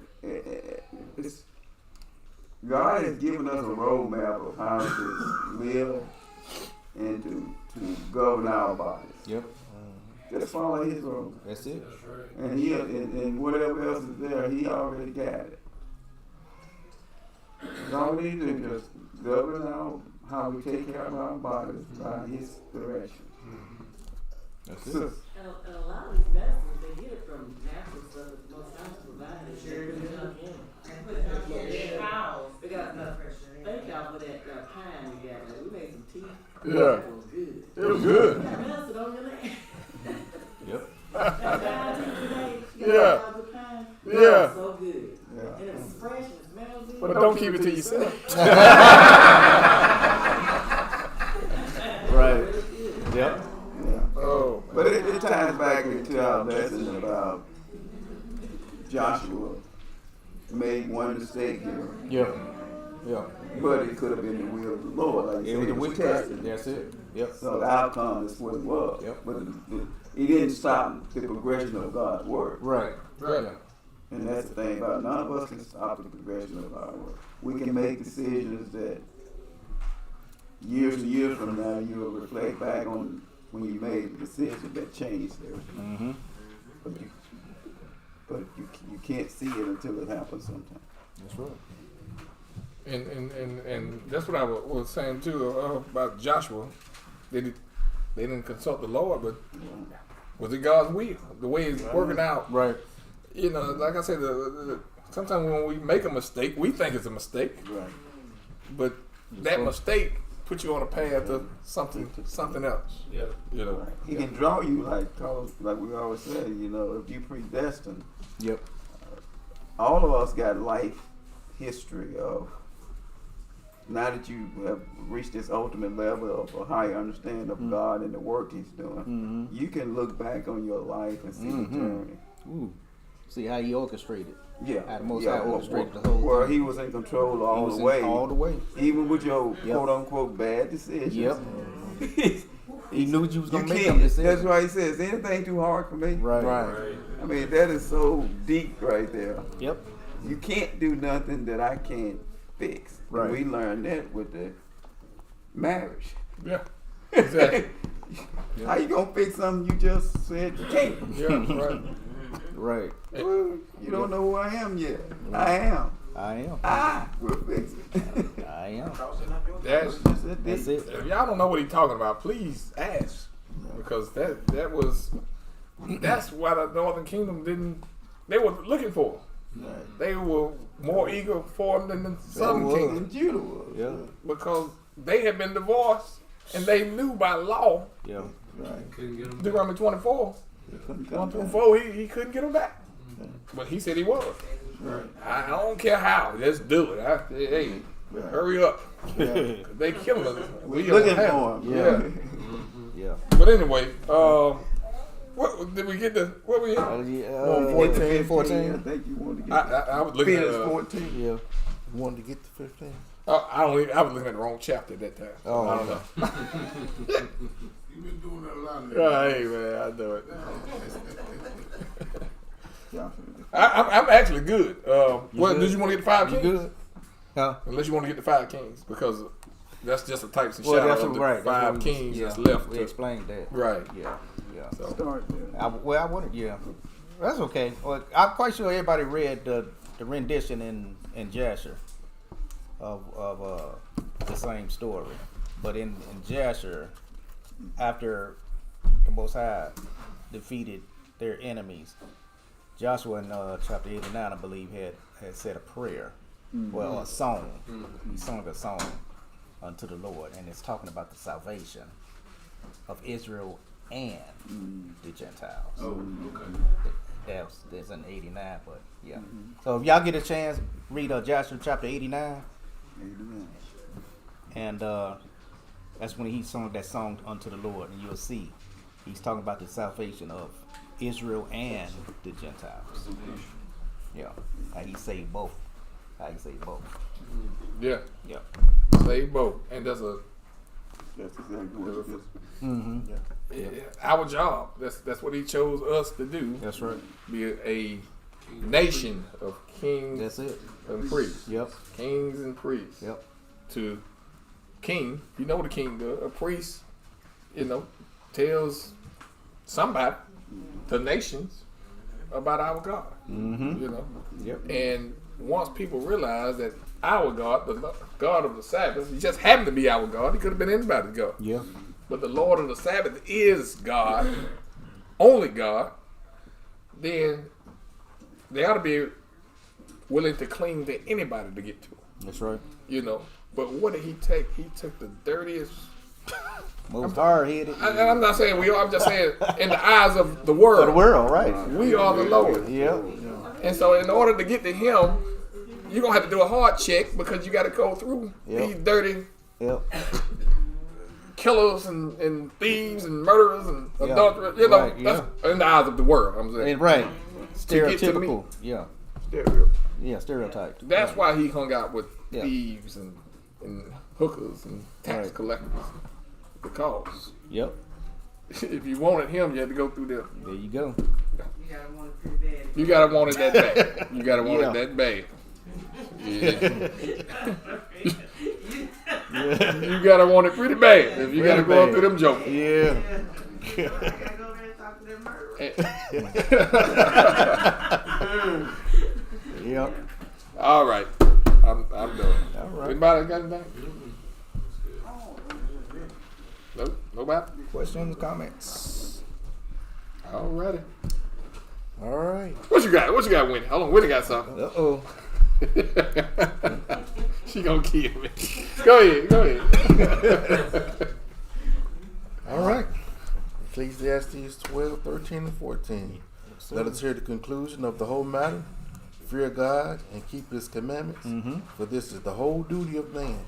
God has given us a roadmap of how to live and to govern our bodies. Yep. Just follow His road. That's it. And and whatever else is there, He already got it. So we need to just govern how we take care of our bodies by His direction. That's it. So, And a lot of these medicines, they get it from natural stuff that the most science provided. Thank y'all for that pine you got. Like, we made some tea. Yeah. It was good. It was good. You got medicine on your leg. Yep. That diabetes today, you Yeah. got the pine. Yeah. So good. Yeah. And it's fresh and it smells good. But don't keep it to yourself. Right. Yep. Oh, but it ties back into our lesson about Joshua made one mistake here. Yeah. Yeah. But it could have been the will of the Lord. Like It was the it was wicked. tested. That's it. Yep. So the outcome is what it was. Yep. But he didn't stop the progression of God's word. Right. Right. Yeah. And that's the thing about it. None of us can stop the progression of our word. We can make decisions that years and years from now you'll reflect back on when you made the decision that changed everything. Mm-hmm. But you can't see it until it happens sometime. That's right. And that's what I was saying too about Joshua. They didn't consult the Lord, but was it God's will? The way it's working out. Right. You know, like I said, sometimes when we make a mistake, we think it's a mistake. Right. But that mistake puts you on a path to something else. Yeah. You know. He can draw you like we always say, you know, if you predestined. Yep. All of us got life history of, now that you have reached this ultimate level of a higher understanding of God and the work He's doing, you can look back on your life and see the journey. Ooh. See how He orchestrated. Yeah. How the Most High orchestrated the whole where thing. He was in control all the way. All the way. Even with your quote unquote bad decisions. Yep. He knew you was gonna make can't. them decisions. That's why He says, anything too hard for me? Right. I mean, that is so deep right there. Yep. You can't do nothing that I can't fix. Right. And we learned that with the marriage. Yeah. Exactly. How you gonna fix something you just said you can't? Yeah, right. Right. Well, you don't know who I am yet. I am. We'll fix it. I am. That's That's it. If y'all don't know what he's talking about, please ask, because that's why the Northern Kingdom didn't. They were looking for. Right. They were more eager for him than the Southern Kingdom. And Judah was. Yeah. Because they had been divorced and they knew by law. Yeah. Right. Couldn't get them. Deuteronomy 24. Couldn't come 1 through back. 4, he couldn't get them back. But he said he was. Right. I don't care how. Let's do it. Hey, hurry up. Yeah. They killing us. We Looking don't have for it. him. Yeah. But anyway, what did we get to? What we? Yeah. 14. 14. I think you wanted to get I was looking Peter's at 14. Yeah. You wanted to get to 15? I was looking at the wrong chapter at that time. Oh, I don't know. You've been doing that a lot of Hey man, I know it. Yeah. I'm actually good. Well, good? did you want to get the 5 You kings? good? Huh? Unless you want to get the 5 kings, because that's just the types and Well, shadow that's of the right. That's 5 what kings yeah, that's left. We To, explained that. right. Yeah. Yeah. So, Start there. I wanted. Yeah. That's okay. Well, I'm quite sure everybody read the rendition in Jasher of the same story, but in Jasher, after the Most High defeated their enemies, Joshua in chapter 89, I believe, had said a prayer, well, a song. He sung a song unto the Lord, and it's talking about the salvation of Israel and the Gentiles. Oh, okay. That's in 89, but yeah. So if y'all get a chance, read Joshua chapter 89, Amen. and that's when he sung that song unto the Lord, and you'll see he's talking about the salvation of Israel and the Gentiles. Yeah, how he saved both. yeah, Yeah. save both, and that's Exactly what it is. Mm-hmm. our job. That's what he chose us to do. That's right. Be a nation of kings That's it. and priests. Yep. Kings and priests. Yep. To king, you know what a king does. A priest, tells somebody, the nations, about our God. Mm-hmm. Yep. And once people realize that our God, the God of the Sabbath, he just happened to be our God. He could have been anybody's God. Yeah. But the Lord of the Sabbath is God, only God. Then they ought to be willing to cling to anybody to get to him. That's right. But what did he take? He took the dirtiest. Most hard-headed. I'm not saying we are. I'm just saying in the eyes of the world. For the world, right? We are the lowest. Yep. And so in order to get to him, you're going to have to do a hard check, because you got to go through these dirty Yep. killers and thieves and murderers and Yeah. adulterers. Right, That's in the eyes of the world, I'm saying. And right. To get to me. Stereotypical. Yeah. Stereo. Yeah, stereotyped. That's Right. why he hung out with Yeah. thieves and hookers and tax Right. collectors. Because Yep. if you wanted him, you had to go through them. There you go. You gotta want it pretty bad. You gotta want it that bad. You gotta want Yeah. it that bad. Yeah. You gotta want it pretty bad if you gotta go up through them jokers. Yeah. I gotta go there and talk to them murderers. Yep. All right, I'm done. All right. Anybody got anything? Nope. Nobody. Questions, comments? All righty. All right. What you got? What you got, Winnie? Hold on, Winnie got something. Uh-oh. She gonna kill me. Go ahead. All right. Ecclesiastes 12, 13, and 14. Let us hear the conclusion of the whole matter. Fear God and keep his commandments, for this is the whole duty of man.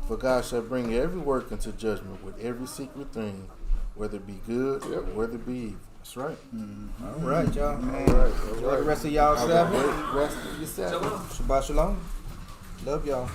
For God shall bring every work into judgment with every secret thing, whether it be good or whether it be evil. That's right. All right, y'all. All Enjoy the rest of y'all Have a Sabbath. great rest of your Sabbath. Shabbat shalom. Love y'all.